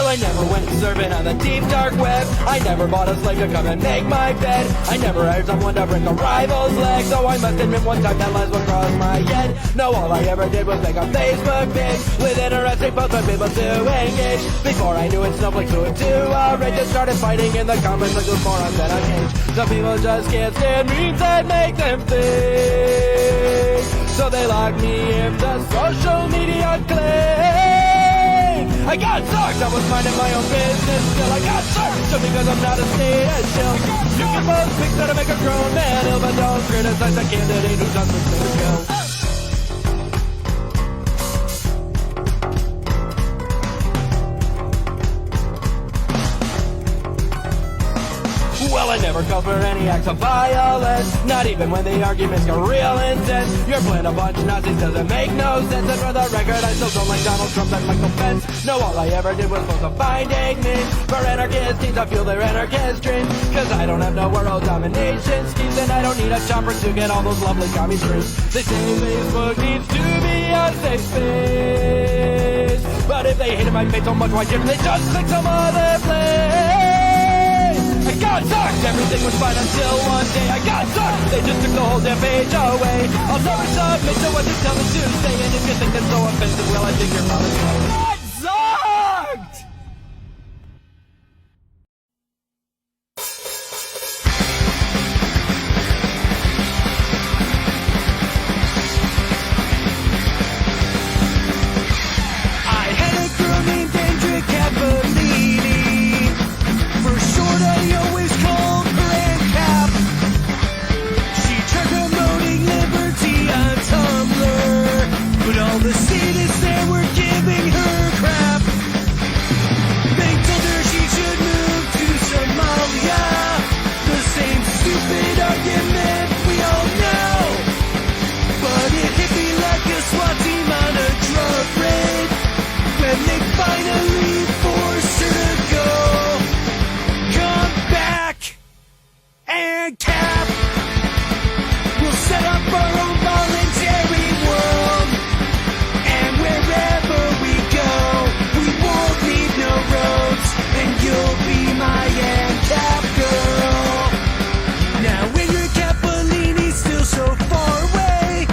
Well, I never went surfing on the deep dark web. I never bought a slave to come and make my bed. I never hired someone to break a rival's leg. So I must admit one time that lines would cross my head. No, all I ever did was make a Facebook page with interesting posts for people to engage. Before I knew it, snowflakes flew into a rage and started fighting in the comments like those morons that I hate. Some people just can't stand memes that make them think. So they lock me into social media claim. I got sucked, I was minding my own business still. I got sucked, just because I'm not a status chill. You can post pics that'll make a grown man ill, but don't criticize a candidate who's on the skill. Well, I never called for any acts of violence, not even when the arguments got real intense. You're playing a bunch of Nazis, doesn't make no sense. And for the record, I still don't like Donald Trump and Michael Pence. No, all I ever did was post a finding memes for anarchist teams. I feel their anarchist dreams, cause I don't have no world domination schemes, and I don't need a chopper to get all those lovely commie streams. They say Facebook needs to be a safe space, but if they hated my page so much, why didn't they just click some other place? I got sucked, everything was fine until one day I got sucked, they just took the whole damn page away. I'll never submit to what they tell me to say, and if you think that's so offensive, well, I think you're probably not sucked! I had a girl named Andrea Cavallini. For short, I always called her ANCAP. She tried promoting liberty on Tumblr, but all the students there were giving her crap. They told her she should move to Somalia. The same stupid argument we all know. But it hit me like a SWAT team on a drug raid when they finally forced her to go. Come back and cap. We'll set up our own voluntary world, and wherever we go, we won't leave no roads, and you'll be my ANCAP girl. Now Andrea Cappellini's still so far away,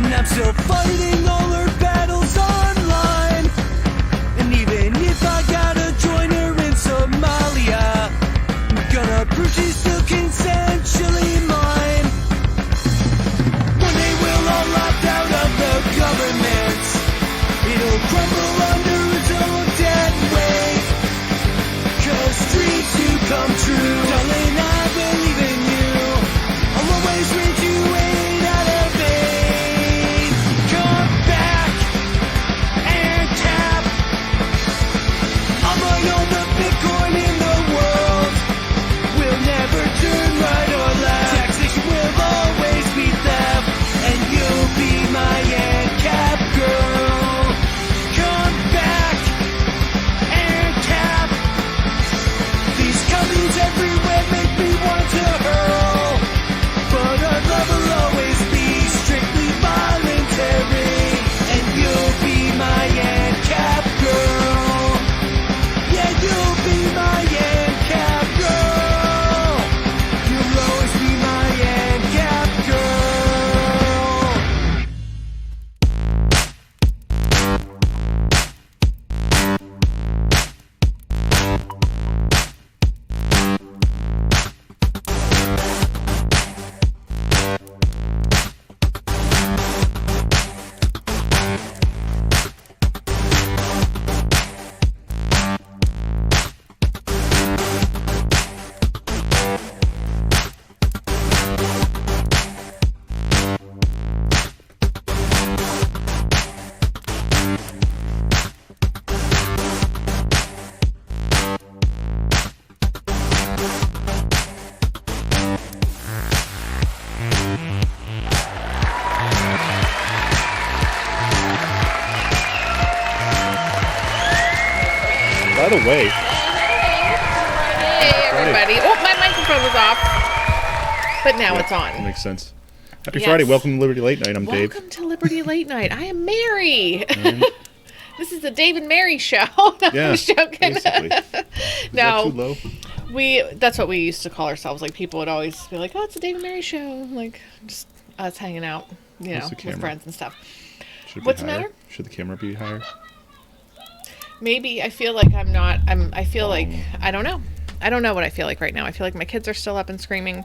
and I'm still fighting all her battles online. And even if I gotta join her in Somalia, I'm gonna prove she's still consensually mine. One day we'll all opt out of the government. It'll crumble under its own dead weight. Cause dreams do come true. Darling, I believe in you. I'll always read you 8 out of 8. Come back and cap. I'm gonna own the Bitcoin in the world. We'll never turn right or left. Taxation will always be theft, and you'll be my ANCAP girl. Come back and cap. These commies everywhere make me want to hurl, but our love will always be strictly voluntary, and you'll be my ANCAP girl. Yeah, you'll be my ANCAP girl. You'll always be my ANCAP girl. By the way, Hey, everybody. Oh, my microphone was off. But now it's that on. makes sense. Happy Yes. Friday. Welcome to Liberty Late Night. I'm Dave. Welcome to Liberty Late Night. I am Mary. This is the Dave and Mary show. No, Yeah, I'm just joking. basically. Is No. that too low? That's what we used to call ourselves. Like, people would always be like, oh, it's a Dave and Mary show. Like, just us hanging out, you know, What's the with camera? friends and stuff. Should it be What's the higher? matter? Should the camera be higher? Maybe I feel like I feel like, I don't know. I don't know what I feel like right now. I feel like my kids are still up and screaming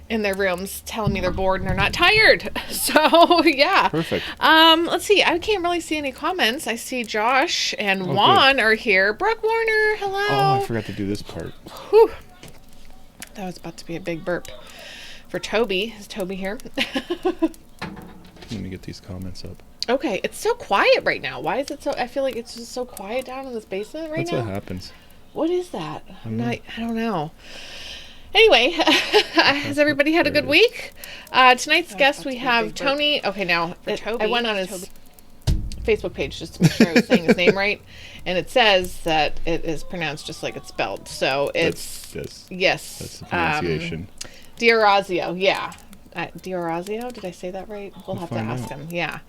in their rooms, telling me they're bored and they're not tired. So, yeah. Perfect. Let's see. I can't really see any comments. I see Josh and Juan are here. Brooke Warner, hello. Oh, I forgot to do this part. Whew. That was about to be a big burp for Toby. Is Toby here? Let me get these comments up. Okay, it's so quiet right now. Why is it so? I feel like it's just so quiet down in this basement right That's now. what happens. What is that? I don't know. Anyway, has everybody had a good week? Tonight's guest, we have Tony. Okay, now I went on his Facebook page just to make sure I was saying his name right, and it says that it is pronounced just like it's spelled. So it's yes, That's the pronunciation. Diorazio, yeah. Diorazio, did I say that right? We'll have to ask him, yeah.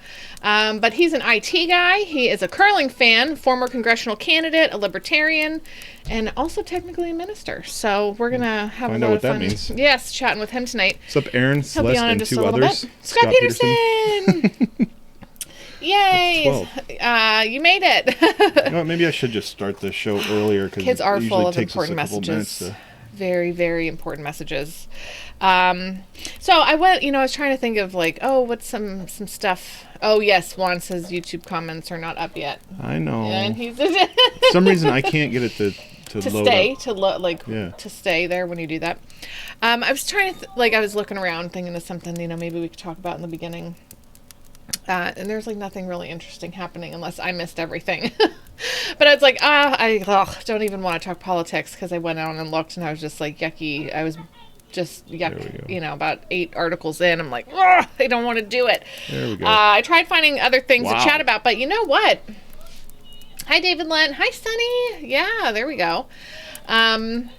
But he's an IT guy. He is a curling fan, former congressional candidate, a libertarian, and also technically a minister. So we're going to have a lot of fun. Means. Yes, chatting with him tonight. What's up, Aaron, He'll be Celeste, on in and just two a little others? bit. Scott Peterson! Yay! You made it. You know what, maybe I should just start the show earlier because Kids are full of takes important us a couple messages. minutes to... Very, very important messages. So I went, I was trying to think of like, what's some stuff. Oh yes, Juan says YouTube comments are not up yet. I know. And he's For some reason I can't get it to load stay up. To stay there when you do that. I was trying to I was looking around thinking of something maybe we could talk about in the beginning. And there's nothing really interesting happening unless I missed everything. But I was like, I don't even want to talk politics because I went out and looked and I was just like, yucky. I was just yuck, about 8 articles in. I'm like, I don't want to do it. There we go. I tried finding other things to chat about, but you know what? Hi, David Lent. Hi, Sunny. Yeah, there we go. The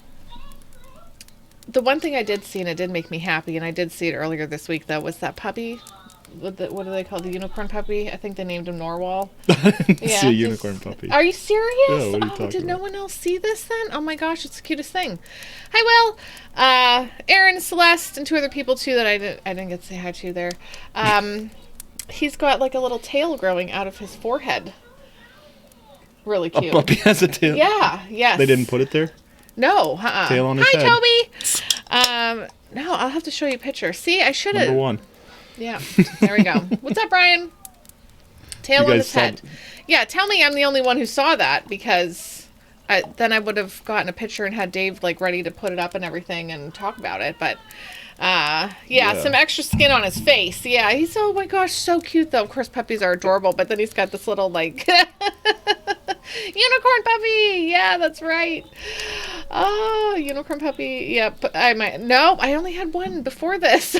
one thing I did see, and it did make me happy, and I did see it earlier this week, though, was that puppy. What do they call the unicorn puppy? I think they named him Norwal. It's a unicorn puppy. Are you serious? Yeah, what are you talking did about? No one else see this then? Oh my gosh, it's the cutest thing. Hi, Will. Aaron, Celeste, and 2 other people too that I didn't get to say hi to there. He's got a little tail growing out of his forehead. Really cute. A puppy has a tail? Yeah, yes. They didn't put it there? No, Tail on his head. Hi, Toby. No, I'll have to show you a picture. See, I should have. Number 1. Yeah, there we go. What's up, Brian? Tail on his head. Yeah, tell me I'm the only one who saw that because then I would have gotten a picture and had Dave ready to put it up and everything and talk about it. But some extra skin on his face. Yeah, he's oh my gosh, so cute though. Of course, puppies are adorable, but then he's got this little unicorn puppy. Yeah, that's right. Oh, unicorn puppy. Yeah, I only had one before this.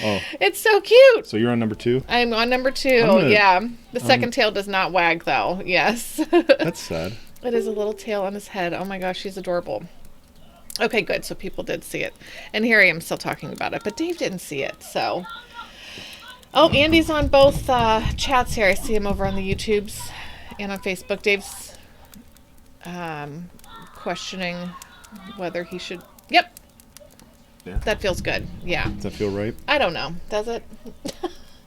Oh. It's so cute. So you're on number 2? I'm on number 2. Yeah. The second tail does not wag though. Yes. That's sad. It is a little tail on his head. Oh my gosh, she's adorable. Okay, good. So people did see it. And here I am still talking about it, but Dave didn't see it. So Andy's on both chats here. I see him over on the YouTubes and on Facebook. Dave's questioning whether he should. Yep. Yeah. That feels good. Yeah. Does that feel right? I don't know. Does it?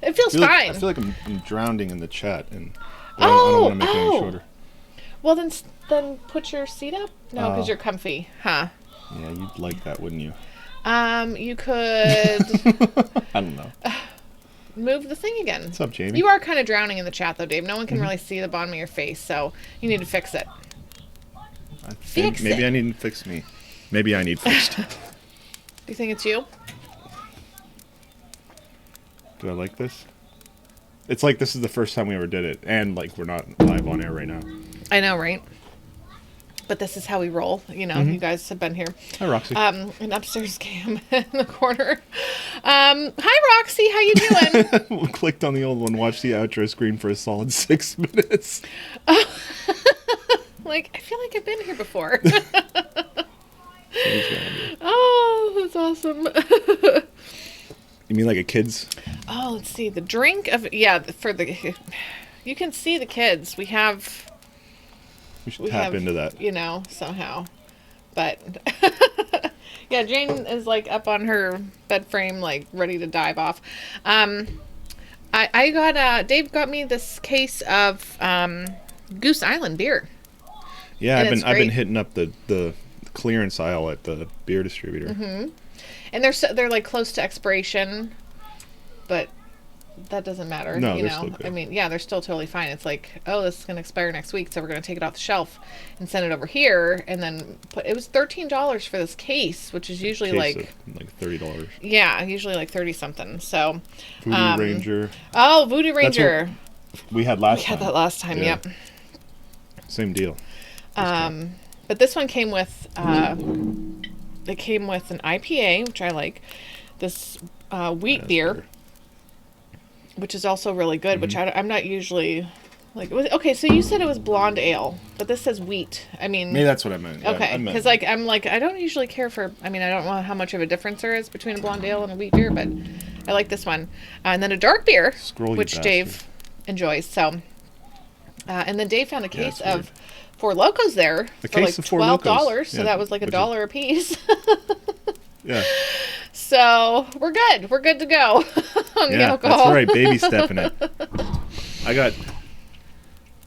It feels fine. I feel like I'm drowning in the chat, and I don't want to make it any shorter. Well, then put your seat up. No, because you're comfy, huh? Yeah, you'd like that, wouldn't you? You could. I don't know. Move the thing again. What's up, Jamie? You are kind of drowning in the chat, though, Dave. No one can really see the bottom of your face, so you need to fix it. Maybe I need to fix me. Maybe I need fixed. Do you think it's you? Do I like this? It's like this is the first time we ever did it, and we're not live on air right now. I know, right? But this is how we roll. You guys have been here. Hi, Roxy. An upstairs cam in the corner. Hi, Roxy. How you doing? Clicked on the old one. Watched the outro screen for a solid 6 minutes. I feel like I've been here before. Oh, that's awesome. You mean like a kid's? Oh, let's see. The drink of for the You can see the kids. We should tap into that. You know, somehow. But yeah, Jane is like up on her bed frame, like ready to dive off. I got Dave got me this case of Goose Island beer. Yeah, And I've been hitting up the clearance aisle at the beer distributor. Mm-hmm. And they're like close to expiration, but that doesn't matter. No, you they're know? still good. I mean, yeah, they're still totally fine. It's like, oh, this is going to expire next week, so we're going to take it off the shelf and send it over here, and then it was $13 for this case, which is usually like $30. Yeah, usually like 30 something. So Voodoo Ranger. Oh, Voodoo Ranger. We had last We time. had that last time. Yeah. Yep. Same deal. But this one came with it came with an IPA, which I like. This wheat beer, which is also really good. Which I'm not usually like. Okay, so you said it was blonde ale, but this says wheat. I mean, Maybe that's what I meant. Yeah, okay, because like I don't usually care for. I mean, I don't know how much of a difference there is between a blonde ale and a wheat beer, but I like this one. And then a dark beer, which Dave enjoys. So, and then Dave found a case of Four Locos there for like $12. So that was like $1 a piece. Yeah. So we're good. We're good to go on the alcohol. That's right. Baby stepping it. I got.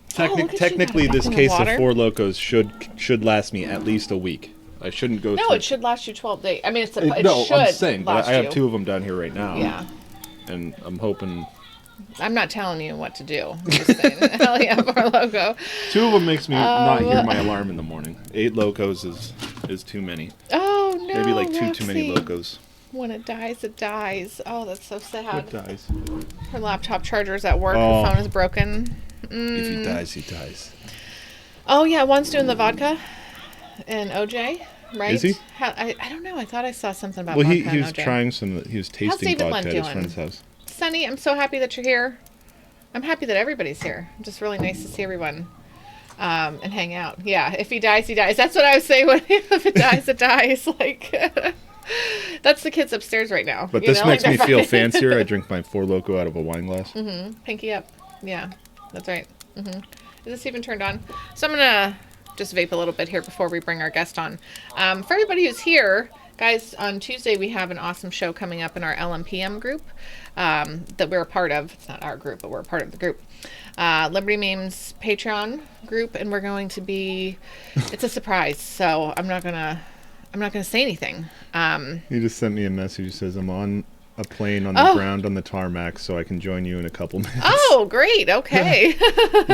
Technically, this case of Four Locos should last me at least a week. I shouldn't go. No, it should last you 12 days. I mean, it no, should. I'm saying, but I have you. 2 of them down here right now. Yeah. And I'm hoping. I'm not telling you what to do. I'm just saying, hell yeah, Four Loko. 2 of them makes me not hear my alarm in the morning. 8 Locos is too many. Oh no. Maybe like 2 too many Locos. When it dies, it dies. Oh, that's so sad. What dies? Her laptop charger's at work. Oh. Her phone is broken. If he dies, he dies. Oh yeah, one's doing the vodka and OJ, right? Is he? I don't know. I thought I saw something about. Well, vodka he and was OJ. trying some. He was tasting David vodka Lent at his doing? friend's house. Sunny, I'm so happy that you're here. I'm happy that everybody's here. Just really nice to see everyone and hang out. Yeah, if he dies, he dies. That's what I was saying. If it dies, it dies. Like that's the kids upstairs right now. But this makes me feel fancier. I drink my Four Loko out of a wine glass. Mm-hmm. Pinky up. Yeah, that's right. Mm-hmm. Is this even turned on? So I'm gonna just vape a little bit here before we bring our guest on. For everybody who's here, guys, on Tuesday we have an awesome show coming up in our LMPM group that we're a part of. It's not our group, but we're a part of the group. Liberty Memes Patreon group, and we're going to be. It's a surprise, so I'm not gonna say anything. He just sent me a message. He says, I'm on a plane on the ground on the tarmac, so I can join you in a couple minutes. Oh, great. Okay.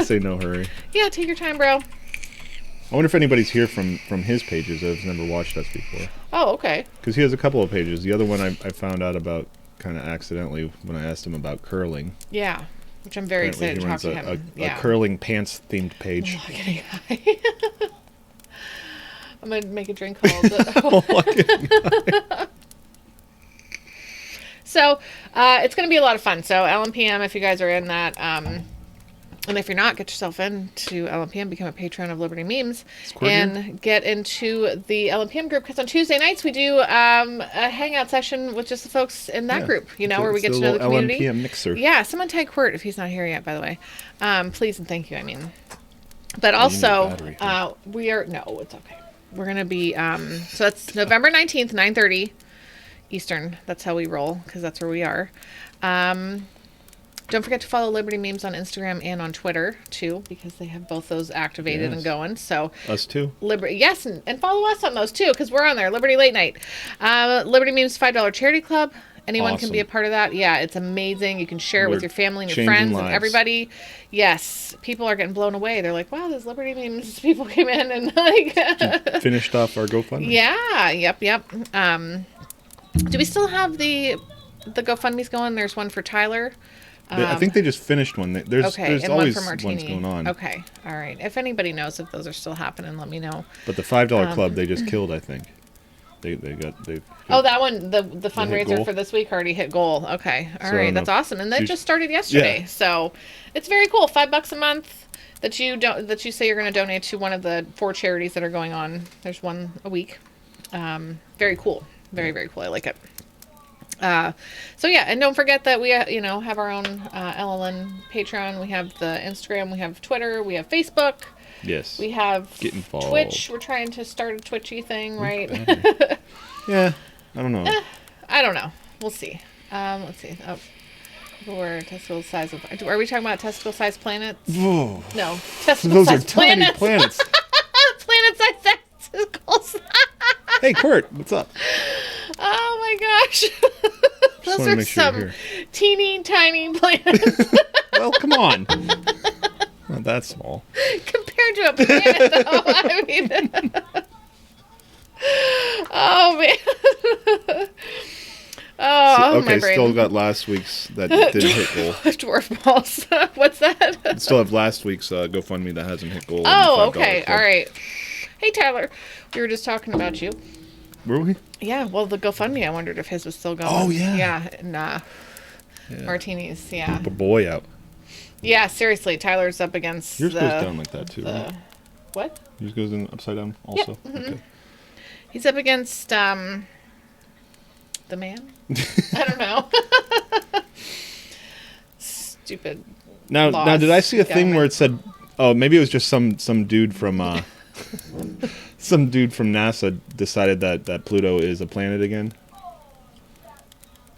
Say no hurry. Yeah, take your time, bro. I wonder if anybody's here from his pages that has never watched us before. Oh, okay. Because he has a couple of pages. The other one I found out about kind of accidentally when I asked him about curling. Yeah, which I'm very excited to talk to him. A curling pants themed page. I'm going to make a drink called... So, it's going to be a lot of fun. So, LMPM, if you guys are in that, and if you're not, get yourself into LMPM, become a patron of Liberty Memes, and get into the LMPM group, because on Tuesday nights we do a hangout session with just the folks in that group, you know, where we get to know the community. LMPM mixer. Yeah, someone tag Quirt if he's not here yet, by the way. Please and thank you, I mean. But also, we are... No, it's okay. We're going to be... so that's November 19th, 9:30 Eastern. That's how we roll, because that's where we are. Don't forget to follow Liberty Memes on Instagram and on Twitter, too, because they have both those activated and going. So us, too. Yes, and follow us on those, too, because we're on there. Liberty Late Night. Liberty Memes $5 Charity Club. Anyone can be a part of that. Yeah, it's amazing. You can share it with your family and your friends and everybody. Yes, people are getting blown away. They're like, wow, there's Liberty Memes. People came in and like... finished off our GoFundMe. Yeah, yep. Do we still have the GoFundMe's going? There's one for Tyler. I think they just finished one. There's always one for ones going on. Okay, all right. If anybody knows if those are still happening, let me know. But the $5 club they just killed, I think. They that one, the fundraiser for this week already hit goal. Okay, all right, that's awesome. And that just started yesterday, so it's very cool. $5 a month that you say you're going to donate to one of the 4 charities that are going on. There's one a week. Very cool. Very, very cool. I like it. So yeah, and don't forget that we, have our own LLN Patreon. We have the Instagram, we have Twitter, we have Facebook, Yes. we have Get involved. Twitch. We're trying to start a Twitchy thing, right? Yeah. I don't know. I don't know. We'll see. Let's see. Oh, we're testicle size of. Are we talking about testicle size planets? Whoa. No, testicle Those are size tiny planets. planets. Planet size testicles. Hey, Kurt, what's up? Oh my gosh. Those wanna are make sure some you're here. teeny tiny planets Well, come on. Not that small. compared to a planet, though. I mean, oh man. Oh, Okay, my brain. still got last week's that didn't hit goal. Dwarf balls. What's that? Still have last week's GoFundMe that hasn't hit goal. Oh, in the $5 okay. club. All right. Hey, Tyler. We were just talking about you. Were we? Yeah, well, the GoFundMe, I wondered if his was still going. Oh, yeah. Yeah, and Yeah. martinis, yeah. A boy out. Yeah, seriously, Tyler's up against Yours the... goes down like that too, right? What? Yours goes in upside down also. mhm. Okay. He's up against, the man? I don't know. Stupid. Now, laws, did I see a thing government. where it said? Oh, maybe it was just some dude from some dude from NASA decided that Pluto is a planet again,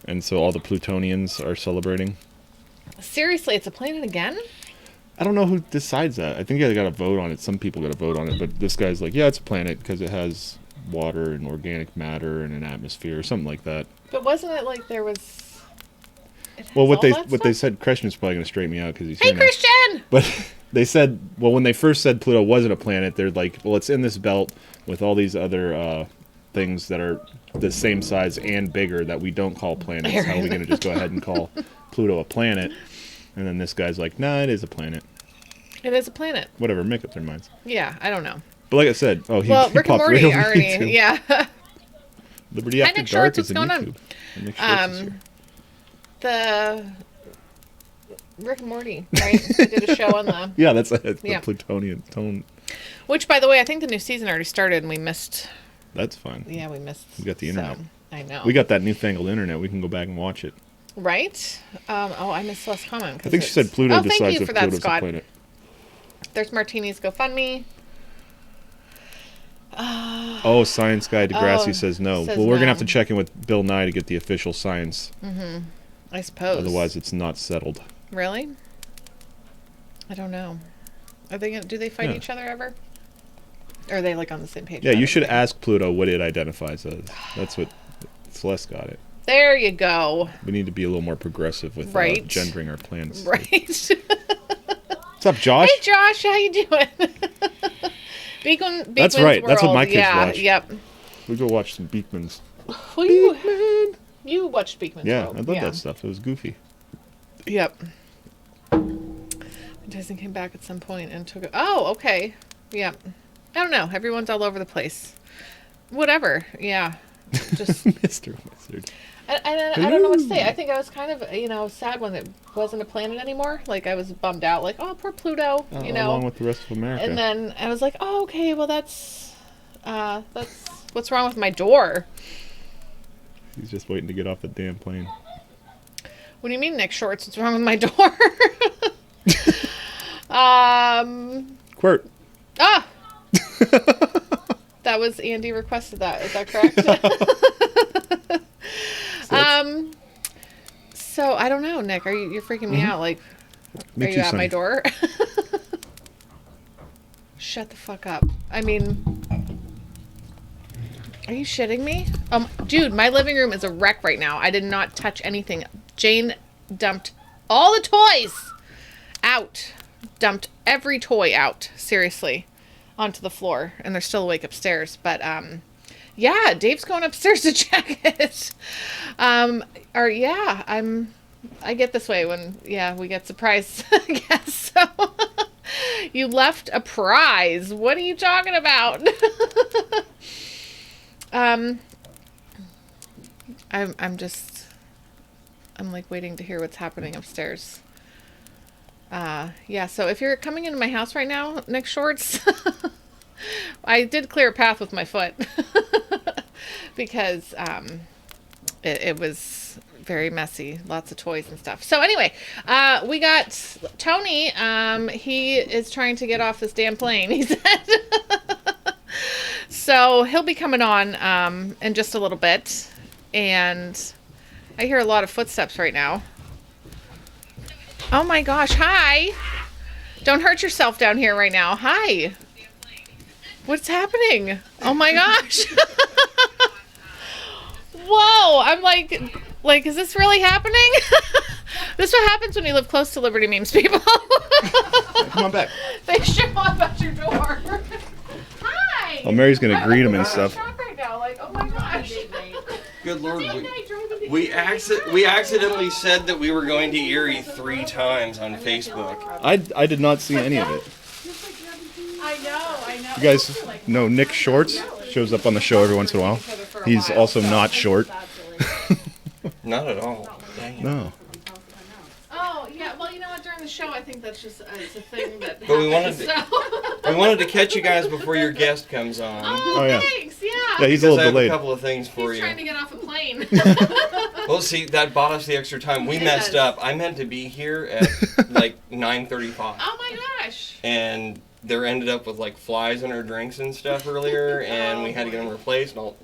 and so all the Plutonians are celebrating. Seriously, it's a planet again? I don't know who decides that. I think you got to vote on it. Some people got to vote on it, but this guy's like, yeah, it's a planet because it has water and organic matter and an atmosphere or something like that. But wasn't it like there was... Well, what they stuff? said, Christian's probably going to straighten me out because he's Hey, here now. Christian! But they said, well, when they first said Pluto wasn't a planet, they're like, well, it's in this belt with all these other things that are the same size and bigger that we don't call planets. How are we going to just go ahead and call Pluto a planet? And then this guy's like, nah, it is a planet. It is a planet. Whatever, make up their minds. Yeah, I don't know. But like I said, he Rick and popped Morty right over already, YouTube. yeah. Liberty Hi, After Nick Dark Shorts, is what's on going on? YouTube. And Nick Shorts is here. The Rick and Morty, right? They did a show on the... Yeah, that's the Yeah. Plutonian tone. Which, by the way, I think the new season already started and we missed... That's fine. Yeah, we missed... We got the internet. I know. We got that newfangled internet. We can go back and watch it. Right? I missed Celeste's comment. I think she said Pluto thank decides you if for that, Pluto's a Scott. planet. There's Martini's GoFundMe. Oh, Science Guy Degrassi says no. says Well, we're going to no. have to check in with Bill Nye to get the official science. I suppose. Otherwise, it's not settled. Really? I don't know. Are they do they fight Yeah. each other ever? Or are they like on the same page? Yeah, about you should everything? ask Pluto what it identifies as. That's what Celeste got it. There you go. We need to be a little more progressive with Right. gendering our planets. Right. What's up, Josh? Hey, Josh, how you doing? Beekman's That's right. That's what World. my kids yeah, watch. Yep. We go watch some Beekmans. Well, you watched Beekman's Yeah, World. I love that stuff. It was goofy. Yep. Disney came back at some point and took it. Oh, okay. Yep. I don't know. Everyone's all over the place. Whatever. Yeah. Just. Mr. Wizard. I don't know what to say. I think I was kind of, sad when it wasn't a planet anymore. Like, I was bummed out. Like, oh, poor Pluto, Along with the rest of America. And then I was like, oh, okay, well, that's what's wrong with my door. He's just waiting to get off the damn plane. What do you mean, Nick Shorts? What's wrong with my door? Quirt. Ah! That was Andy requested that. Is that correct? So I don't know, Nick. You're freaking me out? Like, Makes are you at sunny. my door? Shut the fuck up. I mean, are you shitting me? Dude, my living room is a wreck right now. I did not touch anything. Jane dumped all the toys out. Dumped every toy out. Seriously. Onto the floor. And they're still awake upstairs. But, yeah, Dave's going upstairs to check it. I get this way when, we get surprised, I guess. So, you left a prize. What are you talking about? I'm like waiting to hear what's happening upstairs. So if you're coming into my house right now, Nick Shorts, I did clear a path with my foot because it was very messy. Lots of toys and stuff. So anyway, we got Tony. He is trying to get off this damn plane, he said. So he'll be coming on in just a little bit. And I hear a lot of footsteps right now. Oh my gosh, hi. Don't hurt yourself down here right now. Hi. What's happening? Oh my gosh. Whoa, I'm like, is this really happening? This is what happens when you live close to Liberty Memes people. Come on back. They show up at your door. Hi. Oh, Mary's gonna greet him and stuff. Shocked right now, like, oh my gosh. Good Lord, we accidentally said that we were going to Erie 3 times on Facebook. I did not see any of it. I know. You guys know Nick Shorts shows up on the show every once in a while. He's also not short. Not at all. Dang it. No. Oh, yeah, well, you know what, during the show, I think that's just it's a thing that But we happens, we wanted to catch you guys before your guest comes on. Oh, yeah. thanks, yeah. Yeah, he's a Because I little have a delayed. couple of things for He's you. trying to get off a plane. Well, see, that bought us the extra time. We It messed does. up. I meant to be here at like 9:35, Oh my gosh. and there ended up with like flies in our drinks and stuff earlier, and we had to get them replaced. And all.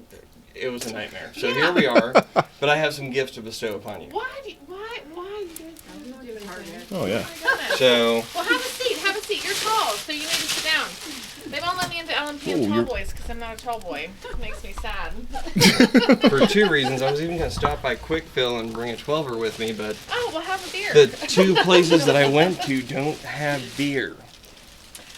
It was a nightmare. So Yeah. here we are. But I have some gifts to bestow upon you. Why you guys don't do anything? Oh yeah. Oh my goodness. So Well, have a seat. You're tall, so you need to sit down. They won't let me into LMP Oh, of tall you're- boys because I'm not a tall boy. It makes me sad. for 2 reasons, I was even going to stop by Quick Fill and bring a 12er with me, but Oh, well, have a beer. the 2 places that I went to don't have beer.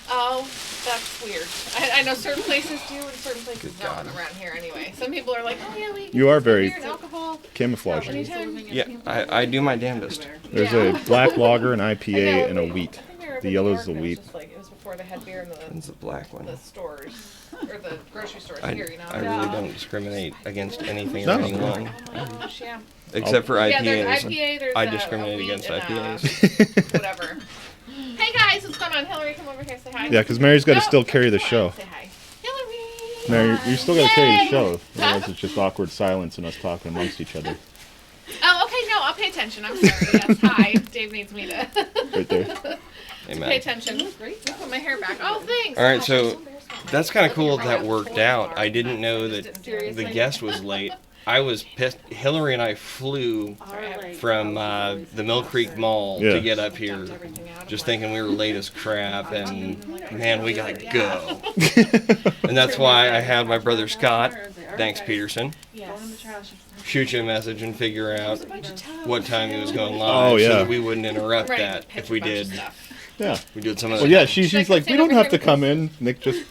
Oh, that's weird. I know certain places do and certain places Good don't God. around here anyway. Some people are like, oh yeah, we You are very beer and alcohol camouflaged. anytime. Yeah, I do my damnedest. There's Yeah. a black lager, an I IPA, know, and a we- wheat. I think we were up The in yellow's New the York, and wheat. It was just like it was before they had beer in It's the black one. the stores or the grocery stores I here, you know. really don't discriminate against anything No. or anyone, Oh my gosh, yeah. except for Yeah, IPAs. there's IPA. There's I a discriminate wheat against and IPAs. whatever. Hey guys, what's going on? Hillary, come over here, say hi. Yeah, because Mary's got to No, still carry the come on, show. Say hi. Hillary. Mary, you still got to carry the Yay! show. Otherwise, it's just awkward silence and us talking amongst each other. Oh, okay, no, I'll pay attention. I'm sorry. Yes, hi. Dave needs me to Right there. pay Amen. attention. Great. Put my hair back. Oh, thanks. All right, Gosh, so I'm embarrassed by That's myself. kind of I cool think that you're probably worked a out. full I didn't bar. know I that just didn't do the it. guest was late. I was pissed. Hillary and I flew from the Mill Creek Mall Yeah. to get up here, just thinking we were late as crap, and man, we gotta go. And that's why I had my brother Scott, thanks Peterson, Yes. shoot you a message and figure out what time he was going live, Oh, yeah. so that we wouldn't interrupt Right, that pitch if a we bunch of did. stuff. Yeah. We did some of Well, that. yeah, she's Should I like, stand we don't over have to here come in. Nick just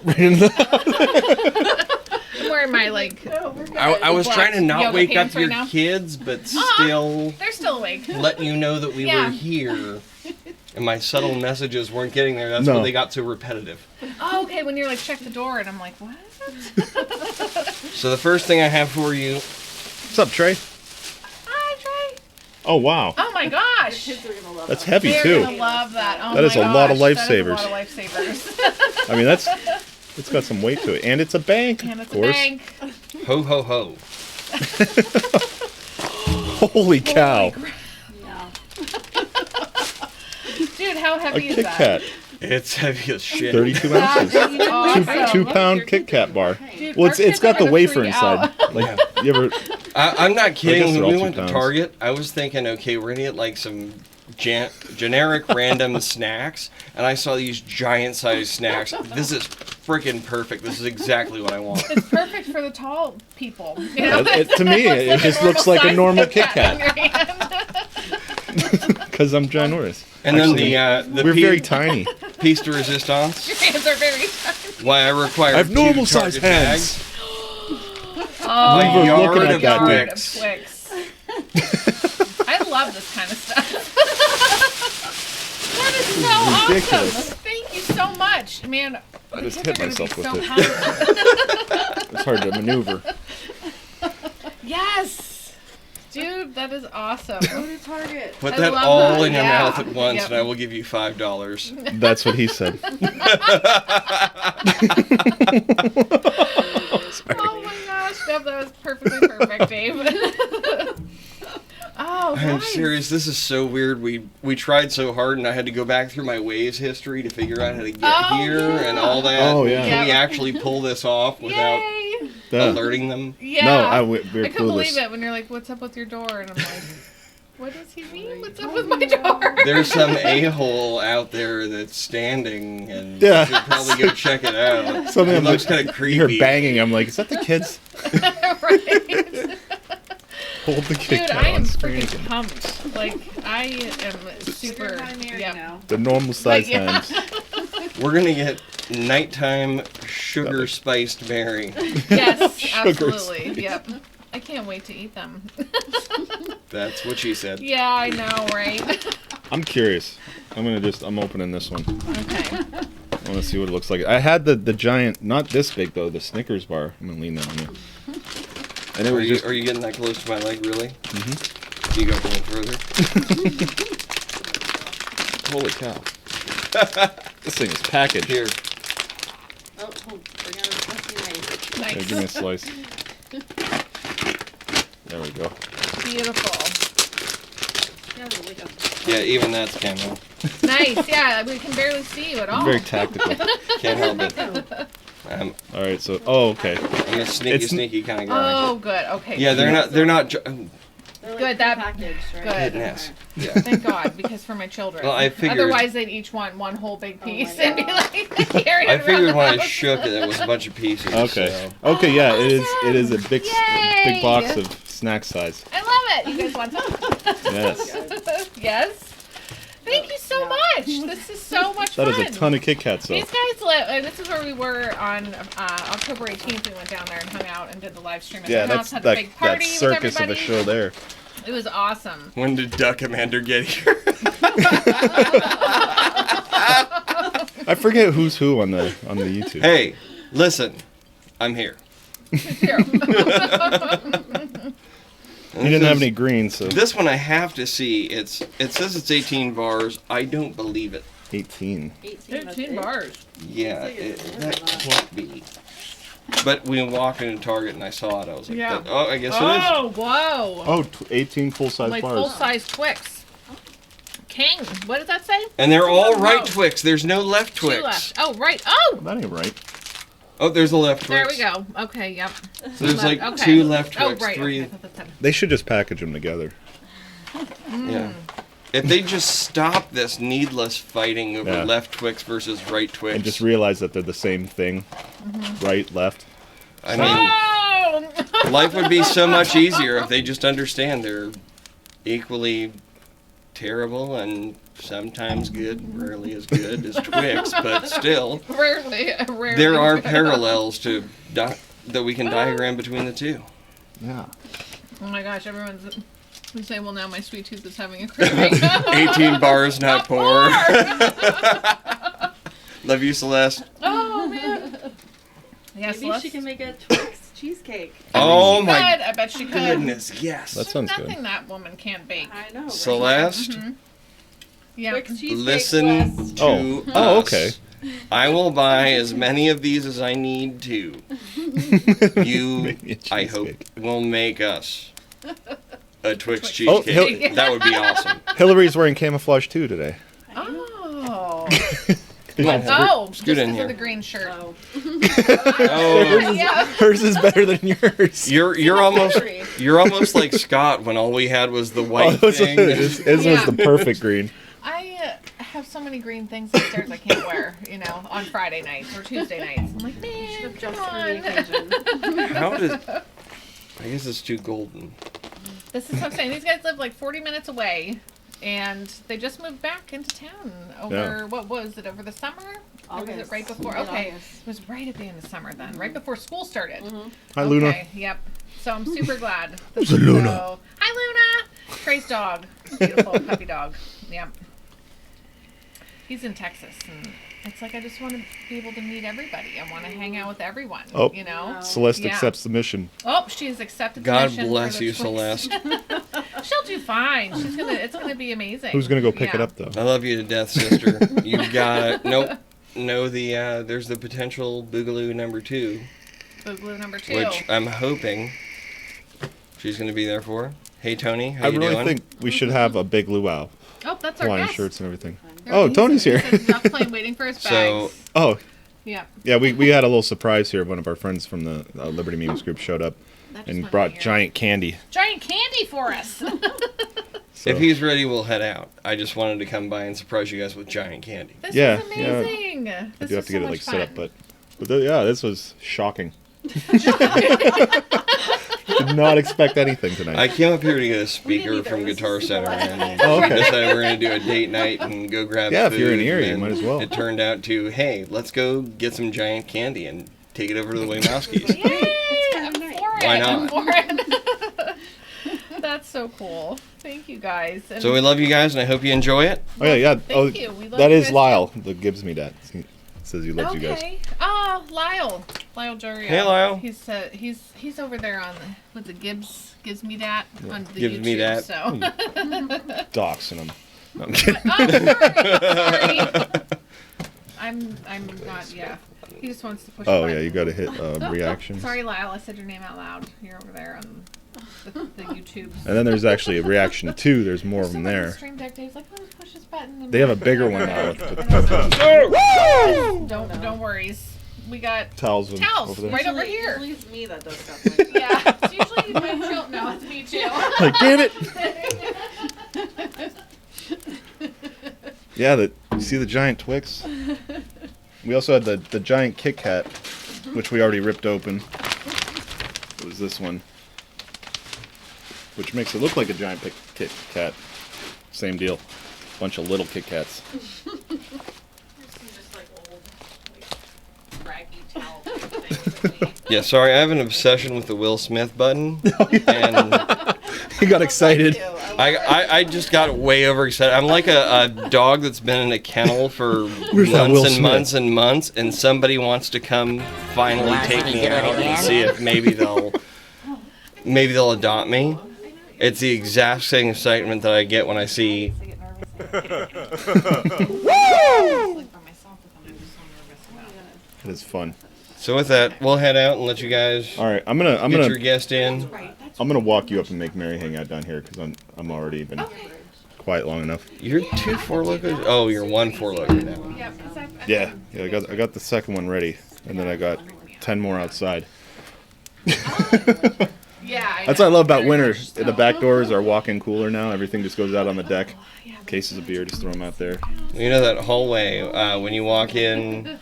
right in the I'm wearing my like. I was trying to not yoga wake up pants right your now. kids, but still They're still awake. letting you know that we Yeah. were here. And my subtle messages weren't getting there. That's No. when they got so repetitive. Oh, okay. When you're like, check the door, and I'm like, what? So the first thing I have for you, What's up, Trey? Hi, Trey. Oh, wow. Oh my gosh. That's heavy, They're too. gonna love that. Oh That is my a lot of gosh, that is lifesavers. a lot of lifesavers. I mean, it's got some weight to it. And it's a bank, And of it's a course. bank. ho ho ho. Holy cow. Dude, how A heavy is Kit that? Kat. It's heavy as shit. 32 ounces. Awesome. 2 pound Kit Kat bar. Dude, Well, our it's kids got are the gonna wafer freak inside. out. Like, you ever? I'm not guess kidding. they're When all we 2 went to pounds. Target, I was thinking, okay, we're gonna get like some generic random snacks, and I saw these giant sized snacks. This is freaking perfect. This is exactly what I want. It's perfect for the tall people. You know? To me, it just looks like a normal Kit Kat in your hand. because I'm ginormous. And Actually, then the we're very tiny. piece de resistance. Your hands are very tiny. Why I require I have 2 normal sized Target hands. bags. Oh, A We're yard looking at of that, dude. Twix. I love this kind of stuff. That is so ridiculous. awesome. Thank you so much. Man, I the just kids hit are gonna myself be with so it. happy. It's hard to maneuver. Yes. Dude, that is awesome. Go to Target. Put I that love all that, in your yeah. mouth at once, Yep. and I will give you $5. That's what he said. Oh my gosh, that was perfectly perfect, Dave. Oh, I'm nice. serious. This is so weird. We tried so hard, and I had to go back through my Waze history to figure out how to get here and all that. Oh, yeah. Can we Yeah. actually pull this off without Yay! alerting them? Yeah. No, we're I couldn't clueless. believe it when you're like, "What's up with your door?" And I'm like, "What does he mean? What's up with my door?" There's some a-hole out there that's standing, and Yeah. you should probably go check it out. Something It I'm looks like, kind of you hear creepy. banging. I'm like, is that the kids? Right. Hold the Kit Dude, Kat I am on screen freaking again. pumped. Like, I am super. Yeah. The normal size yeah. hands. We're gonna get nighttime sugar spiced Mary. Yes, Sugar absolutely. space. Yep. I can't wait to eat them. That's what she said. Yeah, I know, right? I'm curious. I'm opening this one. Okay. I want to see what it looks like. I had the giant, not this big though, the Snickers bar. I'm gonna lean that on you. And it Are was you, just are you getting that close to my leg, really? Mm-hmm. Can you go a little further? holy cow. This thing is packaged. Here. Oh, bring out a slice Yeah, Nice. give me a slice. There we go. Beautiful. Yeah, even that's camo. Nice. Yeah, we can barely see you at all. Very tactical. Can't help it. All right, so okay. I'm a sneaky, It's- sneaky kind of guy. Oh, good. Okay. Yeah, they're not. Good, that- packaged, right? good. Goodness. Yeah. Thank God, because for my children. Well, I figured- Otherwise, they'd each want one whole big piece my and be like carrying I it around figured the when I house. shook it, it was a bunch of pieces. Okay. So. Okay, yeah, it is. It is a big, Yay! big box of snack size. I love it. You guys want some? Yes. Yes. Thank you so much. This is so much That fun. is a ton of Kit Kats, though. These guys live. This is where we were on October 18th. We went down there and hung out and did the live stream at Yeah, their that's house. Had a big that party circus with of a everybody. show there. It was awesome. When did Duck Commander get here? I forget who's who on the YouTube. Hey, listen, I'm here. Here. You didn't have any green, so This one I have to see. It says it's 18 bars. I don't believe it. 18. 15 bars. Yeah, I think it's that more than can't be. But we walked into Target and I saw it. I was like, Yeah. oh, I guess it is. Oh, whoa. Oh, 18 full-size Like bars. full-size Twix. King. What does that say? And they're all right No. Twix. There's no left Two Twix. left. Oh, right. Oh, That ain't right. Oh, there's a left there Twix. we go. Okay, yep. So there's like Okay. 2 left Oh, Twix, right. 3. Okay. That's They should just package them together. Yeah. If they just stop this needless fighting over Yeah. left Twix versus right Twix. And just realize that they're the same thing. Right, left. I mean, Oh! life would be so much easier if they just understand they're equally terrible and sometimes good, rarely as good as Twix, but still, Rarely. there are parallels to that we can diagram between the two. Yeah. Oh my gosh, everyone's. We say, well, now my sweet tooth is having a craving. 18 bars, not poor. Love you, Celeste. Oh, man. Yes, Maybe she can make a Twix cheesecake. Oh Good. my I bet she could. goodness, yes. That sounds good. Nothing that woman can't bake. I know. Right? Celeste, Yeah. Twix cheesecake. listen West. to Oh. us. Oh, okay. I will buy as many of these as I need to. You, Maybe a I hope, cheesecake. will make us a Twix Oh, cheesecake. That would be awesome. Hillary's wearing camouflage too today. Oh. Come on, Oh, scoot just in because of here. the green shirt. Oh. Oh, Yeah. Hers is better than yours. you're almost like Scott when all we had was the Oh, white his thing. was the perfect green. I have so many green things upstairs I can't wear, on Friday nights or Tuesday nights. I'm like, man, Just come for the on. occasion. How does? I guess it's too golden. This is what I'm saying. These guys live like 40 minutes away, and they just moved back into town over, what was it, over the summer? Or was it August. right before? Mid-August. Okay. It was right at the end of summer then, right before school started. Hi, Luna. Okay, yep. So I'm super glad. Who's a Luna? So, hi, Luna! Trey's dog. Beautiful puppy dog. Yep. He's in Texas, and it's like I just want to be able to meet everybody. I want to hang out with everyone, Oh. Wow. Celeste Yeah. accepts the mission. Oh, she has accepted the God mission bless for the you, Twix. Celeste. She'll do fine. It's gonna be amazing. Who's gonna go pick it Yeah. up though? I love you to death, sister. You got it. Nope. No, there's the potential Boogaloo number 2, Boogaloo number 2. which I'm hoping she's going to be there for. Hey, Tony. How I you really doing? think we should have a big luau, Oh, that's our Hawaiian guest. shirts and everything. There Oh, he is. Tony's He here. says he's off playing, waiting for his So- bags. Oh, Yeah. yeah, we had a little surprise here. One of our friends from the Liberty Memes group showed up That just and went brought in here. giant candy. Giant candy for us. So, If he's ready, we'll head out. I just wanted to come by and surprise you guys with giant candy. This Yeah, is yeah. amazing. I This do have was to get so it like much set up, fun. but yeah, this was shocking. Did not expect anything tonight. I came up here to get a speaker didn't either. from It was Guitar just the Center, last and Oh, okay. we decided we're going to do a date night and go grab Yeah, if food. you're in here, you and might as well. It turned out to, hey, let's go get some giant candy and take it over to the Waymowskis. Yay! I'm kinda nice. for it. Why I'm not? for it. That's so cool. Thank you guys. And So we love you guys, and I hope you enjoy it. Oh yeah. Thank you. We love that you is guys. Lyle that gives me that. He says he loves you guys. Okay. Oh, Lyle Joria. Hey, Lyle. He's over there on the what's it gives me that on the Gives YouTube. me that. So. Doxing him. No, I'm kidding. Oh, sorry. I'm not. Yeah. He just wants to push. Oh a yeah, button. you got to hit reactions. Sorry, Lyle. I said your name out loud. You're over there on the YouTube. And then there's actually a reaction 2. There's more of them there. Stream Deck Dave's like, oh, just push this button. And They have a bigger one now with Don't worries. We got towels towels over there. right over Usually- here. Usually it's me that does stuff like that. Yeah, it's usually my children. No, it's me too. Like, damn it! Yeah, you see the giant Twix? We also had the giant Kit Kat, which we already ripped open. It was this one, which makes it look like a giant Kit Kat. Same deal. Bunch of little Kit Kats. Just like old, like, raggy towel things. Yeah, sorry, I have an obsession with the Will Smith button, and He got excited. I just got way overexcited. I'm like a dog that's been in a kennel for Where's that Will months and Smith? months and months, and somebody wants to come finally Wanna take see me me do it out and again? see if maybe they'll adopt me. It's the exact same excitement that I get when I see. It is fun. So with that, we'll head out and let you guys All right, I'm gonna get your guest in. I'm gonna walk you up and make Mary hang out down here because I'm already been quiet long enough. You're 2 Four Locos? Oh, you're 1 Four Loco now. Yeah, 'cause I've- Yeah, I got the second one ready, and then I got 10 more outside. Yeah. That's what I love about winter. The back doors are walk-in cooler now. Everything just goes out on the deck. Cases of beer, just throw them out there. You know that hallway when you walk in,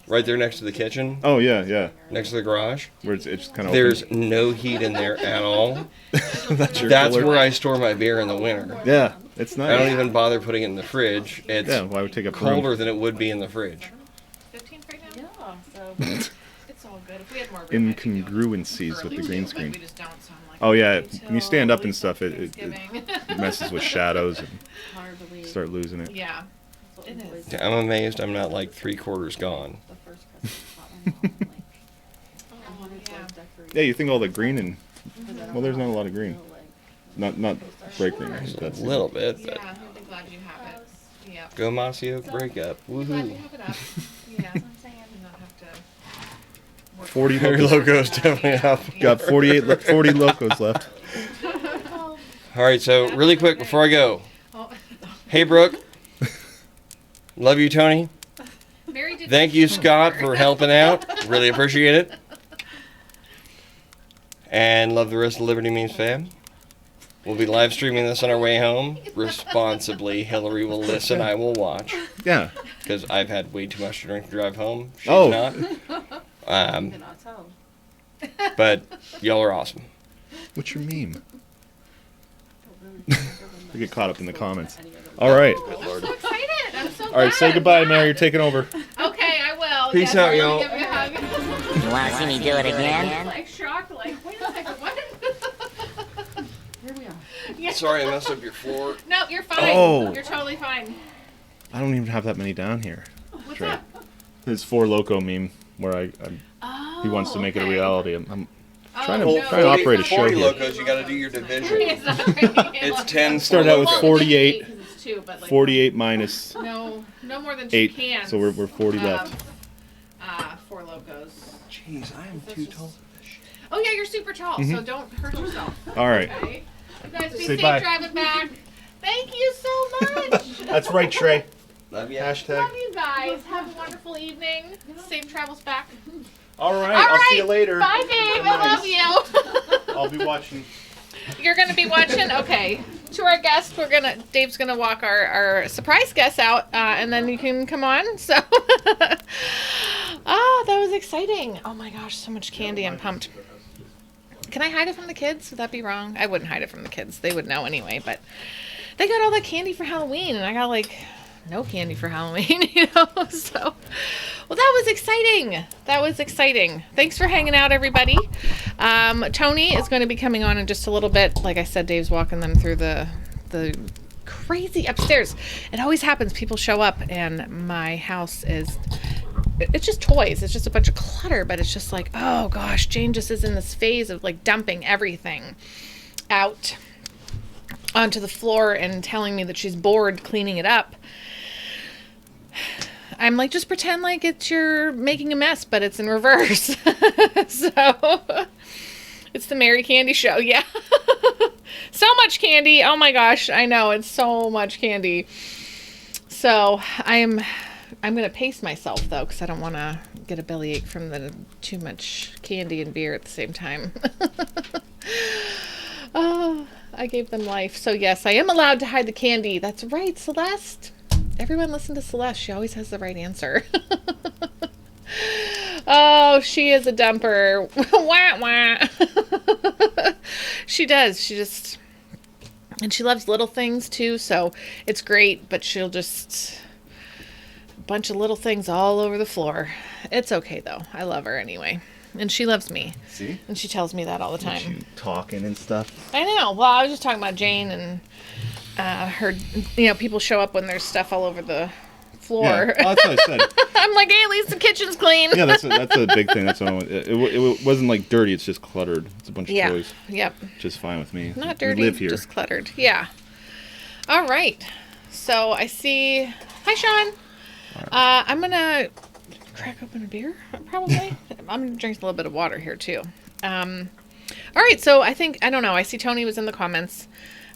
right there next to the kitchen, Oh yeah, next to the garage. where it's kind of There's no heat in there at all. that's your That's cooler. where I store my beer in the winter. Yeah, it's I don't nice. even bother putting it in the fridge. It's Yeah, why would take up colder room? than it would be in the fridge. 15th right now. Yeah, so it's all good. If we had more room, I'd do it Incongruencies with the green but screen. we just don't, so I'm like, Oh yeah, wait when you stand till up and stuff, it Thanksgiving. messes with shadows and hard to leave. start losing it. Yeah. That's what it we is. always Yeah, I'm amazed I'm not like 3/4 gone. the first Christmas spot my mom, like, I wanted to yeah. decorate. Yeah, you think all the green and because I don't well, there's know, not a lot of green. you know, like, Not bright green. There's That's a little bit, but Yeah, I'm glad you have it. Yep. go Masio breakup. I'm glad you Woohoo. have it up. Yeah. that's what I'm saying. And not have to work 40 Your locos. logo's definitely up. Got 40 locos left. All right, so really quick before I go. Oh. Hey, Brooke. Love you, Tony. Mary did Thank you, Scott, for helping out. Really appreciate it. And love the rest of the Liberty Memes fam. We'll be live streaming this on our way home. Responsibly, Hillary will listen, I will watch. Yeah. Because I've had way too much to drink to drive home. She's Oh. not. Cannot tell. But y'all are awesome. What's your meme? Don't really We get caught up in the comments. All right. I'm so excited. I'm so All right, say glad. goodbye, Mary. You're taking over. Okay, I will. Peace Yes, out, I'll y'all. Give me a hug. You want to see me do it again? Like shocked, like, wait a second, what? Here we are. Yeah. Sorry I messed up your floor. No, you're fine. Oh. You're totally fine. I don't even have that many down here. What's Sure. up? His 4 loco meme where he wants to make it a okay. reality. I'm Oh, trying to- no, trying to operate a show 40 here. locos, you gotta do your division. It's not right. It's 10 Started out with Well, 48. it's 'cause it's 2, but like 48 minus No more than 2 8. cans. So we're 40 left. 4 locos. Jeez, I am too tall for this shit. Oh yeah, you're super tall, so don't hurt yourself. All right. Okay. You guys be Say safe bye. driving back. Thank you so much. That's right, Trey. Love you. Hashtag. Love you guys. Have a wonderful evening. Safe travels back. All right. All I'll right. see you later. Bye, Dave. I love you. I'll be watching. You're gonna be watching. Okay. To our guest, Dave's gonna walk our surprise guest out, and then you can come on. So, that was exciting. Oh my gosh, so much candy! I'm pumped. Can I hide it from the kids? Would that be wrong? I wouldn't hide it from the kids. They would know anyway. But they got all that candy for Halloween, and I got like no candy for Halloween, you know. So, well, that was exciting. That was exciting. Thanks for hanging out, everybody. Tony is going to be coming on in just a little bit. Like I said, Dave's walking them through the crazy upstairs. It always happens. People show up, and my house is. It's just toys. It's just a bunch of clutter, but it's just like, oh gosh, Jane just is in this phase of like dumping everything out onto the floor and telling me that she's bored cleaning it up. I'm like, just pretend like you're making a mess, but it's in reverse. So it's the Mary Candy Show. Yeah. So much candy. Oh my gosh. I know. It's so much candy. So I'm going to pace myself though, because I don't want to get a bellyache from the too much candy and beer at the same time. Oh, I gave them life. So yes, I am allowed to hide the candy. That's right, Celeste. Everyone listen to Celeste. She always has the right answer. Oh, she is a dumper. Wah, wah. She does. And she loves little things too, so it's great, but she'll just a bunch of little things all over the floor. It's okay though. I love her anyway. And she loves me. See? And she tells me that all the time. You talking and stuff. I know. Well, I was just talking about Jane and her, people show up when there's stuff all over the floor. Yeah, well, that's what I said. I'm like, hey, at least the kitchen's clean. Yeah, that's a big thing. That's what I want. It wasn't like dirty. It's just cluttered. It's a bunch of toys. Yep. Just fine with me. Not dirty, We live here. just cluttered. Yeah. All right. So I see. Hi, Sean. I'm going to crack open a beer, probably. I'm going to drink a little bit of water here, too. All right. So I don't know. I see Tony was in the comments.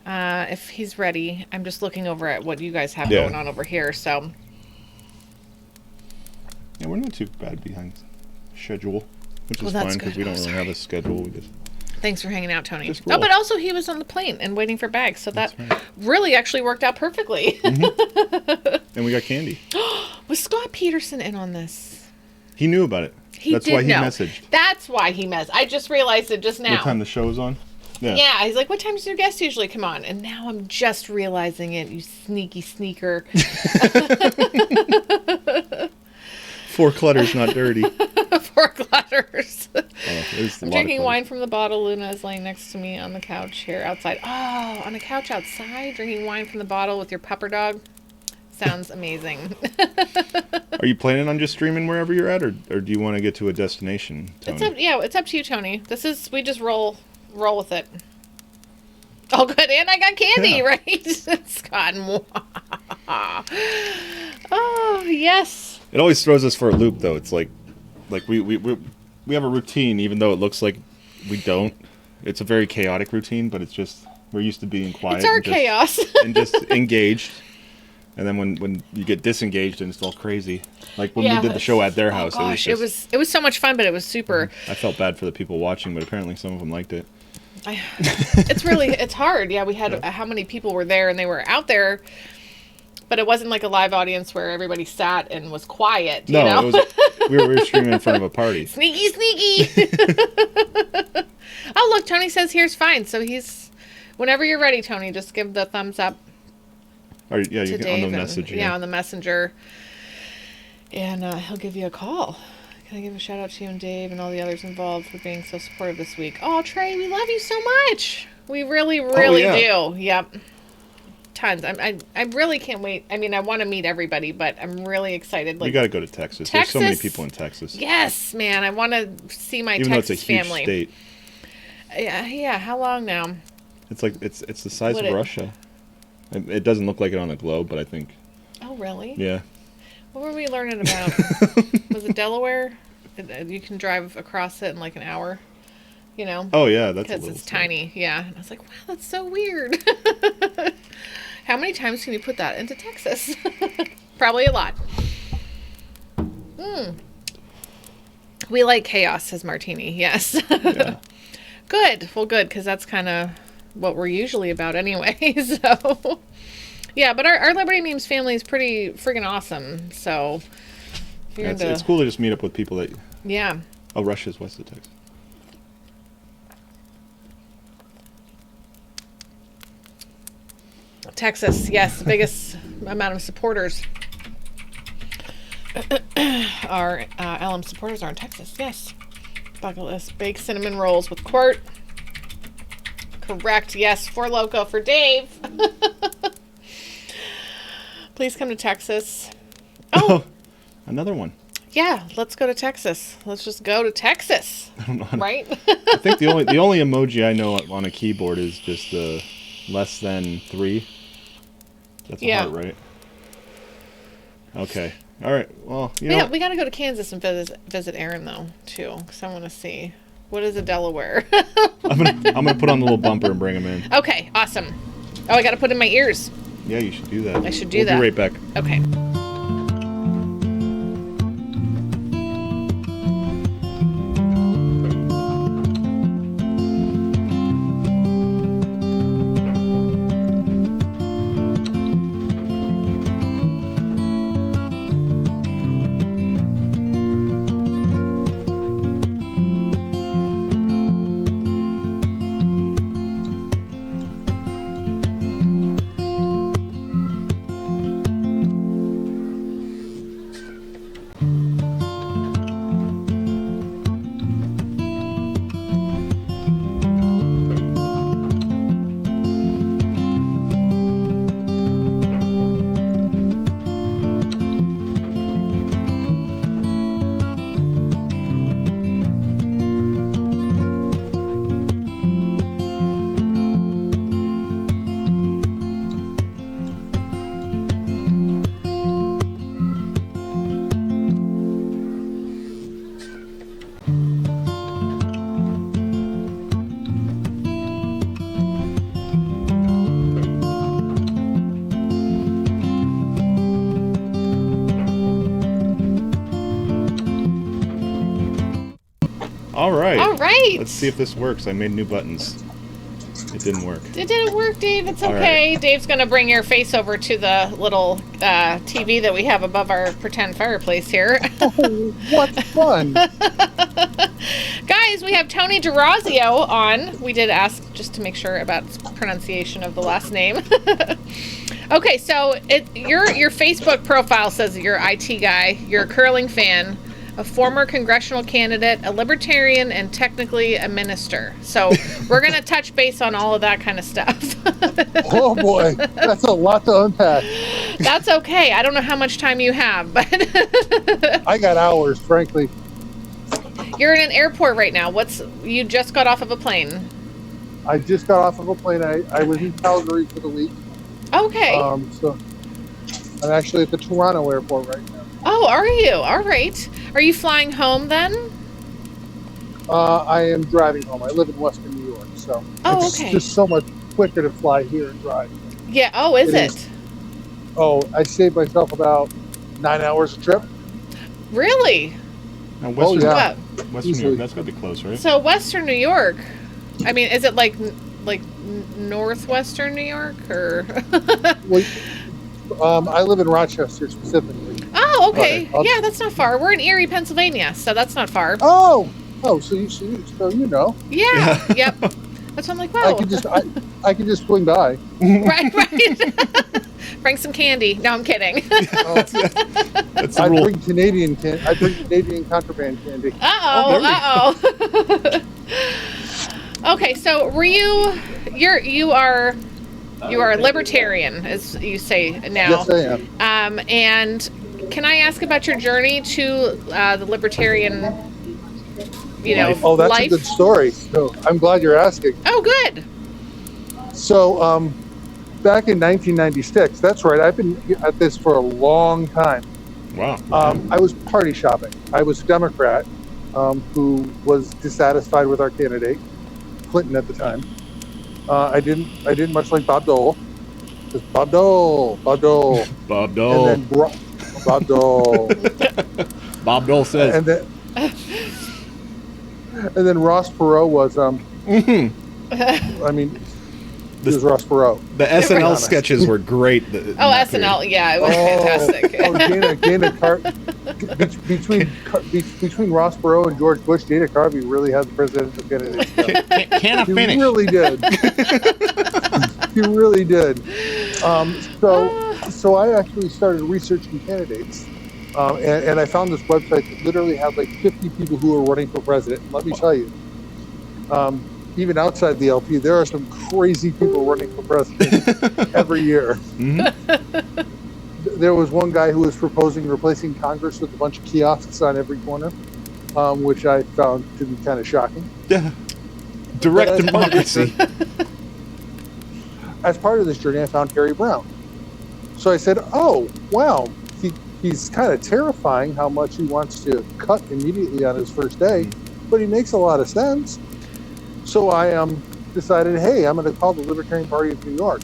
If he's ready, I'm just looking over at what you guys have going on over here. So. Yeah, we're not too bad behind schedule, which is that's fine because good. we don't really have a schedule. We just Thanks for hanging out, Tony. Just Oh, roll. but also he was on the plane and waiting for bags, so that right. really actually worked out perfectly. and we got candy. Was Scott Peterson in on this? He knew about it. That's did why he know. messaged. That's why he messaged. I just realized it just now. What time the show was on? Yeah, he's like, what time does your guest usually come on? And now I'm just realizing it, you sneaky sneaker. 4 clutters, not dirty. 4 clutters. There's a I'm lot of drinking clutters. wine from the bottle. Luna is laying next to me on the couch here outside. Oh, on a couch outside, drinking wine from the bottle with your pupper dog. Sounds amazing. Are you planning on just streaming wherever you're at, or do you want to get to a destination, Tony? It's up to you, Tony. We just roll with it. Oh, good, and I got candy, right? Scott. Oh, yes. It always throws us for a loop, though. It's like we have a routine, even though it looks like we don't. It's a very chaotic routine, but it's just we're used to being quiet. It's our and just, chaos. and just engaged. And then when you get disengaged and it's all crazy, like when we did the show at their house, Oh, gosh, it was it was so much fun, but it was super. I felt bad for the people watching, but apparently some of them liked it. It's hard. Yeah, we had how many people were there, and they were out there, but it wasn't like a live audience where everybody sat and was quiet. You know? It was, we were streaming in front of a party. Sneaky. Oh, look, Tony says here's fine. So whenever you're ready, Tony, just give the thumbs up. Or, yeah, you to can Dave on the message. yeah, on the messenger, and he'll give you a call. Can I give a shout out to you and Dave and all the others involved for being so supportive this week? Oh, Trey, we love you so much. We really, really do. Yep. Tons. I really can't wait. I mean, I want to meet everybody, but I'm really excited. You got to go to Texas. There's so many people in Texas. Yes, man. I want to see my Even Texas though it's a huge family. state. Yeah. How long now? It's like it's the size of Russia. It doesn't look like it on the globe, but I think. Oh, really? Yeah. What were we learning about? Was it Delaware? You can drive across it in like an hour. you know. Oh yeah, that's a Because little it's small. tiny, yeah. And I was like, wow, that's so weird. How many times can you put that into Texas? Probably a lot. We like chaos, says Martini. Yes. Yeah. Good. Well, good, because that's kind of what we're usually about anyway. So, yeah, but our Liberty Memes family is pretty friggin' awesome. So, if you're It's cool to just meet up with people that. Yeah. Oh, Russia's west of Texas. Texas, yes, the biggest amount of supporters. Our LM supporters are in Texas, yes. Bucket list, baked cinnamon rolls with quart. Correct, yes, Four Loko for Dave. Please come to Texas. Oh, Another one. yeah, let's go to Texas. Let's just go to Texas, I don't know. right? I think the only emoji I know on a keyboard is just the less than 3. That's a Yeah. heart, right? Okay. All right. Well, Yeah, we got to go to Kansas and visit Aaron though too, because I want to see what is a Delaware. I'm gonna put on the little bumper and bring him in. Okay, awesome. Oh, I got to put in my ears. Yeah, you should do that. I should do We'll that. be right back. Okay. All right. All right. Let's see if this works. I made new buttons. It didn't work. It didn't work, Dave. It's All okay. right. Dave's going to bring your face over to the little TV that we have above our pretend fireplace here. What fun! Guys, we have Tony DeRazio on. We did ask just to make sure about pronunciation of the last name. Okay, so your Facebook profile says you're an IT guy, you're a curling fan, a former congressional candidate, a libertarian, and technically a minister. So we're going to touch base on all of that kind of stuff. Oh boy, that's a lot to unpack. That's okay. I don't know how much time you have, but I got hours, frankly. you're in an airport right now. You just got off of a plane. I just got off of a plane. I was in Calgary for the week. Okay. So I'm actually at the Toronto airport right now. Oh, are you? All right. Are you flying home then? I am driving home. I live in Western New York, so Oh, it's okay. just so much quicker to fly here and drive. Yeah. Oh, is It it? is. Oh, I saved myself about 9 hours a trip. Really? Now, Oh, Western, yeah. What? Western New Easily. York, that's got to be close, right? So Western New York. I mean, is it like northwestern New York or? Well, I live in Rochester specifically. Oh, okay. I'll- Yeah, that's not far. We're in Erie, Pennsylvania, so that's not far. Oh, so you know. Yeah. Yep. That's why I'm like, wow. I can just swing by. Right. Bring some candy. No, I'm kidding. That's the I rule. bring Canadian contraband candy. Uh-oh. Okay, so were you are a libertarian, as you say now. Yes, I am. And can I ask about your journey to the libertarian, Life. Oh, that's life? a good story. So I'm glad you're asking. Oh, good. So, back in 1996, that's right. I've been at this for a long time. Wow. I was party shopping. I was a Democrat, who was dissatisfied with our candidate, Clinton at the time. I didn't much like Bob Dole. Just Bob Dole. Bob Dole. And then Bob Dole. Bob Dole says. And then Ross Perot was I mean, he was Ross Perot. The SNL sketches were great. SNL, yeah, it was fantastic. Between Ross Perot and George Bush, Dana Carvey really had the presidential candidate. Can I finish? He really did. He really did. So I actually started researching candidates, and I found this website that literally had like 50 people who were running for president. And let me tell you, even outside the LP, there are some crazy people running for president every year. Mm-hmm. There was one guy who was proposing replacing Congress with a bunch of kiosks on every corner, which I found to be kind of shocking. Yeah. Direct democracy. As part of this journey, I found Harry Brown. So I said, oh, wow, he's kind of terrifying how much he wants to cut immediately on his first day, but he makes a lot of sense. So I decided, hey, I'm going to call the Libertarian Party of New York.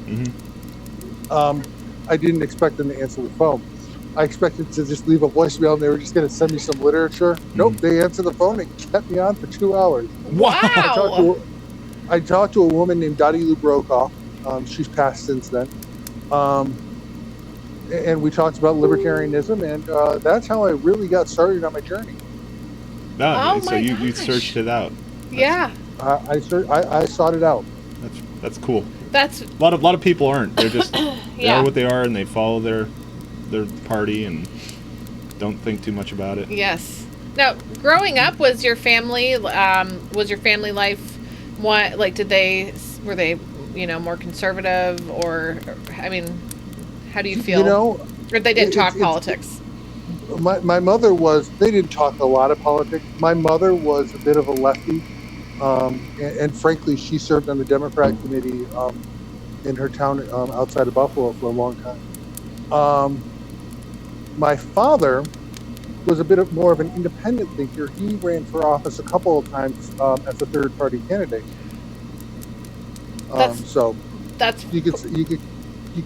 Mm-hmm. I didn't expect them to answer the phone. I expected to just leave a voicemail and they were just going to send me some literature. Mm-hmm. Nope, they answered the phone and kept me on for 2 hours. Wow! I talked to a woman named Dottie Lou Brokaw. She's passed since then. And we talked about libertarianism, and that's how I really got started on my journey. So you searched it out. Yeah. I sought it out. That's cool. That's a lot of people aren't. They're just yeah. They are what they are, and they follow their party and don't think too much about it. Yes. Now, growing up, was your family life what, like, were they more conservative, or I mean, how do you feel? Or they didn't talk politics? My mother they didn't talk a lot of politics. My mother was a bit of a lefty, and frankly, she served on the Democrat committee in her town outside of Buffalo for a long time. My father was a bit more of an independent thinker. He ran for office a couple of times as a third-party candidate. So that's you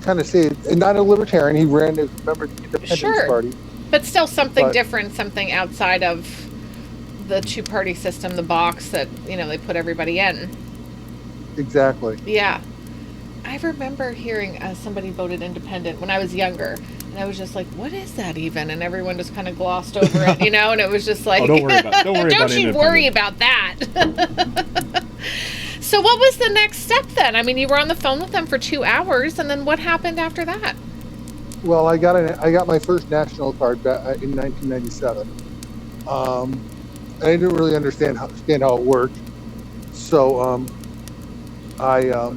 kind of say it, and not a libertarian. He ran as a member of the Independence Party. But still something different, something outside of the two-party system, the box that, they put everybody in. Exactly. Yeah. I remember hearing somebody voted independent when I was younger, and I was just like, what is that even? And everyone just kind of glossed over it, and it was just like, don't you worry about that. So what was the next step then? I mean, you were on the phone with them for 2 hours, and then what happened after that? Well, I got my first national card back in 1997. I didn't really understand how it worked, so I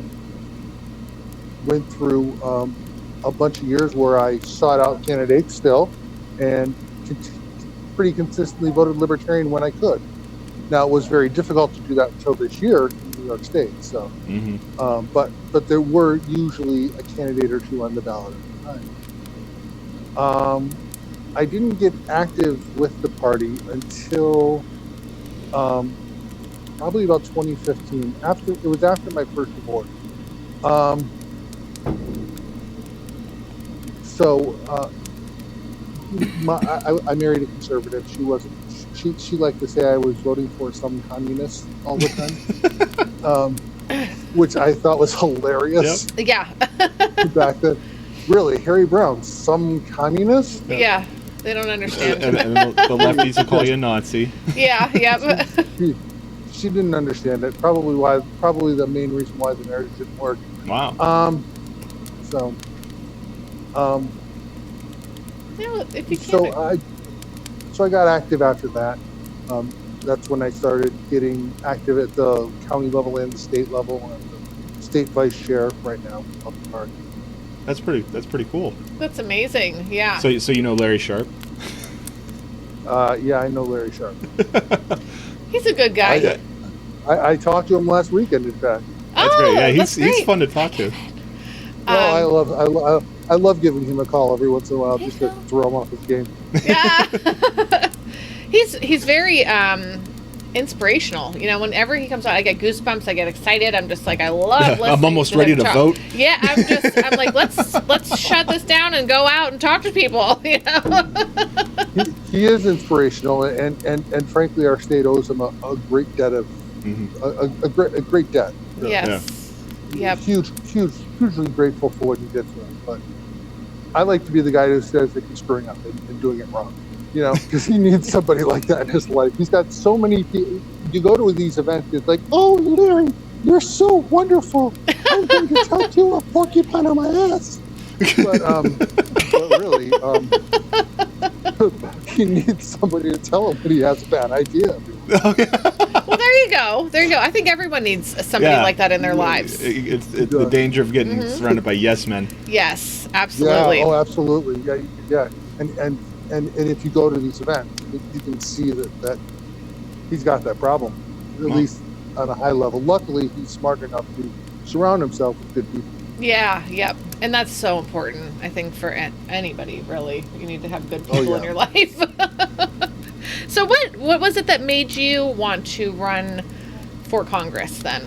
went through a bunch of years where I sought out candidates still, and pretty consistently voted Libertarian when I could. Now, it was very difficult to do that until this year in New York State. So, but there were usually a candidate or two on the ballot at the time. I didn't get active with the party until probably about 2015. It was after my first divorce. I married a conservative. She wasn't. She liked to say I was voting for some communist all the time, which I thought was hilarious. Yep. Yeah. Back then, really, Harry Brown, some communist? Yeah, they don't understand. And the lefties will call you a Nazi. Yeah. Yep. She didn't understand it. Probably the main reason why the marriage didn't work. Wow. If you So I got active after that. That's when I started getting active at the county level and the state level. I'm the state vice chair right now of the party. That's pretty cool. That's amazing. Yeah. So you know Larry Sharp? Yeah, I know Larry Sharp. He's a good guy. I talked to him last weekend, in fact. That's great. Yeah, he's fun to talk to. Well, I love giving him a call every once in a while just to throw him off his game. Yeah. He's very inspirational. You know, whenever he comes out, I get goosebumps. I get excited. I'm just like, I love listening. I'm almost to ready him to talk. vote. Yeah, I'm like, let's shut this down and go out and talk to people. You know. He is inspirational, and frankly, our state owes him a great debt of a great debt. Really. Yes. Yep. Hugely grateful for what he did for us. But I like to be the guy who says that he's screwing up and doing it wrong. You know, because he needs somebody like that in his life. He's got so many people. You go to these events, it's like, oh, Larry, you're so wonderful. I'm going to tattoo a porcupine on my ass. But really, he needs somebody to tell him when he has a bad idea. Well, there you go. There you go. I think everyone needs somebody like that in their lives. It's the danger of getting surrounded by yes men. Yes, absolutely. Yeah, oh, absolutely. Yeah. And if you go to these events, you can see that he's got that problem, at least on a high level. Luckily, he's smart enough to surround himself with good people. Yeah, yep. And that's so important, I think, for anybody, really. You need to have good people in your life. So what was it that made you want to run for Congress then?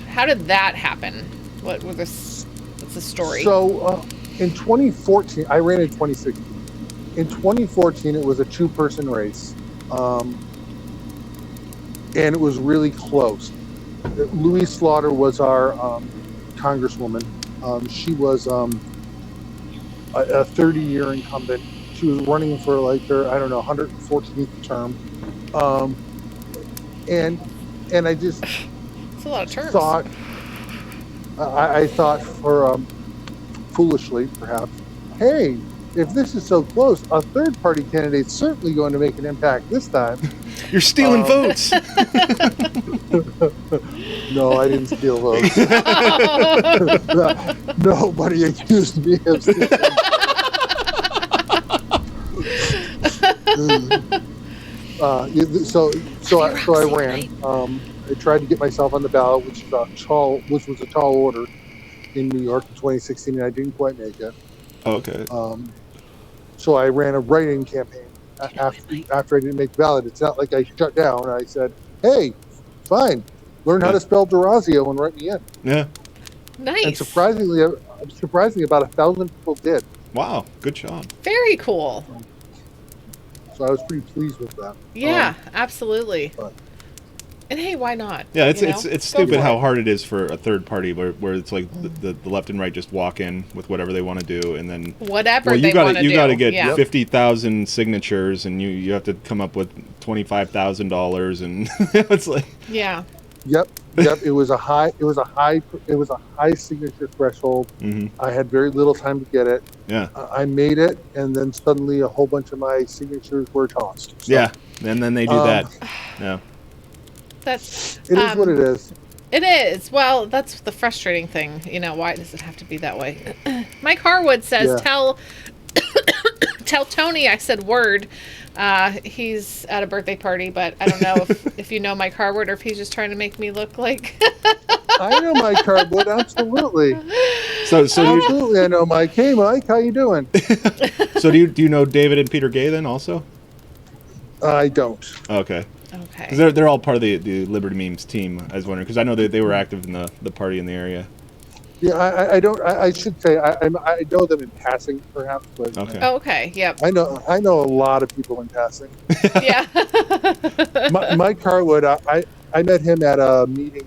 How did that happen? What's the story? So in 2014, I ran in 2016. In 2014, it was a two-person race, and it was really close. Louise Slaughter was our congresswoman. She was a 30-year incumbent. She was running for like her, 114th term, and I just That's a lot of terms. thought, I thought for foolishly perhaps, hey. If this is so close, a third-party candidate's certainly going to make an impact this time. You're stealing votes. No, I didn't steal votes. Nobody accused me of stealing. So I ran. I tried to get myself on the ballot, which was a tall order in New York in 2016, and I didn't quite make it. Okay. So I ran a write-in campaign after I didn't make the ballot. It's not like I shut down. I said, hey, fine, learn how to spell Durazio and write me in. Yeah. Nice. And surprisingly, about 1,000 people did. Wow. Good job. Very cool. So I was pretty pleased with that. Yeah, absolutely. but- And hey, why not? Yeah, it's You know? it's Go stupid for how it. hard it is for a third party where it's like the left and right just walk in with whatever they want to do, and then Whatever well, they want to do. you got to get yeah. 50,000 signatures, and you have to come up with $25,000, and it's like Yeah. Yep. It was a high signature threshold. I had very little time to get it. yeah. I made it, and then suddenly a whole bunch of my signatures were tossed. So, Yeah, and then they do that. Yeah. That's It is what it is. It is. Well, that's the frustrating thing. You know, why does it have to be that way? Mike Harwood says, Yeah. tell Tony I said word. He's at a birthday party, but I don't know if you know Mike Harwood or if he's just trying to make me look like. I know Mike Harwood, absolutely. So Absolutely, I know Mike. Hey, Mike, how you doing? do you know David and Peter Gay then also? I don't. Okay. Okay. 'Cause they're all part of the Liberty Memes team. I was wondering because I know they were active in the party in the area. Yeah, I don't. I should say I know them in passing, perhaps, but Okay. Oh, okay. Yep. I know a lot of people in passing. Yeah. Mike Harwood, I met him at a meeting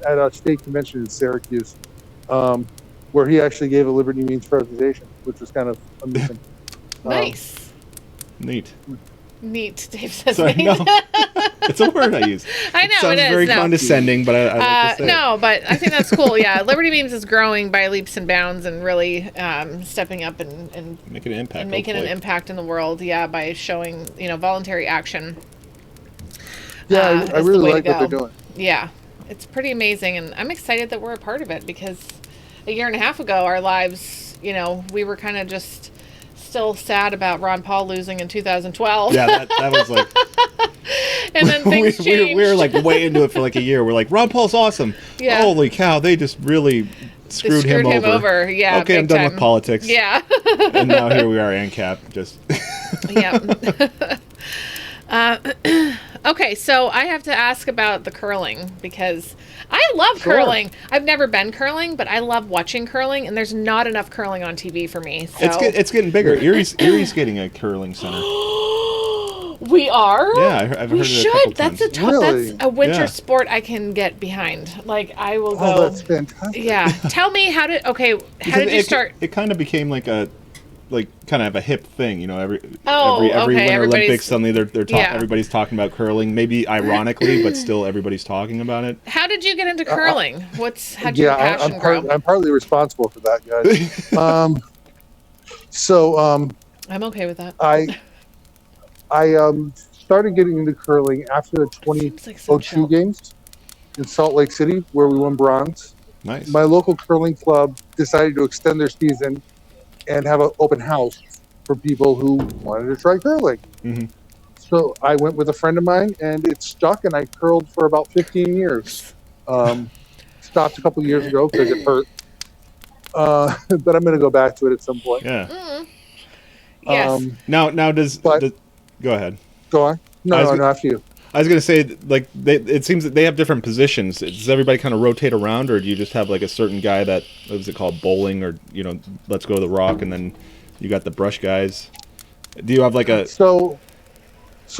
at a state convention in Syracuse, where he actually gave a Liberty Memes presentation, which was kind of amusing. Nice. Neat. Neat. Dave says Sorry, neat. no. It's a word I use. I know It sounds it is. very no. condescending, but I like to say it. No, but I think that's cool. Yeah, Liberty Memes is growing by leaps and bounds and really stepping up and Making an impact. making an hopefully. impact in the world. Yeah, by showing voluntary action. Yeah, I is the really way to like what they're go. doing. Yeah, it's pretty amazing, and I'm excited that we're a part of it because a year and a half ago, our lives, we were kind of just still sad about Ron Paul losing in 2012. Yeah, that was like. And then things changed. we were like way into it for like a year. We're like, Ron Paul's awesome. Yeah. Holy cow, they just really They screwed him over. Yeah. Okay, I'm big done time. with politics. Yeah. And now here we are, ANCAP. Just. Yeah. Okay, so I have to ask about the curling because I love Sure. curling. I've never been curling, but I love watching curling, and there's not enough curling on TV for me. So It's getting bigger. Erie's getting a curling center. we are. Yeah, I've we heard it a should. couple That's times. Really? that's a winter Yeah. sport I can get behind. Like I will go. Oh, that's fantastic. Yeah. Tell me how did you start? It kind of became like a kind of a hip thing, you know. Every Oh, every okay, Winter everybody's- Olympics suddenly Yeah. everybody's talking about curling. Maybe ironically, but still everybody's talking about it. How did you get into curling? How'd your Yeah, passion grow? I'm partly responsible for that, guys. I'm okay with that. I started getting into curling after the Seems like so 2002 chill. games in Salt Lake City, where we won bronze. Nice. My local curling club decided to extend their season and have an open house for people who wanted to try curling. Mhm. So I went with a friend of mine, and it stuck, and I curled for about 15 years. Stopped a couple of years ago because it hurt. But I'm going to go back to it at some point. Yeah. Yes. Now But- go ahead. Go on. I was No, gonna- after you. I was gonna say, like, it seems that they have different positions. Does everybody kind of rotate around, or do you just have like a certain guy that, what was it called, bowling, or let's go to the rock, and then you got the brush guys? Do you have like a? So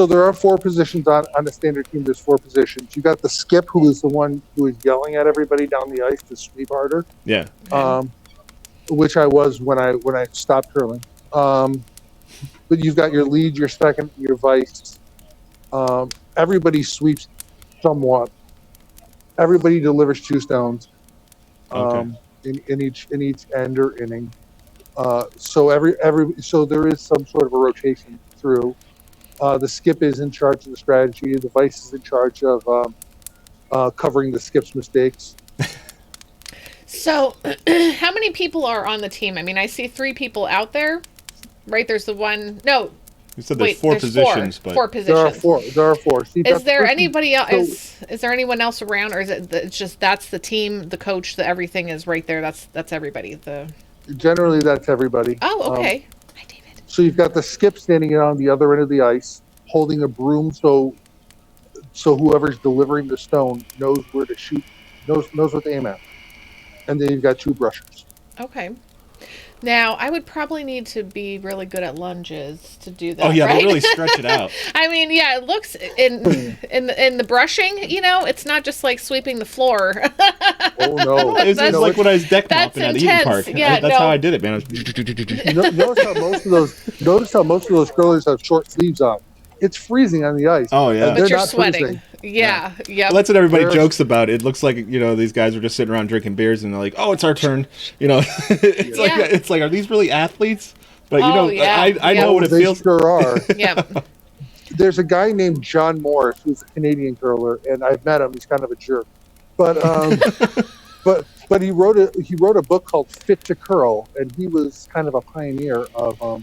there are 4 positions on a standard team. There's 4 positions. You got the skip, who is the one who is yelling at everybody down the ice to sweep harder, Yeah. which I was when I stopped curling. But you've got your lead, your second, your vice. Everybody sweeps somewhat. Everybody delivers 2 stones in each end or inning. So so there is some sort of a rotation through. The skip is in charge of the strategy. The vice is in charge of covering the skip's mistakes. So, how many people are on the team? I mean, I see 3 people out there, right? There's the one. No, You said there's wait, 4 there's positions, but 4 There are positions. 4. There are 4. See, Is that's there the person- anybody else? so- Is there anyone else around, or is it it's just that's the team, the coach, the everything is right there? That's everybody. Generally, that's everybody. Oh, okay. Hi, David. So you've got the skip standing on the other end of the ice, holding a broom, so whoever's delivering the stone knows where to shoot, knows what to aim at. And then you've got 2 brushers. Okay. Now, I would probably need to be really good at lunges to do that. oh yeah, right? they really stretch it out. I mean, yeah, it looks in the brushing. It's not just like sweeping the floor. Oh no! It's That's- like when I was deck that's mopping at Eden intense. Park. Yeah, That's no. how I did it, man. I was Notice how most of those curlers have short sleeves on. It's freezing on the ice. Oh, yeah. And But they're you're not sweating. freezing. Yeah. Yep. Well, that's what everybody There's- jokes about. It looks like these guys were just sitting around drinking beers, and they're like, "Oh, it's our turn." It's Yeah. it's like, are these really athletes? But Oh, yeah. I know Yeah. what it They feels. sure are. Yep. There's a guy named John Morris who's a Canadian curler, and I've met him. He's kind of a jerk, but but he wrote a book called Fit to Curl, and he was kind of a pioneer of.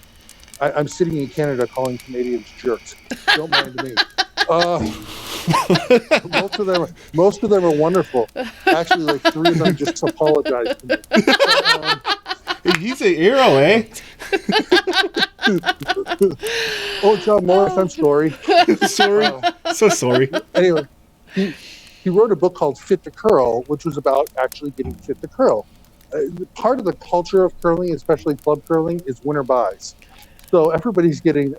I'm sitting in Canada calling Canadians jerks. Don't mind me. Most of them are wonderful. Actually, like 3 of them just apologized to me. He's a hero, eh? Oh, John Morris, I'm sorry. Sorry, so sorry. Anyway, he wrote a book called Fit to Curl, which was about actually getting fit to curl. Part of the culture of curling, especially club curling, is winter buys. So everybody's getting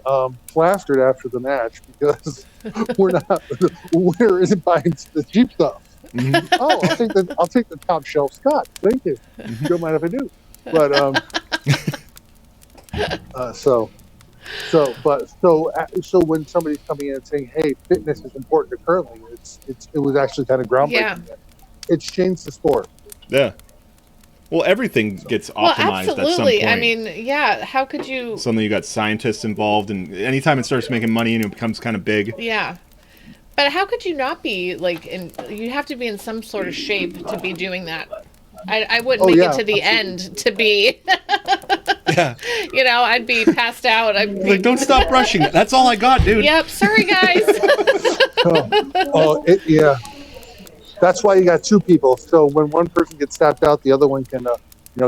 plastered after the match because winter isn't buying the cheap stuff. Mhm. Oh, I'll take the top shelf Scott. Thank you. Don't mind if I do. But so when somebody's coming in and saying, "Hey, fitness is important to curling," it was actually kind of groundbreaking. Yeah. It's changed the sport. Yeah. Well, everything gets Well, optimized at some absolutely. point. I mean, yeah. How could you? Suddenly you got scientists involved, and anytime it starts making money and it becomes kind of big. Yeah. But how could you not be like you have to be in some sort of shape to be doing that. I wouldn't Oh, make yeah, it to the end to be, Yeah. I'd be passed out. I'd be, Like, don't stop brushing. That's all I got, dude. Yep. Sorry, guys. Yeah. That's why you got 2 people. So when one person gets tapped out, the other one can,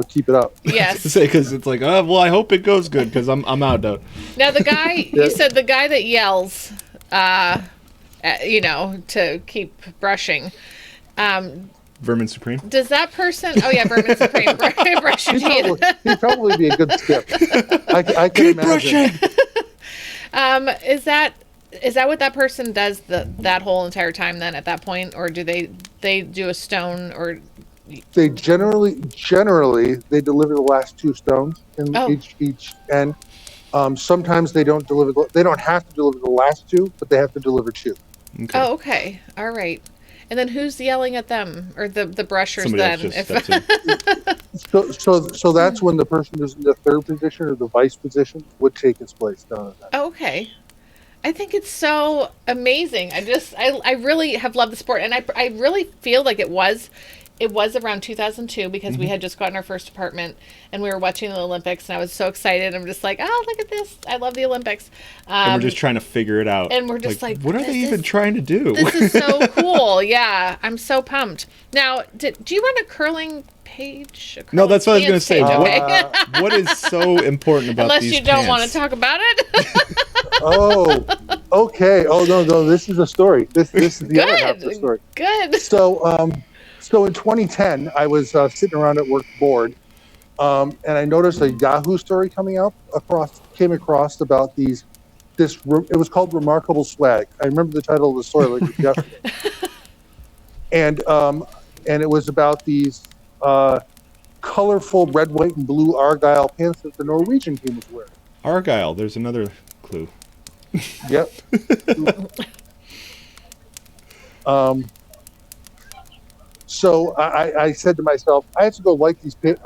keep it up. Yes. To say, because it's like, oh, well, I hope it goes good because I'm out though. Now the guy Yeah. you said the guy that yells to keep brushing. Vermin Supreme. Does that person? Oh yeah, Vermin Supreme. Brush your teeth. He'd probably be a good skip. I can Keep imagine. brushing. Is that what that person does that whole entire time then at that point, or do they do a stone or? They generally they deliver the last 2 stones in Oh. each end. Sometimes they don't deliver. They don't have to deliver the last 2, but they have to deliver 2. Okay. Oh, okay, all right. And then who's yelling at them or the brushers Somebody then? else just steps in. So that's when the person who's in the 3rd position or the vice position would take his place down at that. Oh, okay. I think it's so amazing. I really have loved the sport, and I really feel like it was around 2002 because we had just gotten our first apartment and we were watching the Olympics, and I was so excited. I'm just like, oh, look at this. I love the Olympics. And we're just trying to figure it out. and we're just like, what are this they even is- trying to do? This is so cool. Yeah, I'm so pumped. Now, do you run a curling page? No, that's what I was going to say. pants page? Okay. What is so important about Unless these you don't want to pants? talk about it. Oh, okay. Oh no. This is a story. This is the other half of the story. Good. So in 2010, I was sitting around at work bored, and I noticed a Yahoo story came across about it was called Remarkable Swag. I remember the title of the story like it was yesterday. And it was about these colorful red, white, and blue Argyle pants that the Norwegian team was wearing. Argyle, there's another clue. Yep. So I said to myself, I have to go like these pants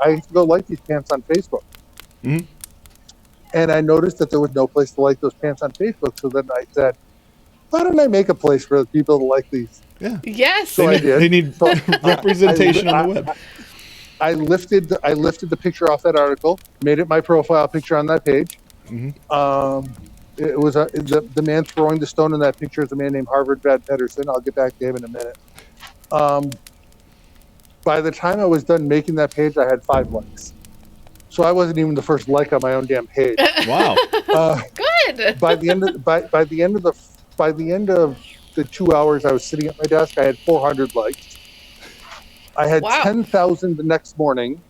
on Facebook. Mhm. And I noticed that there was no place to like those pants on Facebook. So then I said, why don't I make a place for people to like these? Yeah. Yes. So I did. They need So representation on the web. I lifted the picture off that article, made it my profile picture on that page. Mhm. It was the man throwing the stone in that picture is a man named Harvard Brad Pedersen. I'll get back to him in a minute. By the time I was done making that page, I had 5 likes. So I wasn't even the first like on my own damn page. Wow. Good. By the end of the 2 hours I was sitting at my desk, I had 400 likes. I had Wow. 10,000 the next morning.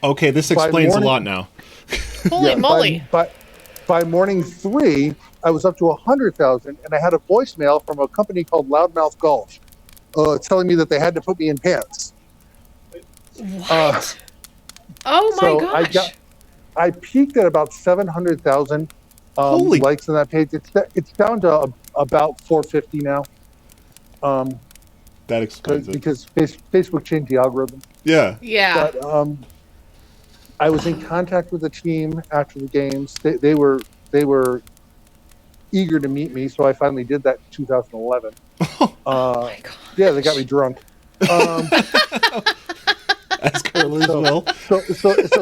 Okay, this By explains morning- a lot now. Holy Yeah, moly. By morning 3, I was up to 100,000, and I had a voicemail from a company called Loudmouth Golf, telling me that they had to put me in pants. What? Oh my so gosh. I peaked at about 700,000 Holy- likes on that page. It's down to about 450 now. That explains it. Because Facebook changed the algorithm. Yeah. Yeah. But I was in contact with the team after the games. They were eager to meet me, so I finally did that in 2011. Oh my god. Yeah, they got me drunk. As curlers will. So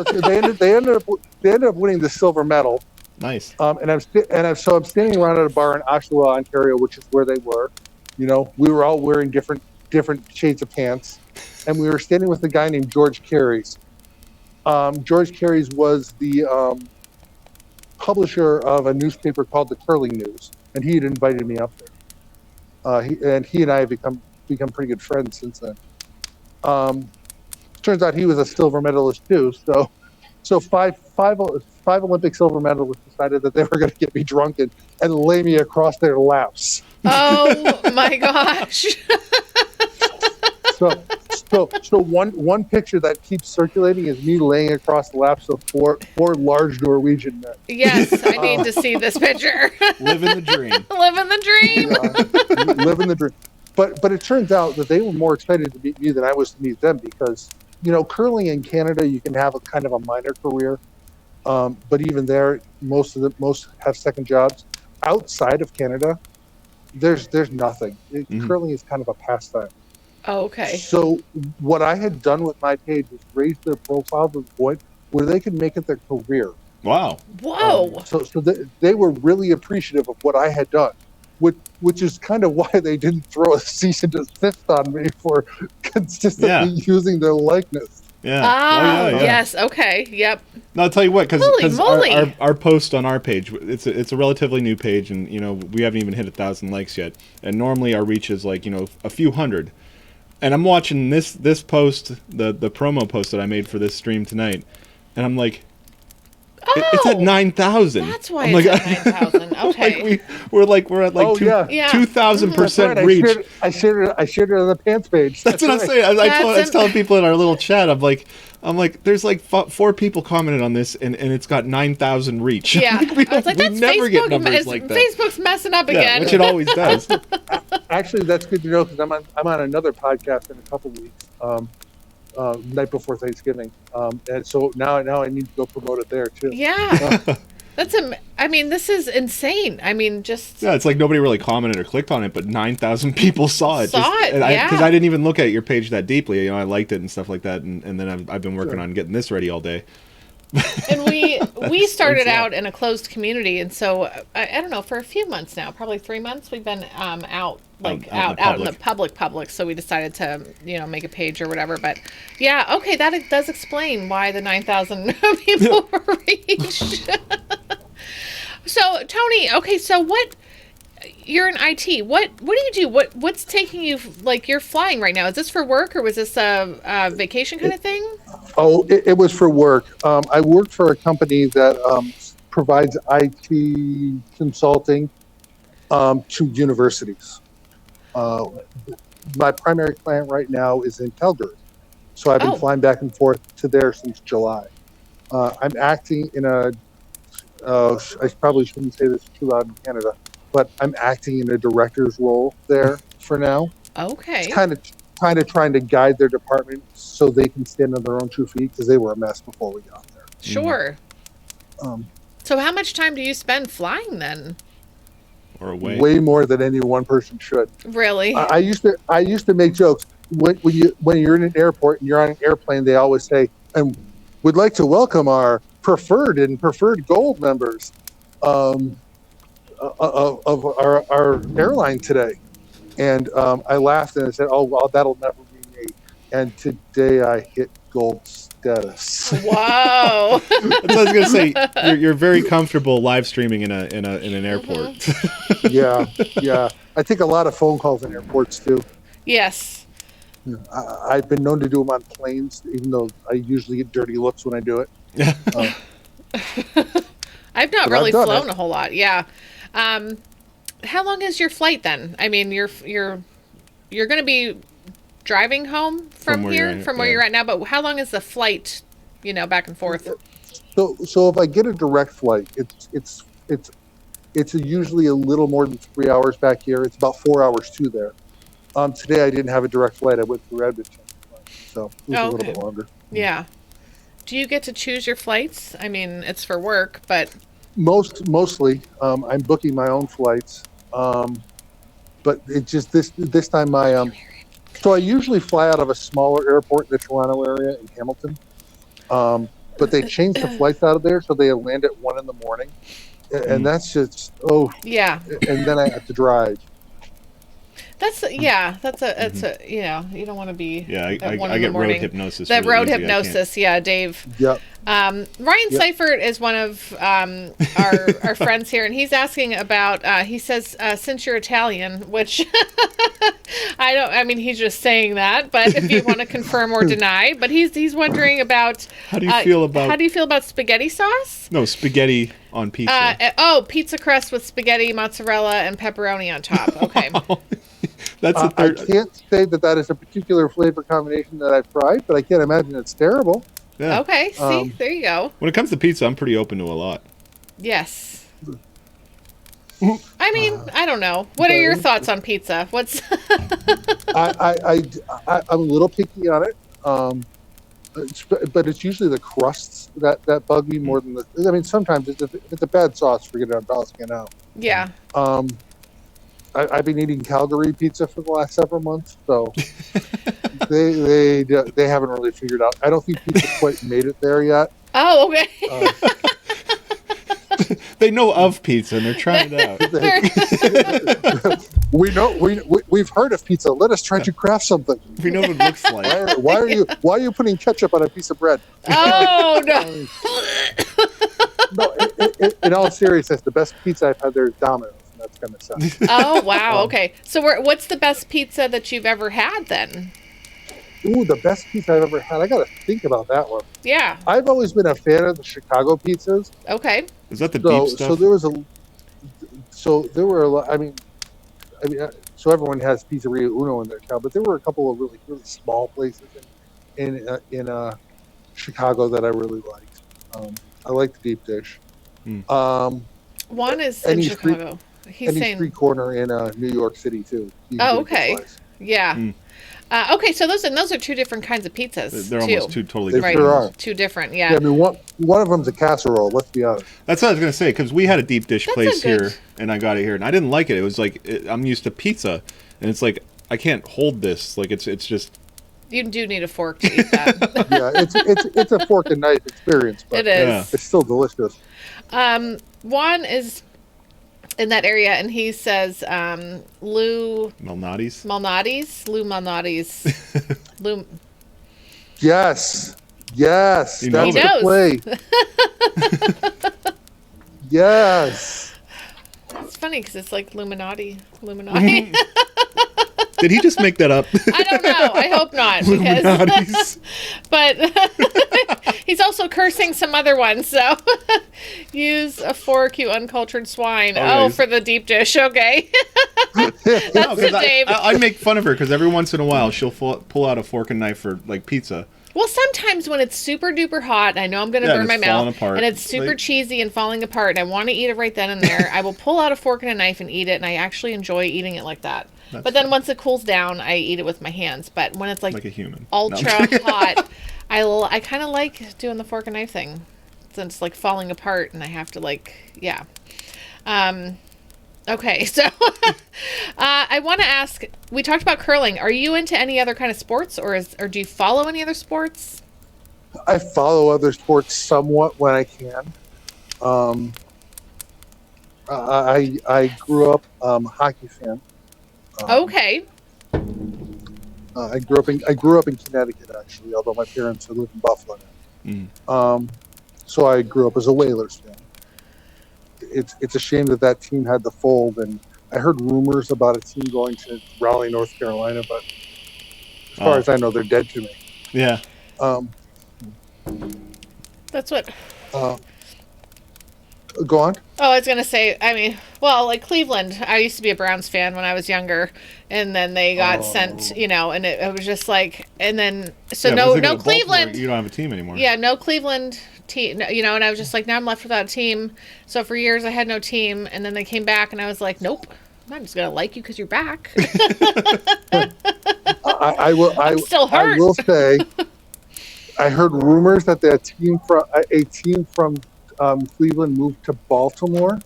they ended up winning the silver medal. Nice. And I'm standing around at a bar in Oshawa, Ontario, which is where they were. You know, we were all wearing different shades of pants, and we were standing with a guy named George Carries. George Carries was the publisher of a newspaper called the Curling News, and he had invited me up there. He and I have become pretty good friends since then. Turns out he was a silver medalist too. So five Olympic silver medalists decided that they were going to get me drunk and lay me across their laps. Oh my gosh. So one picture that keeps circulating is me laying across the laps of four large Norwegian men. Yes, I need to see this picture. Living the dream. Living the dream. Living the dream. But it turns out that they were more excited to meet me than I was to meet them because, you know, curling in Canada, you can have a kind of a minor career. But even there, most have second jobs. Outside of Canada, there's nothing. Curling is kind of a pastime. Oh, okay. So what I had done with my page was raise their profile to the point where they could make it their career. Wow. Whoa. So they were really appreciative of what I had done, which is kind of why they didn't throw a cease and desist on me for consistently using their likeness. Yeah. Oh, yeah. yes. Okay. Yep. No, I'll tell you what, because Holy moly. our post on our page, it's a relatively new page, and we haven't even hit 1,000 likes yet. And normally our reach is like a few hundred. And I'm watching this post, the promo post that I made for this stream tonight, and I'm like, it's at 9,000. That's why I'm it's like, at 9,000. Okay. we're at like Oh, yeah. 2,000% reach. I shared it on the pants page. That's what I'm saying. I was telling people in our little chat. I'm like, there's like 4 people commented on this, and it's got 9,000 reach. Yeah. we I was like, that's never Facebook. get numbers like that. Facebook's messing up Yeah, again. which it always does. Actually, that's good to know because I'm on another podcast in a couple weeks, night before Thanksgiving, and so now I need to go promote it there too. Yeah. I mean, this is insane. I mean, just. Yeah, it's like nobody really commented or clicked on it, but 9,000 people saw it. Yeah. Because I didn't even look at your page that deeply. I liked it and stuff like that, and then I've been working on getting this ready all day. And we started out in a closed community, and so I don't know, for a few months now, probably 3 months, we've been out in the public. So we decided to make a page or whatever. But yeah, okay, that does explain why the 9,000 people were reached. So Tony, okay, so you're in IT. What do you do? What's taking you, like, you're flying right now? Is this for work, or was this a vacation kind of thing? Oh, it was for work. I worked for a company that provides IT consulting to universities. My primary client right now is in Calgary, so I've been flying back and forth to there since July. I'm acting in I probably shouldn't say this too loud in Canada, but I'm acting in a director's role there for now. Okay. It's kind of trying to guide their department so they can stand on their own 2 feet, because they were a mess before we got there. Sure. So how much time do you spend flying then? Or away. Way more than any one person should. Really? I used to make jokes when you're in an airport and you're on an airplane. They always say, "And we'd like to welcome our preferred and preferred gold members of our airline today." And I laughed and I said, "Oh, well, that'll never be me." And today I hit gold status. Wow. That's what I was gonna say. You're very comfortable live streaming in an airport. Yeah. I take a lot of phone calls in airports too. Yes. I've been known to do them on planes, even though I usually get dirty looks when I do it. I've not really flown a whole lot. Yeah. How long is your flight then? I mean, you're going to be driving home from here, from where you're at now, but how long is the flight, back and forth? So if I get a direct flight, it's usually a little more than 3 hours back here. It's about 4 hours to there. Today I didn't have a direct flight. I went through Edmonton, so it was a little bit longer. Yeah. Do you get to choose your flights? I mean, it's for work, but mostly I'm booking my own flights. But it just this time so I usually fly out of a smaller airport in the Toronto area in Hamilton. But they changed the flights out of there, so they land at 1 a.m, and that's just yeah. And then I have to drive. That's a you don't want to be at 1 I in the get morning. road hypnosis. That really road easy. hypnosis, yeah, Dave. Yep. Ryan Seifert is one of our friends here, and he's asking about. He says, since you're Italian, which he's just saying that, but if you want to confirm or deny, but he's wondering about. How do you feel about spaghetti sauce? No, spaghetti on pizza. Pizza crust with spaghetti, mozzarella, and pepperoni on top. Okay. That's the third. I can't say that is a particular flavor combination that I've tried, but I can't imagine it's terrible. Yeah. Okay, see, there you go. When it comes to pizza, I'm pretty open to a lot. Yes. I mean, I don't know. What are your thoughts on pizza? What's? I'm a little picky on it, but it's usually the crusts that bug me more than the. I mean, sometimes if it's a bad sauce, forget it. I'm tossing it out. Yeah. I've been eating Calgary pizza for the last several months, so they haven't really figured out. I don't think pizza quite made it there yet. Oh, okay. They know of pizza and they're trying it out. we've heard of pizza. Let us try to craft something. We know what it looks like. Why are you putting ketchup on a piece of bread? Oh no! No, in all seriousness, the best pizza I've had there is Domino's, and that's kind of sad. Oh wow. Okay. So what's the best pizza that you've ever had then? Ooh, the best pizza I've ever had. I got to think about that one. Yeah. I've always been a fan of the Chicago pizzas. Okay. Is that the deep stuff? So there were a lot. So everyone has Pizzeria Uno in their town, but there were a couple of really small places in Chicago that I really liked. I like the deep dish. Juan is in Chicago. He's saying street corner in New York City too. Oh, okay. Yeah. Okay, so those are two different kinds of pizzas. They're too. almost two totally They different. sure are. Two different, yeah. Yeah, I mean, one of them's a casserole. Let's be honest. That's what I was gonna say, because we had a deep dish That's place a good- here, and I got it here, and I didn't like it. It was like I'm used to pizza, and it's like I can't hold this. Like it's just. You do need a fork to eat that. Yeah, it's a fork and knife experience, but It is. it's still delicious. Juan is in that area, and he says Lou Malnati's. Lou Malnati's. Lou. Yes, You that's know He the knows. play. Yes. It's funny because it's like Illuminati. Did he just make that up? I don't know. I hope not. Because, Malnati's. but he's also cursing some other ones. So use a fork, you uncultured swine. Okay. Oh, for the deep dish. Okay. No, That's 'cause it, Dave. I make fun of her because every once in a while she'll pull out a fork and knife for like pizza. Well, sometimes when it's super duper hot, I know I'm going to Yeah, burn and my it's falling mouth, apart. and it's super Like- cheesy and falling apart, and I want to eat it right then and there. I will pull out a fork and a knife and eat it, and I actually enjoy eating it like that. That's but then fine. once it cools down, I eat it with my hands. But when it's Like a human. ultra No. hot, I kind of like doing the fork and knife thing, since it's like falling apart, and I have to yeah. Okay, so I want to ask. We talked about curling. Are you into any other kind of sports, or do you follow any other sports? I follow other sports somewhat when I can. I grew up hockey fan. Okay. I grew up in Connecticut actually, although my parents live in Buffalo now. So I grew up as a Whalers fan. It's a shame that team had to fold, and I heard rumors about a team going to Raleigh, North Carolina, but as far as I know, they're dead to me. Yeah. That's what. Go on. Oh, I was gonna say. I mean, well, like Cleveland. I used to be a Browns fan when I was younger, and then they got sent. And it was just like, and then so Yeah, no once they go to Baltimore, Cleveland. you don't have a team anymore. Yeah, no Cleveland team. And I was just like, now I'm left without a team. So for years I had no team, and then they came back, and I was like, nope, I'm not just gonna like you because you're back. I will. I'm still hurt. I will say, I heard rumors that a team from Cleveland moved to Baltimore.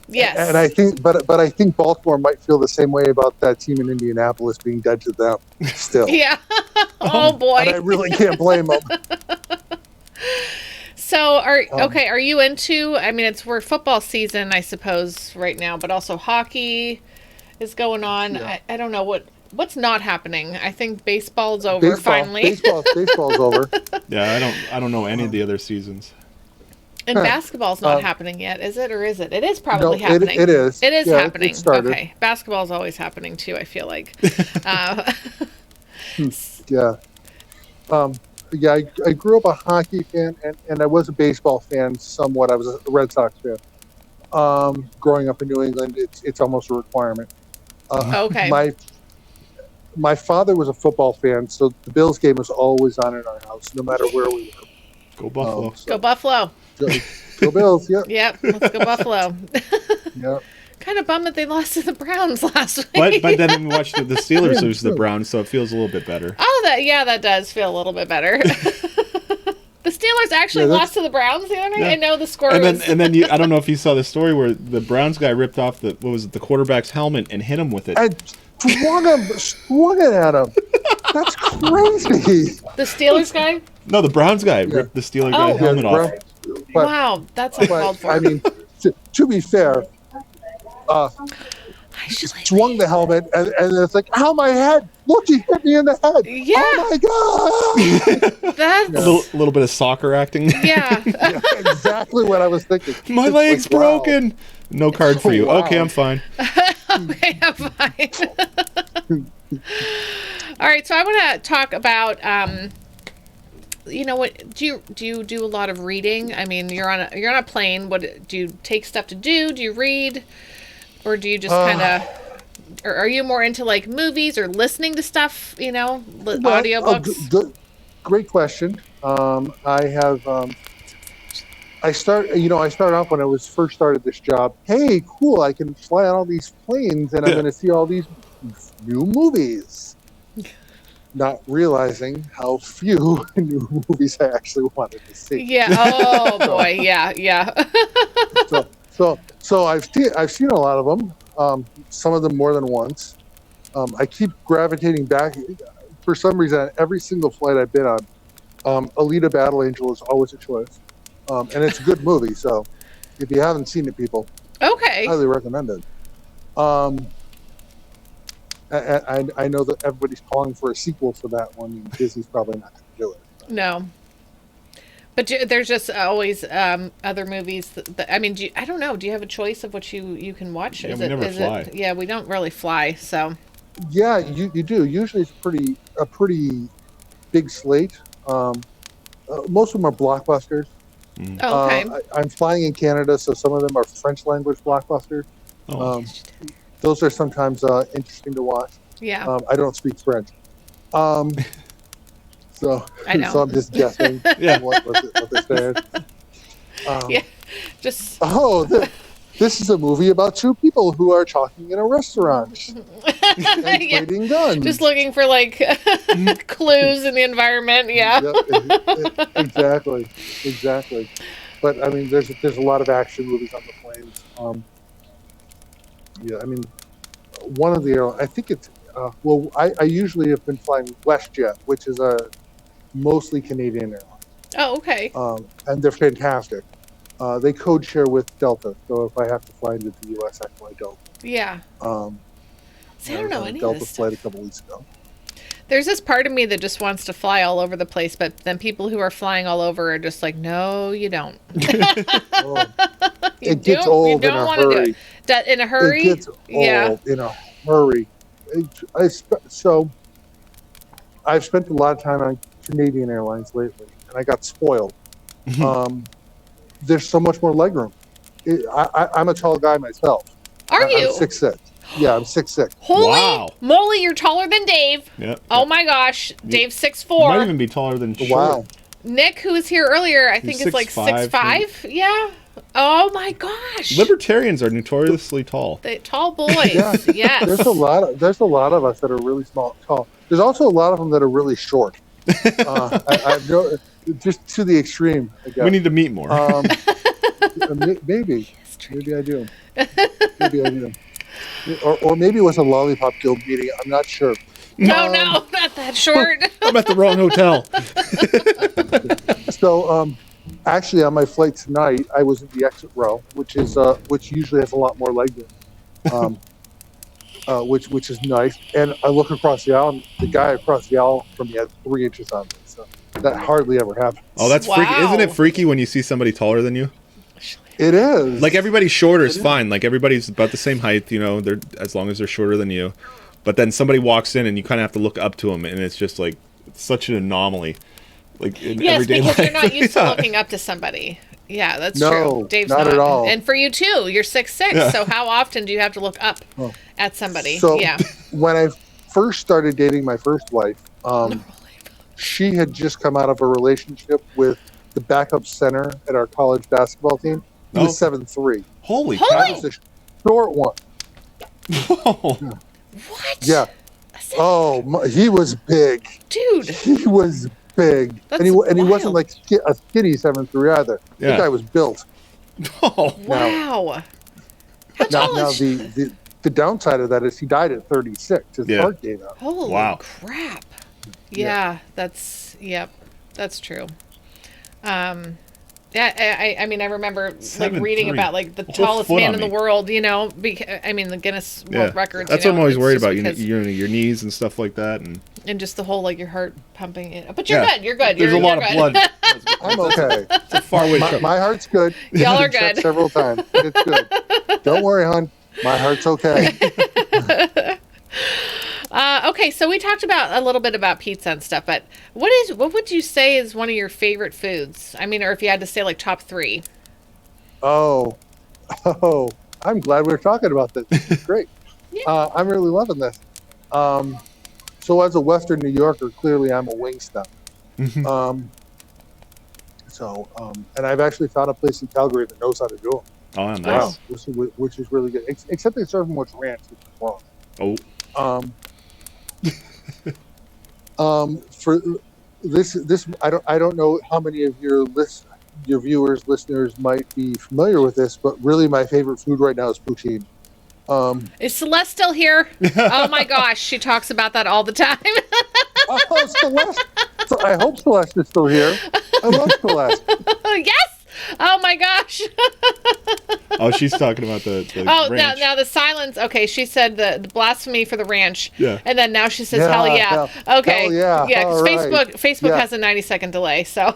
Yes. And I think, but I think Baltimore might feel the same way about that team in Indianapolis being dead to them still. Yeah. Oh boy. And I really can't blame them. So are you into? I mean, we're football season, I suppose, right now, but also hockey is going on. Yeah. I don't know what's not happening. I think baseball's over finally, Baseball's over. Yeah, I don't know any of the other seasons. and basketball's not happening yet, is it, or is it? It is probably No, happening. it is. It is Yeah, it happening. started. Okay, basketball's always happening too. I feel like. Yeah. Yeah, I grew up a hockey fan, and I was a baseball fan somewhat. I was a Red Sox fan. Growing up in New England, it's almost a requirement. Okay. My father was a football fan, so the Bills game was always on in our house, no matter where we were. Go Buffalo. Go Buffalo. Go Bills, yeah. Yep. Let's go Buffalo. Yeah. Kind of bummed that they lost to the Browns last week. But then we watched the Steelers lose to the Browns, so it feels a little bit better. Oh, that does feel a little bit better. The Steelers actually lost to the Browns the other night. Yeah. I know the score And was. then I don't know if you saw the story where the Browns guy ripped off the quarterback's helmet and hit him with it. I swung it at him. That's crazy. The Steelers guy? No, the Browns guy ripped the Steeler guy Oh. helmet off. But, Wow, that's uncalled for. I mean, to be fair, swung the helmet, and it's like, ow, my head! Look, he hit me in the head! Yeah. Oh my god! That's A little bit of soccer acting. yeah. Yeah, exactly what I was thinking. My It's leg's like, wow. broken. No card for you. Wow. Okay, I'm fine. Okay, I'm fine. All right, so I want to talk about what do you do a lot of reading? I mean, you're on a plane. What do you take stuff to do? Do you read, or do you just kind of, or are you more into like movies or listening to stuff? Audiobooks. Great question. I have. I started off when I was first started this job. Hey, cool! I can fly on all these planes, and I'm going to see all these new movies. Not realizing how few new movies I actually wanted to see. Yeah. Oh boy. Yeah. So I've seen a lot of them. Some of them more than once. I keep gravitating back. For some reason, every single flight I've been on, Alita: Battle Angel is always a choice, and it's a good movie. So if you haven't seen it, people, Okay. highly recommend it. I know that everybody's calling for a sequel for that one, and Disney's probably not going to do it. No. But there's just always other movies. I mean, I don't know. Do you have a choice of what you can watch? Yeah, we never fly. Yeah, we don't really fly. So. Yeah, you do. Usually it's a pretty big slate. Most of them are blockbusters. Oh, okay. I'm flying in Canada, so some of them are French language blockbusters. Oh. Those are sometimes interesting to watch. Yeah. I don't speak French. So I know. so I'm just guessing what they're saying. Yeah. Just. Oh, this is a movie about two people who are talking in a restaurant and fighting guns. Just looking for like clues in the environment. Yeah. Yep, exactly. But I mean, there's a lot of action movies on the planes. I mean, one of the I think it's I usually have been flying WestJet, which is a mostly Canadian airline. Oh, okay. And they're fantastic. They code share with Delta, so if I have to fly into the U.S., I fly Delta. Yeah. See, I don't know any Delta of this flight stuff. a couple weeks ago. There's this part of me that just wants to fly all over the place, but then people who are flying all over are just like, no, you don't. It gets old in a hurry. In a hurry? It gets old in a hurry. So I've spent a lot of time on Canadian Airlines lately, and I got spoiled. There's so much more legroom. I'm a tall guy myself. Are you? I'm 6'6". Yeah, I'm 6'6". Holy moly, you're taller than Dave. Yep. Oh my gosh. Dave's 6'4". You might even be taller than Short. Wow. Nick, who was here earlier, I think He's is like 6'5", 6'5". Yeah. Oh my gosh. Libertarians are notoriously tall. The tall boys. Yeah. Yes. There's a lot of us that are really tall. There's also a lot of them that are really short. I've just to the extreme, I guess. We need to meet more. Maybe I do. Or maybe it was a Lollipop Guild meeting. I'm not sure. No, not that short. I'm at the wrong hotel. So, actually, on my flight tonight, I was in the exit row, which usually has a lot more legroom, which is nice. And I look across the aisle, and the guy across the aisle from me had 3 inches on me. So that hardly ever happens. Oh, that's freaky. Isn't it freaky when you see somebody taller than you? It is. Like, everybody's shorter is fine. Like, everybody's about the same height, they're as long as they're shorter than you. But then somebody walks in and you kind of have to look up to them, and it's just like it's such an anomaly. Like in everyday because life. you're not used to looking up to somebody. Yeah, that's true. Dave's not at all. And for you too, you're 6'6". So how often do you have to look up at somebody? So yeah. When I first started dating my first wife, she had just come out of a relationship with the backup center at our college basketball team. He was 7'3". Holy He cow! was a short one. Whoa. What? Yeah. He was big. Dude. He was big, and he wasn't like a skinny 7'3" either. Yeah. The guy was built. Oh. Wow. How tall Now is she? the downside of that is he died at 36. His heart gave out. Holy Wow. crap. Yeah, that's true. Yeah, I mean, I remember like 7'3". reading about like the A whole tallest foot man on in the me. world. You know, I mean, the Guinness World Records. That's you what know, I'm always it's worried just about. because- Your knees and stuff like that, and just the whole like your heart pumping it. But you're Yeah. good. You're good. there's you're, a lot you're of good. blood. I'm okay. It's a far way to My heart's good. Y'all are Been checked good. several times. It's good. Don't worry, hon. My heart's okay. Okay, so we talked about a little bit about pizza and stuff, but what would you say is one of your favorite foods? I mean, or if you had to say like top 3. Oh, I'm glad we're talking about this. This is great. I'm really loving this. So as a Western New Yorker, clearly I'm a wing snob. And I've actually found a place in Calgary that knows how to do them. Oh, nice. Which is really good. Except they serve them with ranch, which is wrong. Oh, For this, I don't know how many of your viewers, listeners might be familiar with this, but really my favorite food right now is poutine. Is Celeste still here? Oh my gosh, she talks about that all the time. Oh, Celeste! So I hope Celeste is still here. I love Celeste. Yes. Oh my gosh. oh, she's talking about the Oh, ranch. now the silence. Okay, she said the blasphemy for the ranch. Yeah. And then now she says, Yeah, hell yeah. hell- Okay. hell yeah, Yeah, 'cause all right. Facebook Yeah. has a 90-second delay, so.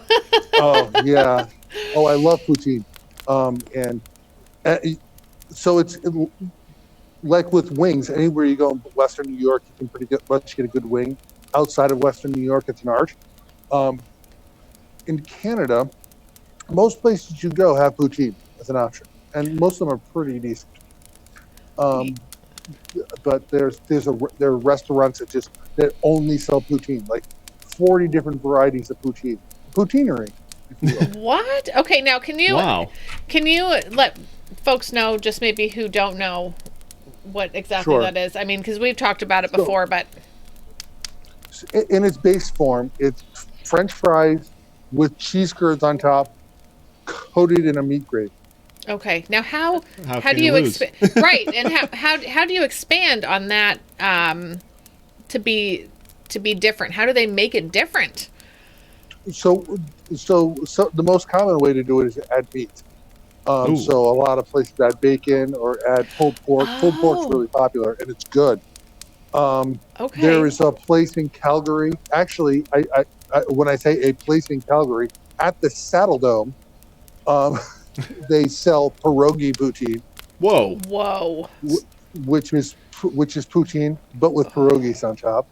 Oh yeah. Oh, I love poutine. So it's like with wings. Anywhere you go in Western New York, you can pretty much get a good wing. Outside of Western New York, it's an art. In Canada, most places you go have poutine as an option, and most of them are pretty decent. But there are restaurants that only sell poutine, like 40 different varieties of poutine. Poutineery, if you will. What? Okay, now can you let folks know, just maybe who don't know, what exactly Sure. that is? I mean, because we've talked about it before, but In its base form, it's French fries with cheese curds on top, coated in a meat gravy. okay. Now how How do you lose? right? And how do you expand on that to be different? How do they make it different? So the most common way to do it is to add meat. Ooh. So a lot of places add bacon or add pulled pork. Pulled pork's Oh. really popular and it's good. Okay. There is a place in Calgary. Actually, I when I say a place in Calgary, at the Saddle Dome, they sell pierogi poutine, Whoa. which is poutine but with pierogies on top.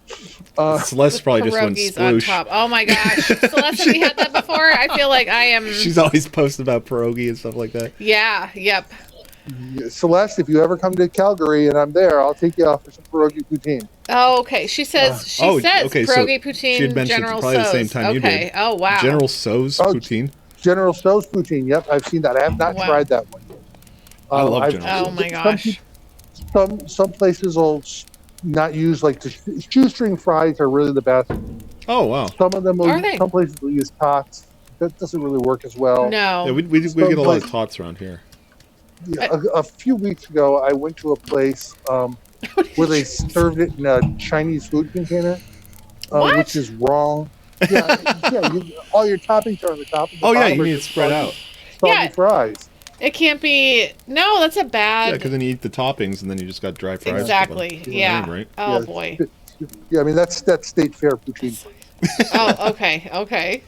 Celeste probably just went Pierogies on sploosh. top. Oh my gosh. Celeste, have you had that before? I feel like I am. She's always posting about pierogi and stuff like that. Yeah. Yep. Celeste, if you ever come to Calgary and I'm there, I'll take you out for some pierogi poutine. Oh, okay. She says okay, so pierogi poutine. she had mentioned General probably the same Tso's. time you Okay. did. Oh wow. General Tso's Oh, poutine. General Tso's poutine. Yep, I've seen that. I have not Wow. tried that one. I love I've- General Oh my some gosh. peop- Some places will not use like the shoestring fries are really the best. Oh wow. Some of them will. Are they? Some places will use tots. That doesn't really work as well. No. Yeah, we get a lot like- of tots around here. Yeah, a few weeks ago, I went to a place where they served it in a Chinese food container, What? which is wrong. Yeah, all your toppings are on the top. And the Oh yeah, bottom you are need it just spread soggy- out. soggy Yeah. fries. It can't be. No, that's a Yeah, bad. because then you eat the toppings and then you just got dry fries. Exactly. Good Yeah. name, right? Oh Yeah. boy. Yeah, I mean that's state fair poutine. Oh, okay.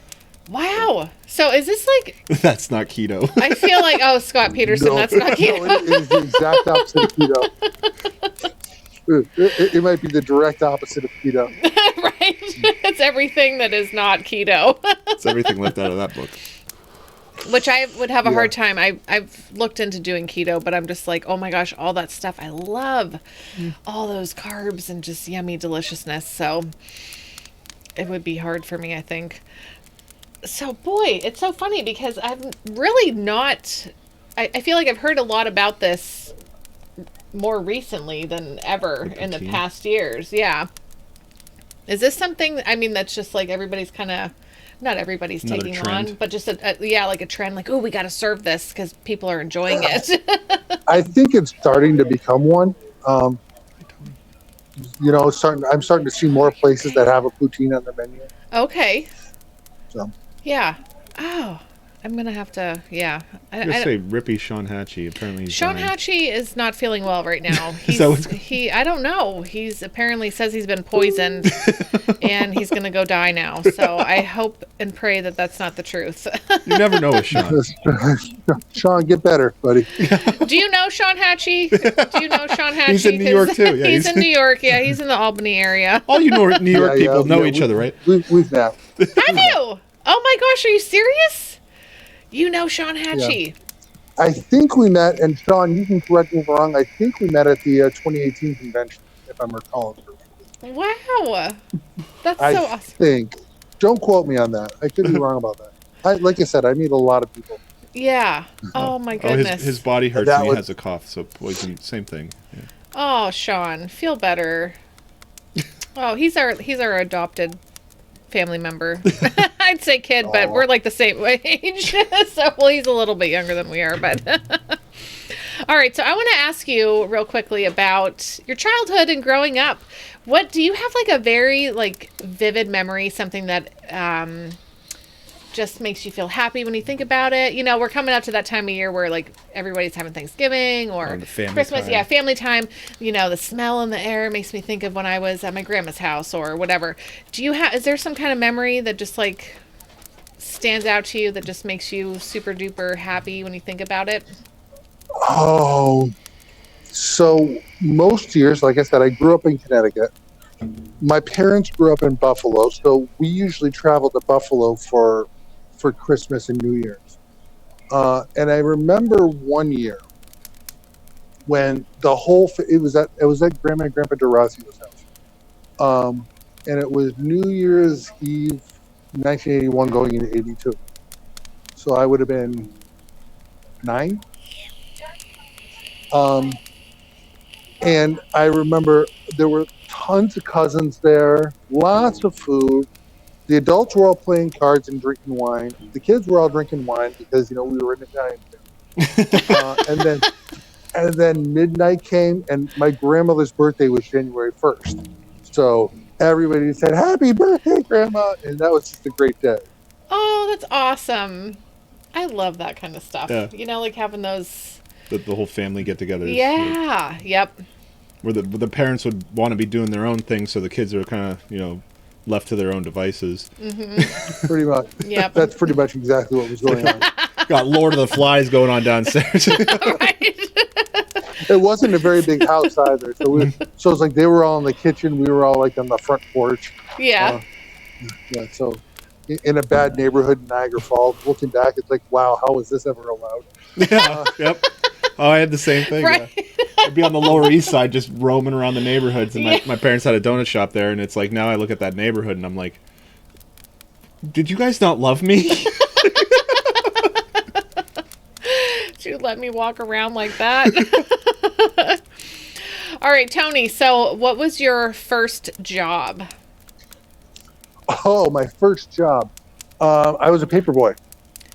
Wow. So is this like? That's not keto. I feel like Scott Peterson. That's not keto. No, it is the exact opposite of keto. It might be the direct opposite of keto. Right. It's everything that is not keto. It's everything left out of that book. Which I would have a Yeah. hard time. I've looked into doing keto, but I'm just like, oh my gosh, all that stuff. I love all those carbs and just yummy deliciousness. So it would be hard for me, I think. So boy, it's so funny because I've really not. I feel like I've heard a lot about this more recently than ever in the poutine? past years. Yeah. Is this something? I mean, that's just like everybody's kind of. Not everybody's Another taking trend. on, but just like a trend, like, oh, we got to serve this because people are enjoying it. I think it's starting to become one. I'm starting to see more places that have a poutine on their menu. Okay. So. Yeah. Oh, I'm gonna have to. Yeah. I'm gonna say Rippy Sean Hatchie. Apparently, he's Sean dying. Hatchie is not feeling well right now. that what's- I don't know. He's apparently says he's been poisoned, and he's gonna go die now. So I hope and pray that that's not the truth. You never know with Sean. Sean, get better, buddy. Do you know Sean Hatchie? Do you know Sean Hatchie? He's in New York, too. Yeah, he's in New York. Yeah, he's in the Albany area. All you New York people know each other, right? We've met. Have you? Oh my gosh, are you serious? You know Sean Hatchie. I think we met, and Sean, you can correct me if I'm wrong. I think we met at the 2018 convention, if I'm recalling correctly. Wow. That's I so awesome. think. Don't quote me on that. I could be wrong about that. Like I said, I meet a lot of people. Yeah. Oh my Oh, goodness. his body hurts That and he was- has a cough, so poison, same thing. Yeah. Oh, Sean, feel better. Oh, he's our adopted family member. I'd say kid, but we're like the same age. So, well, he's a little bit younger than we are, but. All right, so I want to ask you real quickly about your childhood and growing up. What do you have like a very like vivid memory, something that just makes you feel happy when you think about it? You know, we're coming up to that time of year where like everybody's having Thanksgiving or the family Christmas. time. Yeah, family time. You know, the smell in the air makes me think of when I was at my grandma's house or whatever. Is there some kind of memory that just like stands out to you that just makes you super duper happy when you think about it? Oh, so most years, like I said, I grew up in Connecticut. My parents grew up in Buffalo, so we usually traveled to Buffalo for Christmas and New Year's. And I remember one year when it was at Grandma and Grandpa DeRosio's house, and it was New Year's Eve, 1981, going into 82. So I would have been 9. And I remember there were tons of cousins there, lots of food. The adults were all playing cards and drinking wine. The kids were all drinking wine because, we were in Italian family. And then midnight came, and my grandmother's birthday was January 1st. So everybody said, "Happy birthday, Grandma!" And that was just a great day. Oh, that's awesome. I love that kind of stuff. Yeah. You know, like having those. The whole family get-togethers. Yeah. Yep. Where the parents would want to be doing their own thing, so the kids are kind of, left to their own devices. Pretty much. Yep. That's pretty much exactly what was going on. Got Lord of the Flies going on downstairs. Right. It wasn't a very big house either. So it was like they were all in the kitchen. We were all like on the front porch. Yeah. Yeah. So in a bad neighborhood in Niagara Falls, looking back, it's like, wow, how was this ever allowed? Yeah. Yep. Oh, I had the same thing. Right. Yeah. I'd be on the Lower East Side just roaming around the neighborhoods, and my parents had a donut shop there, and it's like now I look at that neighborhood and I'm like, did you guys not love me? Did you let me walk around like that? All right, Tony. So, what was your first job? Oh, my first job. I was a paper boy.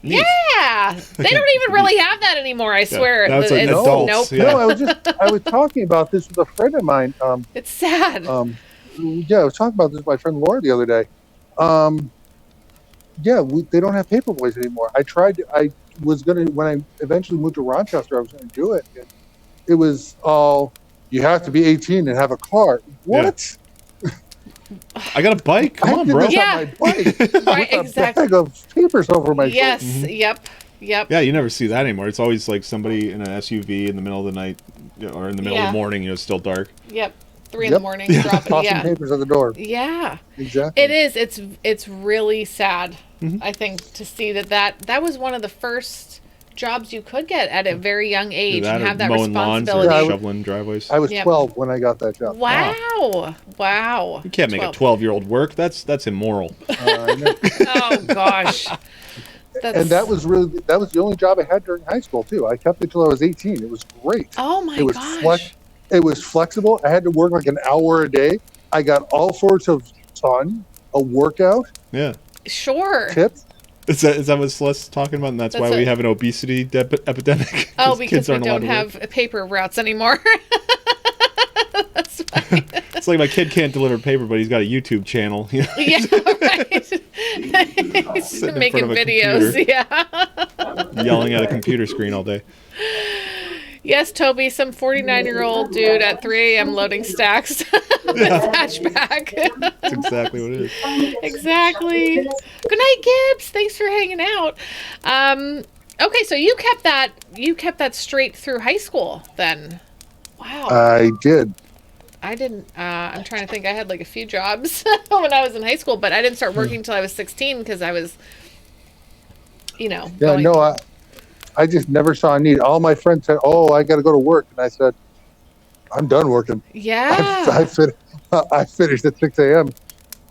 Yeah, they don't even really have that anymore. I swear. that's like adults, Nope. yeah. No, I was talking about this with a friend of mine. It's sad. I was talking about this with my friend Laura the other day. They don't have paper boys anymore. When I eventually moved to Rochester, I was going to do it. And it was all, you have to be 18 and have a car. What? I got a bike. Come I on, did bro. this Yeah. on my bike. Right, with exactly. a bag of papers over my Yes. shoulder. Yep. Yeah, you never see that anymore. It's always like somebody in an SUV in the middle of the night, or in the middle of Yeah. the morning. It's still dark. Yep. 3 in the Yep. morning. Dropping. Tossing Yeah. papers at the door. Yeah. Exactly. It is. It's really sad. I think to see that was one of the first jobs you could get at a very young age and have that mowing lawns or responsibility. shoveling driveways. I was Yep. 12 when I got that job. Wow. You can't make 12. a 12-year-old work. That's immoral. I know. Oh gosh. And that was the only job I had during high school too. I kept it till I was 18. It was great. Oh my it was gosh. It was flexible. I had to work like an hour a day. I got all sorts of sun, a workout, Yeah. Sure. tips. Is that what Celeste's talking about? And that's why That's we it. have an obesity epidemic? Oh, 'Cause because kids we aren't allowed don't to work. have paper routes anymore. That's funny. It's like my kid can't deliver paper, but he's got a YouTube channel. Yeah, right. He's Sitting in making front of a videos. computer. Yeah. Yelling at a computer screen all day. Yes, Toby, some 49-year-old dude at 3 a.m. loading stacks with his hatchback. That's exactly what it is. Exactly. Good night, Gibbs. Thanks for hanging out. Okay, so you kept that straight through high school then. Wow. I did. I didn't. I'm trying to think. I had like a few jobs when I was in high school, but I didn't start working until I was 16 because I was, Yeah, going- no, I just never saw a need. All my friends said, "Oh, I got to go to work," and I said, "I'm done working. Yeah. I finished at 6 a.m."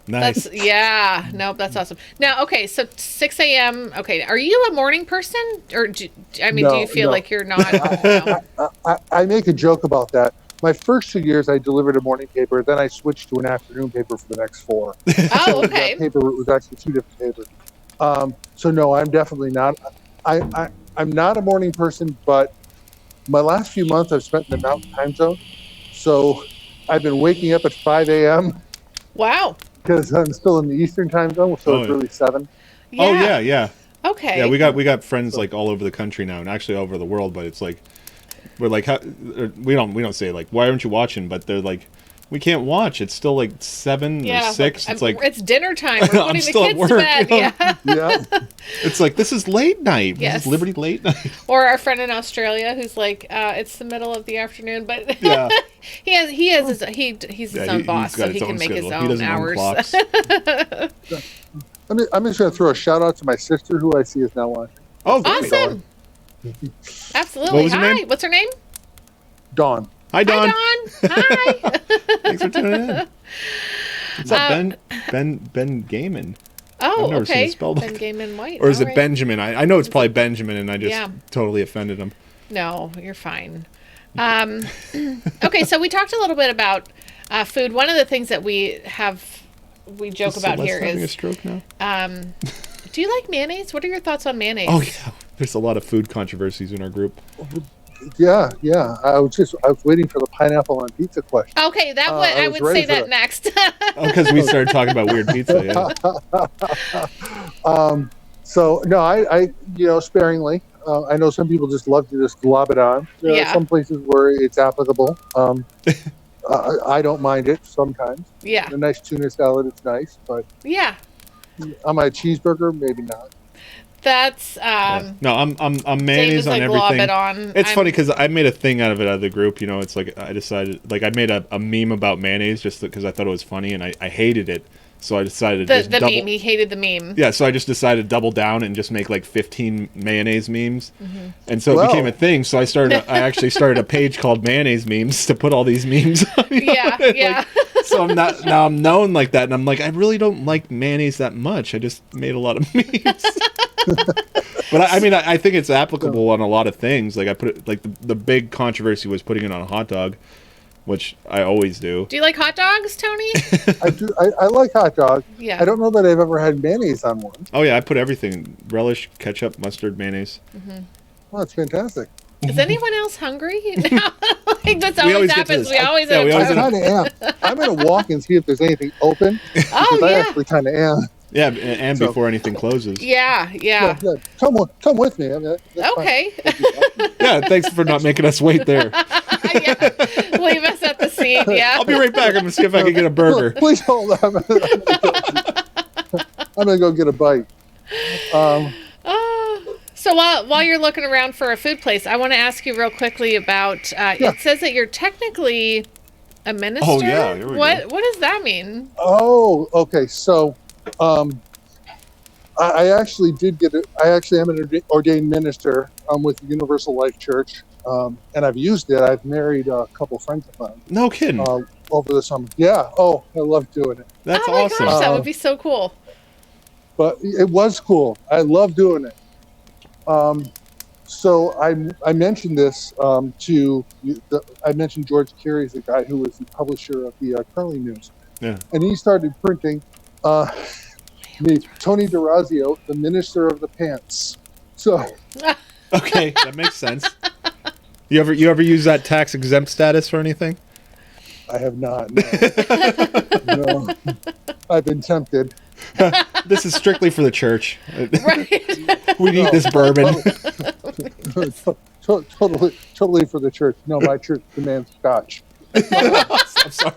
Nice. That's awesome. Now, okay, so 6 a.m. Okay, are you a morning person, or do you feel No. like you're not? No. I make a joke about that. My first 2 years, I delivered a morning paper. Then I switched to an afternoon paper for the next 4. Oh, okay. That paper was actually 2 different papers. So no, I'm definitely not. I'm not a morning person, but my last few months I've spent in the Mountain Time Zone. So I've been waking up at 5 a.m. Wow. because I'm still in the Eastern Time Zone, so it's yeah. really 7. Yeah. Oh yeah. Okay. Yeah, we got friends like all over the country now, and actually all over the world. But it's like we're like, we don't say like, why aren't you watching? But they're like, we can't watch. It's still like 7 or 6. It's like it's dinner time. We're I'm putting the still at kids work, to bed. you know? Yeah. Yeah. it's like this is late night. Yes. This is Liberty late night. Or our friend in Australia who's like, it's the middle of the afternoon, but Yeah. he's his own boss, he's got so he his can own make his schedule. own He doesn't own hours. clocks. I'm just going to throw a shout out to my sister, who I see is now watching. Oh, great. Awesome. Absolutely. What was her Hi. name? What's her name? Dawn. Hi, Don. Hi, Dawn. Hi. Thanks for tuning in. What's up, Ben Gaiman? Oh, I've never seen okay. it spelled Ben like Gaiman White. Or is All it right. Benjamin? I know it's probably Benjamin, and I just Yeah. totally offended him. No, you're fine. Okay, so we talked a little bit about food. One of the things that we joke Is about Celeste here having a is, stroke now? do you like mayonnaise? What are your thoughts on mayonnaise? Oh yeah, there's a lot of food controversies in our group. Yeah. I was waiting for the pineapple on pizza question. Okay, that would I I was would ready say for that that. next. Oh, because we started talking about weird pizza. Yeah. So no, I sparingly. I know some people just love to just glob it on. There Yeah. are some places where it's applicable. I don't mind it sometimes. Yeah. A nice tuna salad, it's nice, but Yeah. on my cheeseburger, maybe not. That's No, I'm Dave mayonnaise is on like glob everything. it on. It's funny because I made a thing out of it out of the group. You know, it's like I decided, like I made a meme about mayonnaise just because I thought it was funny, and I hated it. So I decided to just The double. meme. He hated the meme. Yeah, so I just decided to double down and just make like 15 mayonnaise memes, Mm-hmm. and so it Wow. became a thing. So I actually started a page called Mayonnaise Memes to put all these memes on. You know? Yeah, Like, yeah. so I'm known like that, and I'm like, I really don't like mayonnaise that much. I just made a lot of memes. But I think it's applicable on a lot of things. Like I put it, like the big controversy was putting it on a hot dog, which I always do. Do you like hot dogs, Tony? I do. I like hot dog. Yeah. I don't know that I've ever had mayonnaise on one. Oh yeah, I put everything: relish, ketchup, mustard, mayonnaise. Well, that's fantastic. Is anyone else hungry? Like that's We always always get happens. to We this. always Yeah, have we always I have- kind of am. I'm going to walk and see if there's anything open. Oh because I yeah. actually kind of am. Yeah, and So- before anything closes. Yeah, yeah. Yeah, come with me. I mean, that's fine. Okay. Yeah, thanks for not making us wait there. Yeah. Leave us at the seat. Yeah. I'll be right back. I'm gonna see if I can get a burger. Please hold on. I'm going to go get a bite. So while you're looking around for a food place, I want to ask you real quickly about. It says that you're technically a minister. Oh, yeah, here we What does that mean? Oh, okay. So, I actually did get it. I actually am an ordained minister with the Universal Life Church, and I've used it. I've married a couple friends of mine No kidding. over the summer. Yeah. Oh, I love doing it. That's oh my awesome. gosh, that would be so cool. But it was cool. I love doing it. So I mentioned this I mentioned George Carey's the guy who was the publisher of the Curly News. Yeah. And he started printing Tony DeRazio, the minister of the pants. So Okay, that makes sense. You ever use that tax exempt status or anything? I have not. No. No. I've been tempted. This is strictly for the church. Right. We need this bourbon. Totally for the church. No, my church demands scotch. I'm sorry.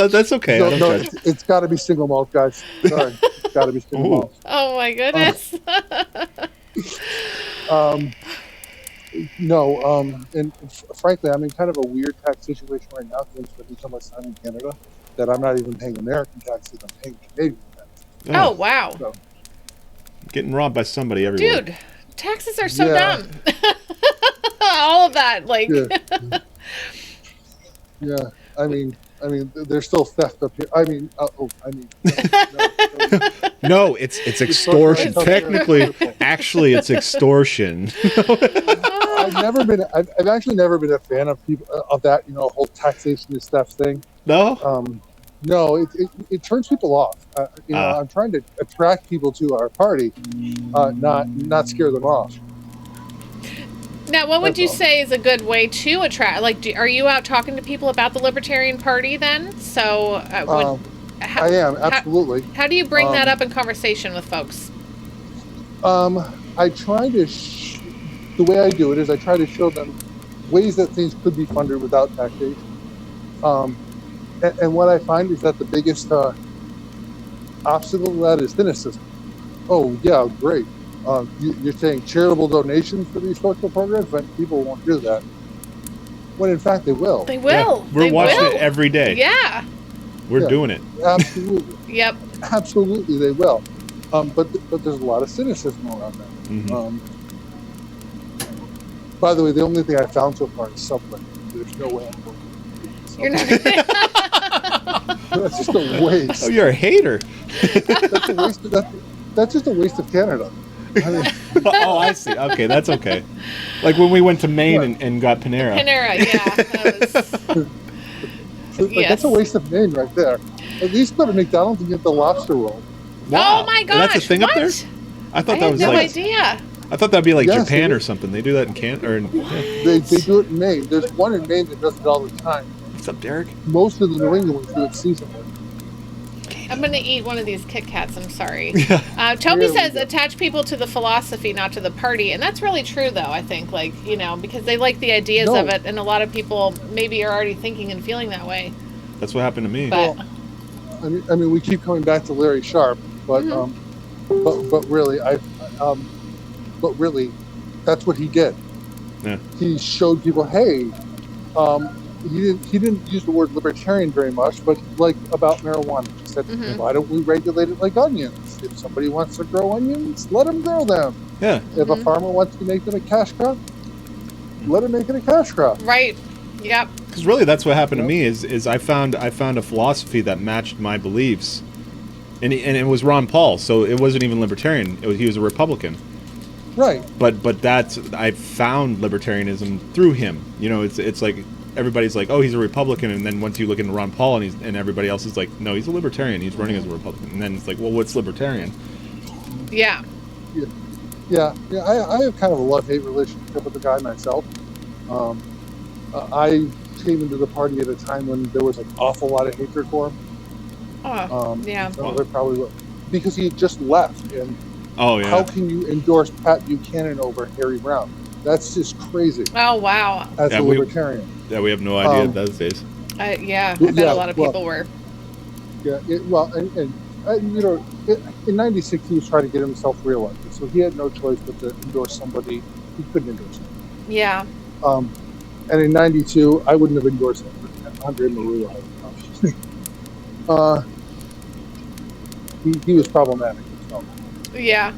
That's okay. I don't No, judge. it's got to be single malt, guys. Sorry, it's got to be single Ooh. malt. Oh my goodness. And frankly, I'm in kind of a weird tax situation right now because I'm spending so much time in Canada that I'm not even paying American taxes. I'm paying Canadian taxes. Oh wow. So, Getting robbed by somebody everywhere. Dude, taxes are so Yeah. dumb. All of that, like. yeah. Yeah. I mean, there's still theft up here. No, it's extortion. It's- Technically, actually, it's extortion. I've actually never been a fan of people of that, whole taxation is theft thing. No. No, it turns people off. I'm trying to attract people to our party, not scare them off. Now, what would That's you all. say is a good way to attract? Like, are you out talking to people about the Libertarian Party then? So, how, I am absolutely. how do you bring that up in conversation with folks? I try to. The way I do it is I try to show them ways that things could be funded without taxation. And what I find is that the biggest obstacle to that is cynicism. Oh yeah, great. You're saying charitable donations for these social programs, but people won't do that. When in fact they will. They will. We're They watching will. it every day. Yeah. We're Yeah. doing it. Absolutely, Yep. absolutely they will. But there's a lot of cynicism around that. Mhm. By the way, the only thing I found so far is Subway. There's no way I'm going to do You're Subway. not. That's just a waste. Oh, you're a hater. That's a waste. That's just a waste of Canada. I mean, Oh, I see. Okay, that's okay. Like when we went to Maine and got Panera. Panera, yeah. That was, yes. That's a waste of name right there. At least go to McDonald's and get the lobster roll. Wow. Oh my gosh. That's a thing what? up there? I I thought that had was no like. idea. I thought that'd be like Yes, Japan it or is. something. They do that in Canada. They do it in Maine. There's one in Maine that does it all the time. What's up, Derek? Most of the New England ones do it seasonally. I'm going to eat one of these Kit Kats. I'm sorry. Yeah. Toby Here we says go. attach people to the philosophy, not to the party. And that's really true, though, I think. Like, because they like the ideas No. of it. And a lot of people maybe are already thinking and feeling that way. That's what happened to me. But, I mean, we keep coming back to Larry Sharp, but but really, that's what he did. Yeah. He showed people, hey, he didn't use the word libertarian very much, but like about marijuana, he said, why don't we regulate it like onions? If somebody wants to grow onions, let them grow them. Yeah. If a farmer wants to make them a cash crop, let him make it a cash crop. right. Yep. Because really, that's what happened to me. Is I found a philosophy that matched my beliefs, and it was Ron Paul. So it wasn't even libertarian. He was a Republican. Right. But I found libertarianism through him. It's like everybody's like, oh, he's a Republican, and then once you look into Ron Paul and everybody else is like, no, he's a libertarian. He's running as a Republican, and then it's like, well, what's libertarian? Yeah. Yeah. I have kind of a love-hate relationship with the guy myself. I came into the party at a time when there was an awful lot of hatred for him. Oh, yeah. Some of it probably was because he had just left, and Oh yeah. how can you endorse Pat Buchanan over Harry Brown? That's just crazy Oh, wow. as Yeah, a we- libertarian. Yeah, we have no idea those days. Yeah. I bet Yeah, a lot of people were. Yeah, in '96 he was trying to get himself reelected, so he had no choice but to endorse somebody he couldn't endorse. Yeah. And in '92, I wouldn't have endorsed Andre Marulla. He was problematic. So. Yeah.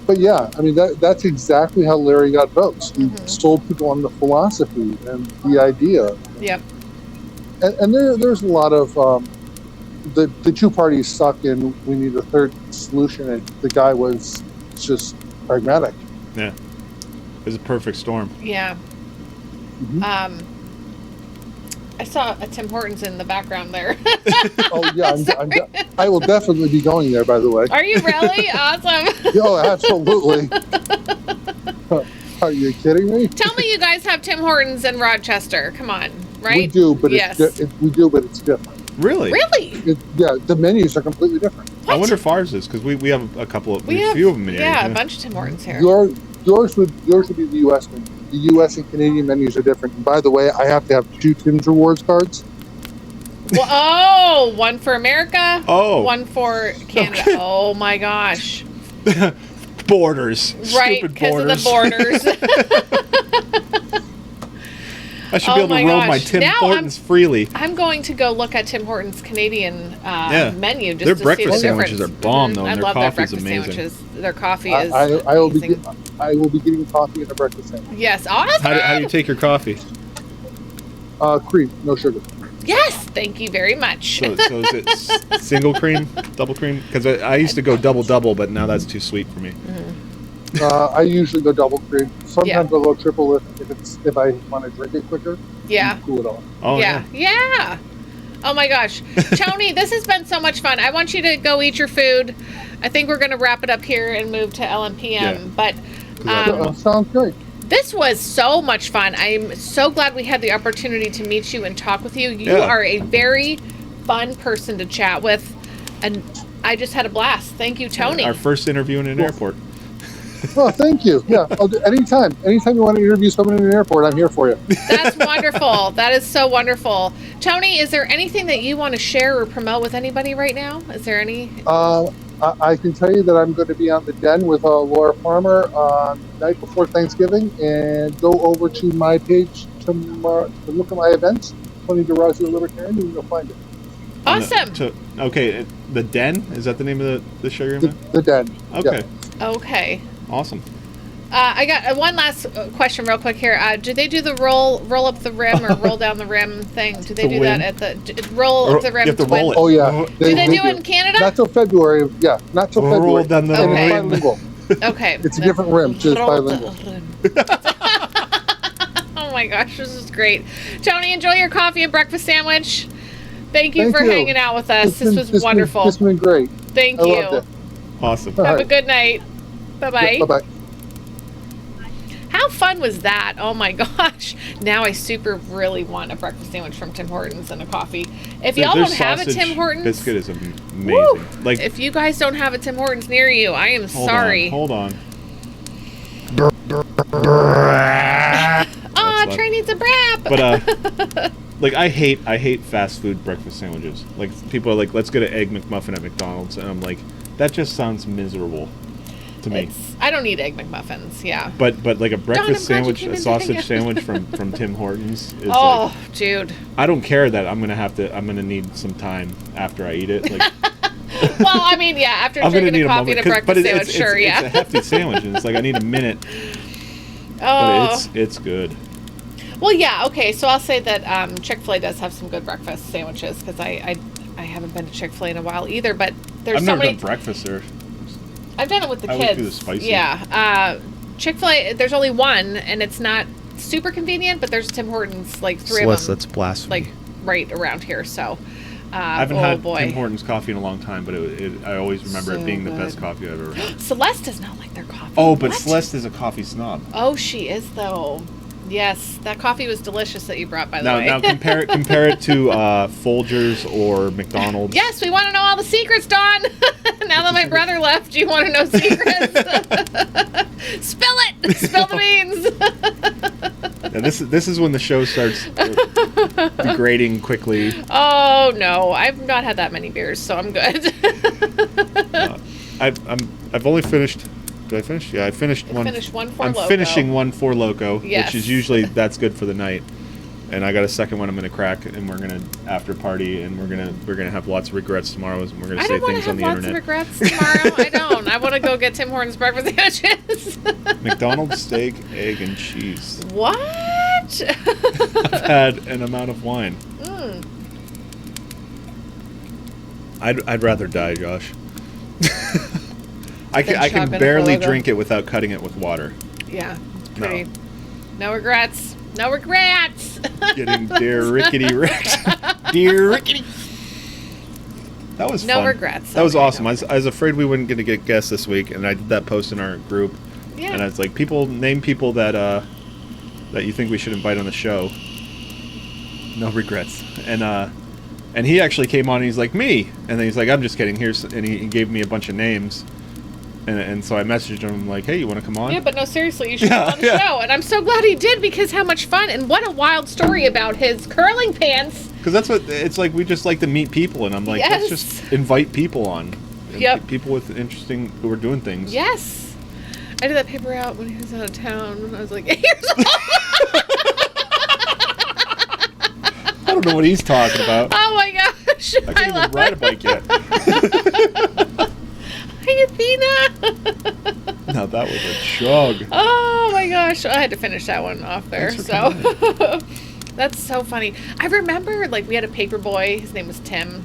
But yeah, I mean that's exactly how Larry got votes. He sold people on the philosophy and the idea. Yep. And there's a lot of the two parties suck, and we need a third solution. And the guy was just pragmatic. Yeah. It was a perfect storm. Yeah. Mhm. I saw a Tim Hortons in the background there. Oh yeah, I will definitely be going there. By the way. Are you really? Awesome. Oh, absolutely. Are you kidding me? Tell me you guys have Tim Hortons in Rochester. Come on, right? We do, but yes. we do, but it's different. Really? Really? Yeah, the menus are completely different. I wonder if ours is because we have a couple of a few of them here. Yeah, a bunch of Tim Hortons here. Yours would be the U.S. menu. The U.S. and Canadian menus are different. And by the way, I have to have 2 Tim's Rewards cards. Well, one for America. Oh. One for Canada. Okay. Oh my gosh. Borders. Right, Stupid because borders. of the borders. I should be able to roam my Tim Hortons freely. I'm going to go look at Tim Hortons Canadian menu just their to breakfast see the sandwiches difference. are bomb though, I and their love their coffee is breakfast amazing. sandwiches. Their coffee is I will be amazing. I will be getting coffee and a breakfast sandwich. Yes, awesome. How do you take your coffee? Cream, no sugar. Yes, thank you very much. So is it single cream, double cream? Because I used to go double, but now that's too sweet for me. I usually go double cream. Sometimes I'll go triple if I want to drink it quicker. Yeah. Cool it off. Oh Yeah. Oh my gosh. Tony, this has been so much fun. I want you to go eat your food. I think we're going to wrap it up here and move to LMPM. Yeah. But Sounds great. this was so much fun. I'm so glad we had the opportunity to meet you and talk with you. You Yeah. are a very fun person to chat with. And I just had a blast. Thank you, Tony. Our first interview in an airport. Well, thank you. Yeah, anytime you want to interview someone in an airport, I'm here for you. That's wonderful. That is so wonderful. Tony, is there anything that you want to share or promote with anybody right now? Is there any? I can tell you that I'm going to be on the Den with Laura Farmer night before Thanksgiving, and go over to my page tomorrow to look at my events. Tony DeRazio Libertarian, and you'll find it. Awesome. Okay, the Den, is that the name of the show you're in? The Den. Okay, Yeah. Okay. Awesome. I got one last question real quick here. Do they do the roll up the rim or roll down the rim thing? Do they To do win. that at the roll up the rim You have to to win? roll it. Oh yeah. Do they do it in Canada? Not till February. Yeah, not till Roll February. down the And it's rim. bilingual. Okay. It's a different rim, so it's Roll bilingual. the rim. Oh my gosh, this is great. Tony, enjoy your coffee and breakfast sandwich. Thank you for hanging out with us. This was wonderful. This has been great. Thank I you. loved it. Awesome. All Have a right. good night. Bye-bye. Bye-bye. How fun was that? Oh my gosh. Now I really want a breakfast sandwich from Tim Hortons and a coffee. If y'all Their don't have a sausage Tim Hortons, biscuit is amazing. woo, Like, if you guys don't have a Tim Hortons near you, I am sorry. Hold on. Aw, That's Trey needs a brap. But like I hate fast food breakfast sandwiches. Like people are like, let's get an egg McMuffin at McDonald's, and I'm like, that just sounds miserable to me. I don't eat egg McMuffins, yeah. But like a breakfast I'm glad you sandwich, came a in sausage today. sandwich from Tim Hortons is Oh, like, dude. I don't care that I'm gonna need some time after I eat it. Like Well, I mean, yeah, after I'm gonna drinking need a coffee and a 'cause- breakfast but sandwich, sure, yeah. It's a hefty sandwich, and it's like I need a minute. Oh. But it's good. Well, yeah, okay, so I'll say that Chick-fil-A does have some good breakfast sandwiches, because I haven't been to Chick-fil-A in a while either, but there's I've so never many... done breakfast there. I've done it with the I kids. always do the spicy. Yeah. Chick-fil-A, there's only one, and it's not super convenient, but there's Tim Hortons, like 3 of them. That's blasphemy. Like, right around here, so... I haven't oh, had boy. Tim Hortons coffee in a long time, but I always remember So it being the good. best coffee I've ever had. Celeste does not like their coffee. Oh, but What? Celeste is a coffee snob. Oh, she is, though. Yes, that coffee was delicious that you brought, by the way. Now compare it to Folgers or McDonald's. Yes, we want to know all the secrets, Dawn. Now that my brother left, you want to know secrets? Spill it! Spill the beans! And this is when the show starts degrading quickly. Oh, no. I've not had that many beers, so I'm good. I've only finished. Did I finish? Yeah, I finished one. Finished one for I'm Loco. finishing one for Loco, Yes. which is usually that's good for the night. And I got a second one I'm gonna crack, and we're gonna after party, and we're gonna have lots of regrets tomorrow, and we're gonna I say don't want to things on have the lots internet. of regrets tomorrow. I don't. I want to go get Tim Hortons breakfast sandwiches. McDonald's steak, egg, and cheese. What? I've had an amount of wine. Mm. I'd rather die, Josh. I Than can chopping it barely for Loco. drink it without cutting it with water. Yeah, it's No. pretty. No regrets. No regrets. Getting dear rickety wrecked. Dear rickety. That was No fun. regrets. That was Okay, awesome. no I was afraid we wouldn't get to get guests this week, and I did that post in our group. Yeah. And I was like, name people that you think we should invite on the show. No regrets. And And he actually came on and he's like, me. And then he's like, I'm just kidding. And he gave me a bunch of names. And so I messaged him like, hey, you want to come on? Yeah, but no, seriously, you should come on the show. And I'm so glad he did, because how much fun, and what a wild story about his curling pants. Because that's what it's like. We just like to meet people, and I'm like, let's just invite people on. And people with interesting who are doing things. Yes. I did that paper out when he was out of town, and I was like, here's I don't know what he's talking about. Oh my gosh. I can't even ride a bike yet. Hi, Athena. Now that was a chug. Oh my gosh. I had to finish that one off there. So that's so funny. I remember, like, we had a paper boy. His name was Tim.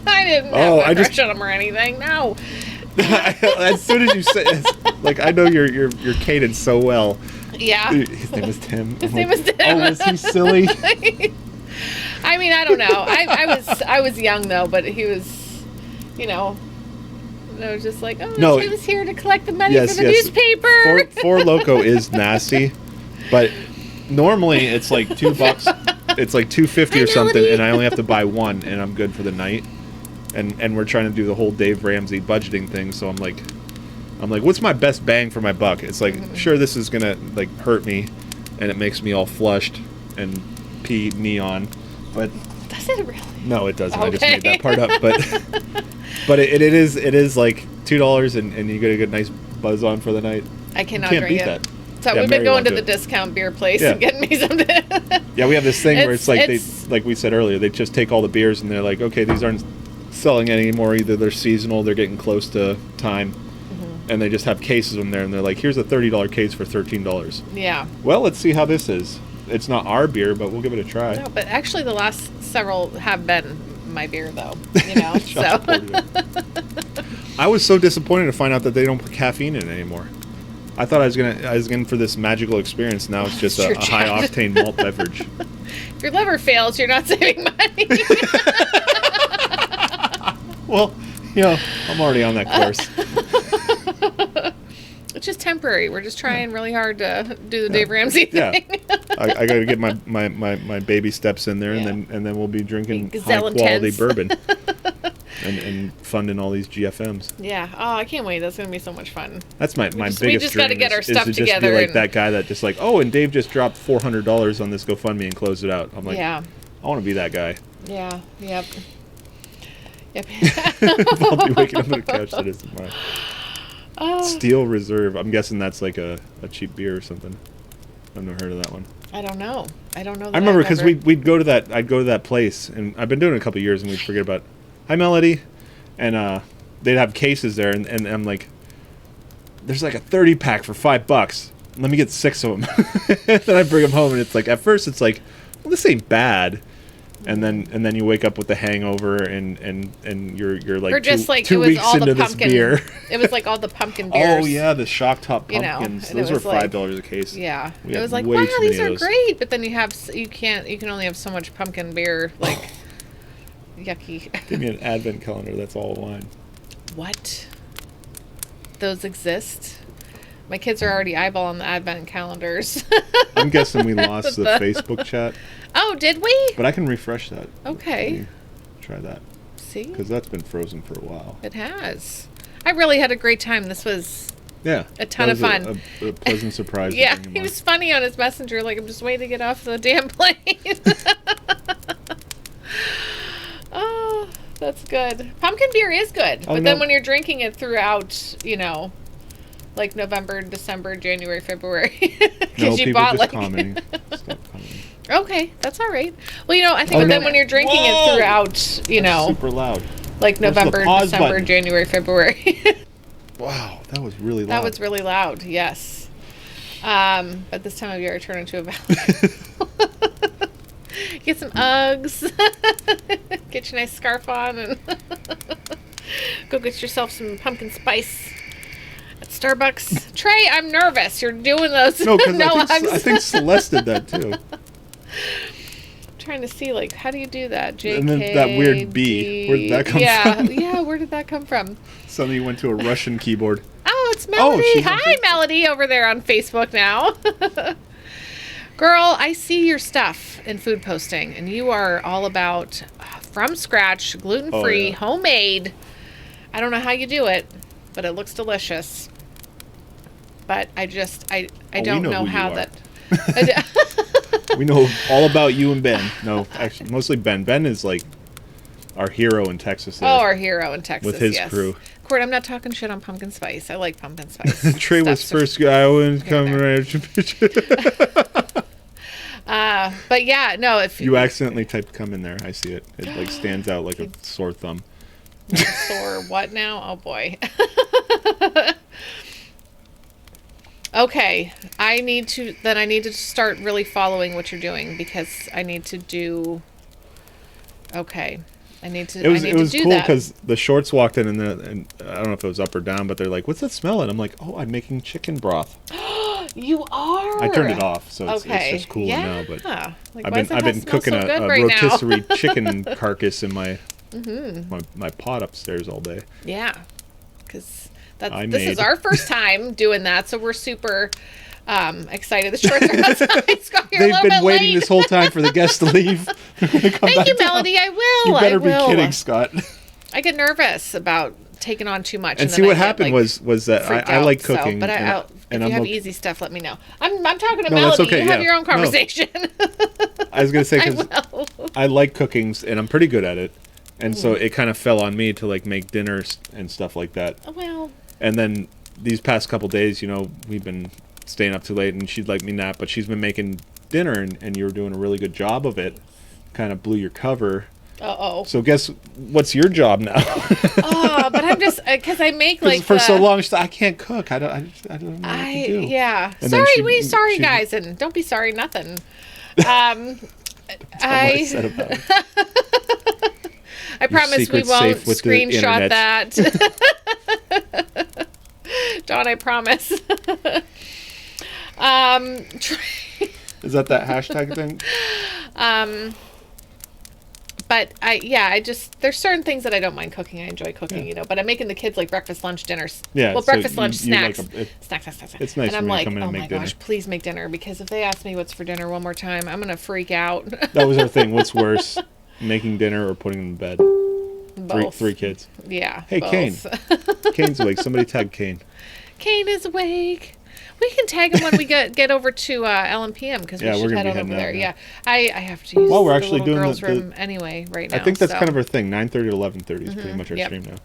I didn't have a crush on him or anything. No. As soon as you say it, like, I know your cadence so well. Yeah. His name was Tim. His name was Tim. Oh, was he silly? I mean, I don't know. I was young though, but he was, you know, I was just like, oh, he was here to collect the money for the newspaper. Four Loko is nasty, but normally it's like $2. It's like $2.50 or something, and I only have to buy one, and I'm good for the night. And we're trying to do the whole Dave Ramsey budgeting thing, so I'm like, what's my best bang for my buck? It's like, sure, this is gonna like hurt me, and it makes me all flushed and pee neon, but does it really? No, it doesn't. Okay. I just made that part up, but it is like $2, and you get a good nice buzz on for the night. I cannot drink beat it. So we've been going to the discount beer place and getting me something. Yeah, we have this thing where it's like like we said earlier, they just take all the beers and they're like, okay, these aren't selling anymore. Either they're seasonal, they're getting close to time, and they just have cases of them there, and they're like, here's a $30 case for $13. Yeah. Well, let's see how this is. It's not our beer, but we'll give it a try. No, but actually the last several have been my beer, though. You know, so. I was so disappointed to find out that they don't put caffeine in it anymore. I thought I was in for this magical experience. Now it's just a high octane malt beverage. If your liver fails, you're not saving money. Well, you know, I'm already on that course. It's just temporary. We're just trying really hard to do the Dave Ramsey thing. Yeah. I got to get my baby steps in there, and then we'll be drinking high quality bourbon and funding all these GFMs. Yeah. Oh, I can't wait. That's gonna be so much fun. That's my biggest dream. We just got to get our stuff is to together. Just be like that guy that just like, oh, and Dave just dropped $400 on this GoFundMe and closed it out. I'm like, I want to be that guy. Yeah. Yep. I'll be waking up on a couch that isn't mine. Steel Reserve. I'm guessing that's like a cheap beer or something. I've never heard of that one. I don't know. I remember because we'd go to that. I'd go to that place, and I've been doing it a couple of years, and we'd forget about. Hi, Melody, and they'd have cases there, and I'm like, there's like a 30-pack for $5. Let me get 6 of them. Then I bring them home, and it's like at first it's like, well, this ain't bad. And then you wake up with the hangover and you're like, two weeks into this beer. It was like all the pumpkin beers. Oh yeah, the shock top pumpkins. Those were $5 a case. Yeah, it was like, wow, these are great. But then you can only have so much pumpkin beer. Like, yucky. Give me an advent calendar. That's all wine. What? Those exist? My kids are already eyeballing the advent calendars. I'm guessing we lost the Facebook chat. Oh, did we? But I can refresh that. Okay. Try that. See? Because that's been frozen for a while. It has. I really had a great time. This was a ton of fun. A pleasant surprise. Yeah, he was funny on his messenger. Like, I'm just waiting to get off the damn plane. Oh, that's good. Pumpkin beer is good. But then when you're drinking it throughout, you know, like November, December, January, February. Because you bought like. Commenting. Stop commenting. Okay, that's all right. Well, you know, I think then when you're drinking it throughout, you know, super loud. Like November, December, January, February. Wow, that was really loud. That was really loud. Yes. But this time of year, I turn into a valley. Get some Uggs. Get your nice scarf on and go get yourself some pumpkin spice. At Starbucks. Trey, I'm nervous. You're doing those. No, because I think Celeste did that too. I'm trying to see, like, how do you do that? JK, and then that weird B. Where did that come from? Yeah, where did that come from? Suddenly you went to a Russian keyboard. Oh, it's Melody. Hi, Melody, over there on Facebook now. Girl, I see your stuff in food posting, and you are all about from scratch, gluten-free, Oh, yeah. homemade. I don't know how you do it, but it looks delicious. But I don't know know who you how are. that. We know all about you and Ben. No, actually, mostly Ben. Ben is like our hero in Texas. There. Oh, our hero in Texas. With his yes. crew. Court, I'm not talking shit on pumpkin spice. I like pumpkin spice. Trey was Stuff's first guy. I wouldn't here come and there. right at your picture. But yeah, no, if You accidentally typed "come" in there. I see it. It like stands out like a sore thumb. sore what now? Oh boy. Okay, I need to start really following what you're doing because I need to do. Okay, I need to. It was I need it was to do cool that. because the shorts walked in and I don't know if it was up or down, but they're like, "What's that smell?" And I'm like, "Oh, I'm making chicken broth." You are. I turned it off, so it's Okay. just cool Yeah. now. But Like, I've why does that been smell cooking so a good right now? rotisserie chicken carcass in my my pot upstairs all day. Yeah, because I this is made- our first time doing that, so we're super excited. The shorts are outside. Scott, you're a They've little been bit waiting late. this whole time for the guests to leave. Thank you, Melody. I will. You better I will. be kidding, Scott. I get nervous about taking on too much. And then see, what I get, happened like, was that freaked I out, like so- cooking. but and if you I'm have okay. easy stuff, let me know. I'm talking to No, that's Melody. okay, You have yeah. your own No. conversation. I was gonna say I 'cause will. I like cooking and I'm pretty good at it, and Mm. so it kind of fell on me to like make dinners and stuff like that. Well, And then these past couple days, we've been staying up too late, and she'd like me nap, but she's been making dinner, and you were doing a really good job of it. Kind of blew your cover. uh-oh. So guess what's your job now? Oh, but I'm just, because I make like for so the- long, she's like, I can't cook. I don't know what to do. Yeah. And then Sorry she- guys, and don't be sorry nothing. That's what I said about it. I promise we secret's won't safe with the screenshot internet. that. Don, I promise. Is that hashtag thing? But there's certain things that I don't mind cooking. I enjoy cooking, but I'm making the kids like breakfast, lunch, dinners. Yeah, Well, so breakfast, lunch, you like snacks. Snacks. it's nice And I'm when you like, come in and oh my make gosh, dinner. please make dinner, because if they ask me what's for dinner one more time, I'm gonna freak out. That was our thing. What's worse, making dinner or putting them in bed? Both. Three kids. Yeah. Hey, both. Kane. Kane's awake. Somebody tag Kane. Kane is awake. We can tag him when we get over to LMPM, because Yeah, we we're should gonna head be on over heading there. out Yeah, I have to use Well, we're the actually little doing girls' the- room anyway right now. I think that's so. kind of our thing. 9:30 to 11:30 is pretty much our Yep. stream now.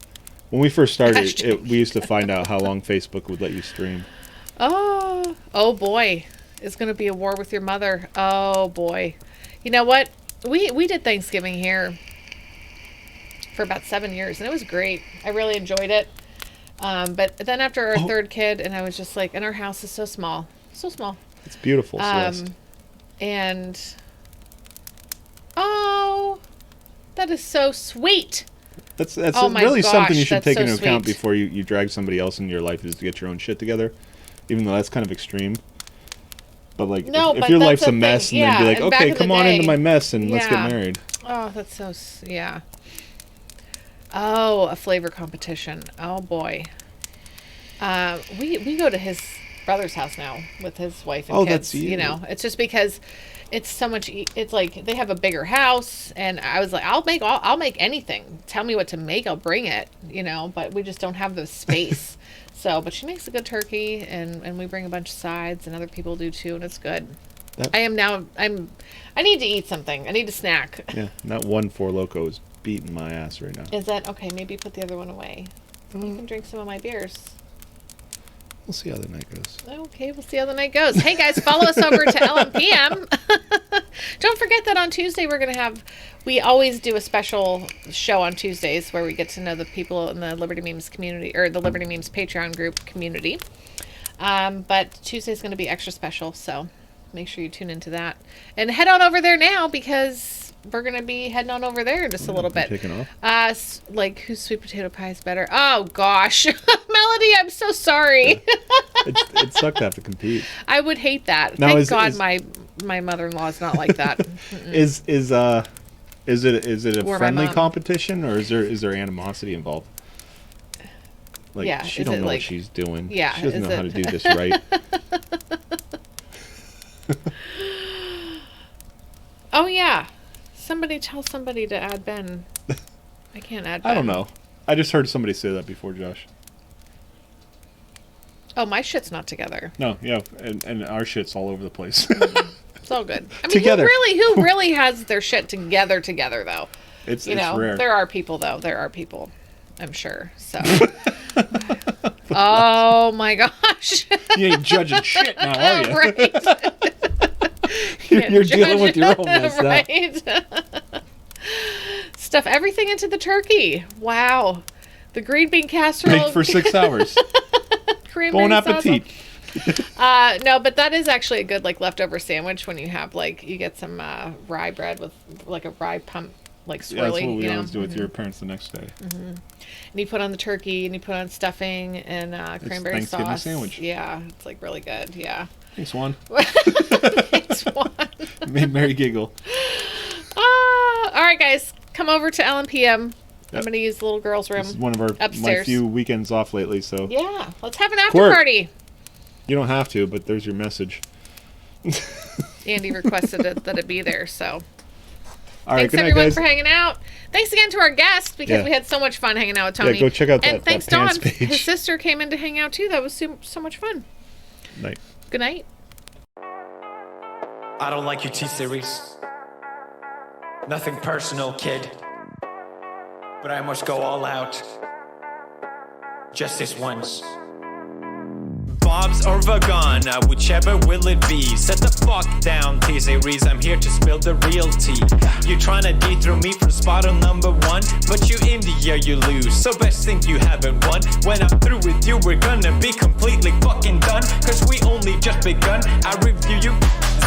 When we first started, Hashtag. we used to find out how long Facebook would let you stream. Oh boy, it's gonna be a war with your mother. Oh boy, you know what? We did Thanksgiving here for about 7 years, and it was great. I really enjoyed it. But then after our third kid, and I was just like, and our house is so small. It's beautiful, Celeste. And that is so sweet. That's oh my really something you gosh, should that's take so into account sweet. before you drag somebody else into your life, is to get your own shit together. Even though that's kind of extreme. But like, No, if but your that's life's the a mess, thing. and then be Yeah, like, and back okay, in the come on into day- my mess and let's get Yeah. married. Oh, that's so yeah. Oh, a flavor competition. Oh boy. We go to his brother's house now with his wife and Oh, kids. that's you. It's just because it's so much. It's like they have a bigger house, and I was like, I'll make anything. Tell me what to make, I'll bring it. But we just don't have the space. So, but she makes a good turkey, and we bring a bunch of sides, and other people do too, and it's good. That- I need to eat something. I need a snack. Yeah, and that one Four Loko is beating my ass right now. Is that okay? Maybe put the other one away. You can drink some of my beers. We'll see how the night goes. Okay, we'll see how the night goes. Hey guys, follow us over to LMPM. Don't forget that on Tuesday we always do a special show on Tuesdays where we get to know the people in the Liberty Memes community, or the Liberty Memes Patreon group community. But Tuesday's going to be extra special, so make sure you tune into that. And head on over there now, because we're going to be heading on over there in just a little bit. Taking off. Like, whose sweet potato pie is better? Oh, gosh. Melody, I'm so sorry. It sucked to have to compete. I would hate that. Now, Thank is- God is- my mother-in-law is not like that. Is it a Or my friendly mom. competition, or is there animosity involved? Like, Yeah, she is don't it know like- what she's doing. Yeah, She doesn't is know how to it- do this right. Oh yeah, somebody tell somebody to add Ben. I can't add Ben. I don't know. I just heard somebody say that before, Josh. Oh, my shit's not together. No, yeah, and our shit's all over the place. It's all good. I mean, Together. who really has their shit together though? It's rare. rare. There are people though. There are people, I'm sure. So. Oh my gosh. You ain't judging shit now, are you? Right. You're dealing with your own mess now. Right. Stuff everything into the turkey. Wow. The green bean casserole. Baked for 6 hours. Cranberry Bon appetit. No, but that is actually a good like leftover sandwich when you have like you get some rye bread with like a rye pump like swirly. Yeah, that's what we you know? always do with your parents the next day. And you put on the turkey and you put on stuffing and cranberry Thanksgiving sauce. sandwich. Yeah, it's like really good. Yeah. Thanks, Juan. Thanks, Juan. Made Mary giggle. All right, guys, come over to LMPM. I'm Yep. gonna use the little girls' room. This is one of my upstairs. few weekends off lately, so Yeah, let's have an after Quirt. party. you don't have to, but there's your message. Andy requested that it be there, so. All right, Thanks good night, everyone guys. for hanging out. Thanks again to our guests because Yeah. we had so much fun hanging out with Tony. Yeah, go check out and that thanks Pants Dawn. page. His sister came in to hang out too. That was so much fun. Night. Good night. I don't like your T-Series. Nothing personal, kid. But I must go all out. Just this once. Bob's or Vagana, whichever will it be. Set the fuck down, T-Series. I'm here to spill the real tea. You tryna dethrone me from spot on number 1, but you in the year you lose. So best think you haven't won. When I'm through with you, we're gonna be completely fucking done. Cause we only just begun. I review you.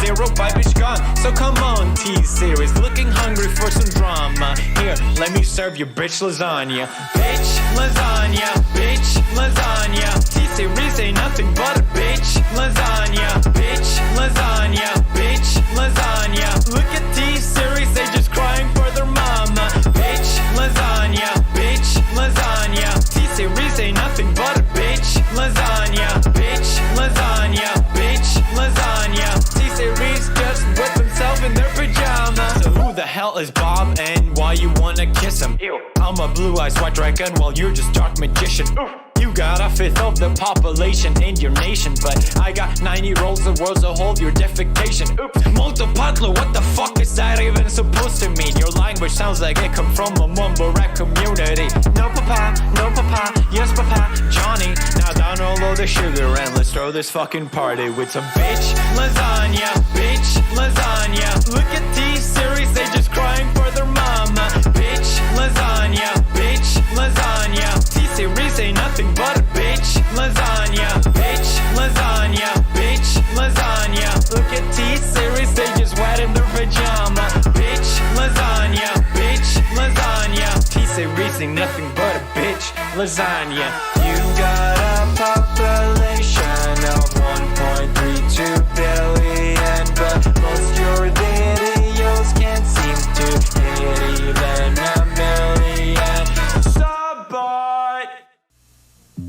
0 vibe is gone. So come on, T-Series. Looking hungry for some drama. Here, let me serve you bitch lasagna. Bitch lasagna. Bitch lasagna. T-Series ain't nothing but a bitch lasagna. Bitch lasagna. Bitch lasagna. Look at T-Series, they just crying for their mama. Bitch lasagna. Bitch lasagna. T-Series ain't nothing but a bitch lasagna. Bitch lasagna. Bitch lasagna. T-Series just whip himself in their pajamas. So who the hell is Bob and why you wanna kiss him? Ew. I'm a blue-eyed white dragon while you're just dark magician. Oof. You got a fifth of the population in your nation, but I got 90 rolls the world's a whole, your defecation. Oops. Multipatlo, what the fuck is that even supposed to mean? Your language sounds like it come from a mumble rap community. No papa, yes papa, Johnny. Now download the sugar and let's throw this fucking party with some bitch lasagna. Bitch lasagna. Look at T-Series, they just crying for their mama. Bitch lasagna. Bitch lasagna. T-Series ain't nothing but a bitch lasagna. Bitch lasagna. Bitch lasagna. Look at T-Series, they just wet in their pajama. Bitch lasagna. Bitch lasagna. T-Series ain't nothing but a bitch lasagna. You got a population of 1.32 billion, but most your videos can't seem to hit even a million. Support!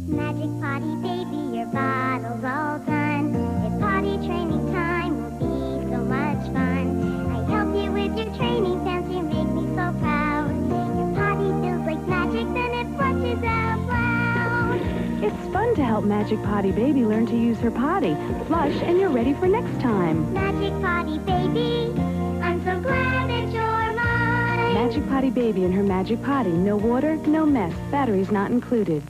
Magic potty baby, your bottle's all done. If potty training time will be so much fun. I help you with your training pants, you make me so proud. Your potty feels like magic, then it flushes out loud. It's fun to help Magic Potty Baby learn to use her potty. Flush and you're ready for next time. Magic potty baby, I'm so glad that you're mine. Magic Potty Baby and her Magic Potty. No water, no mess. Batteries not included.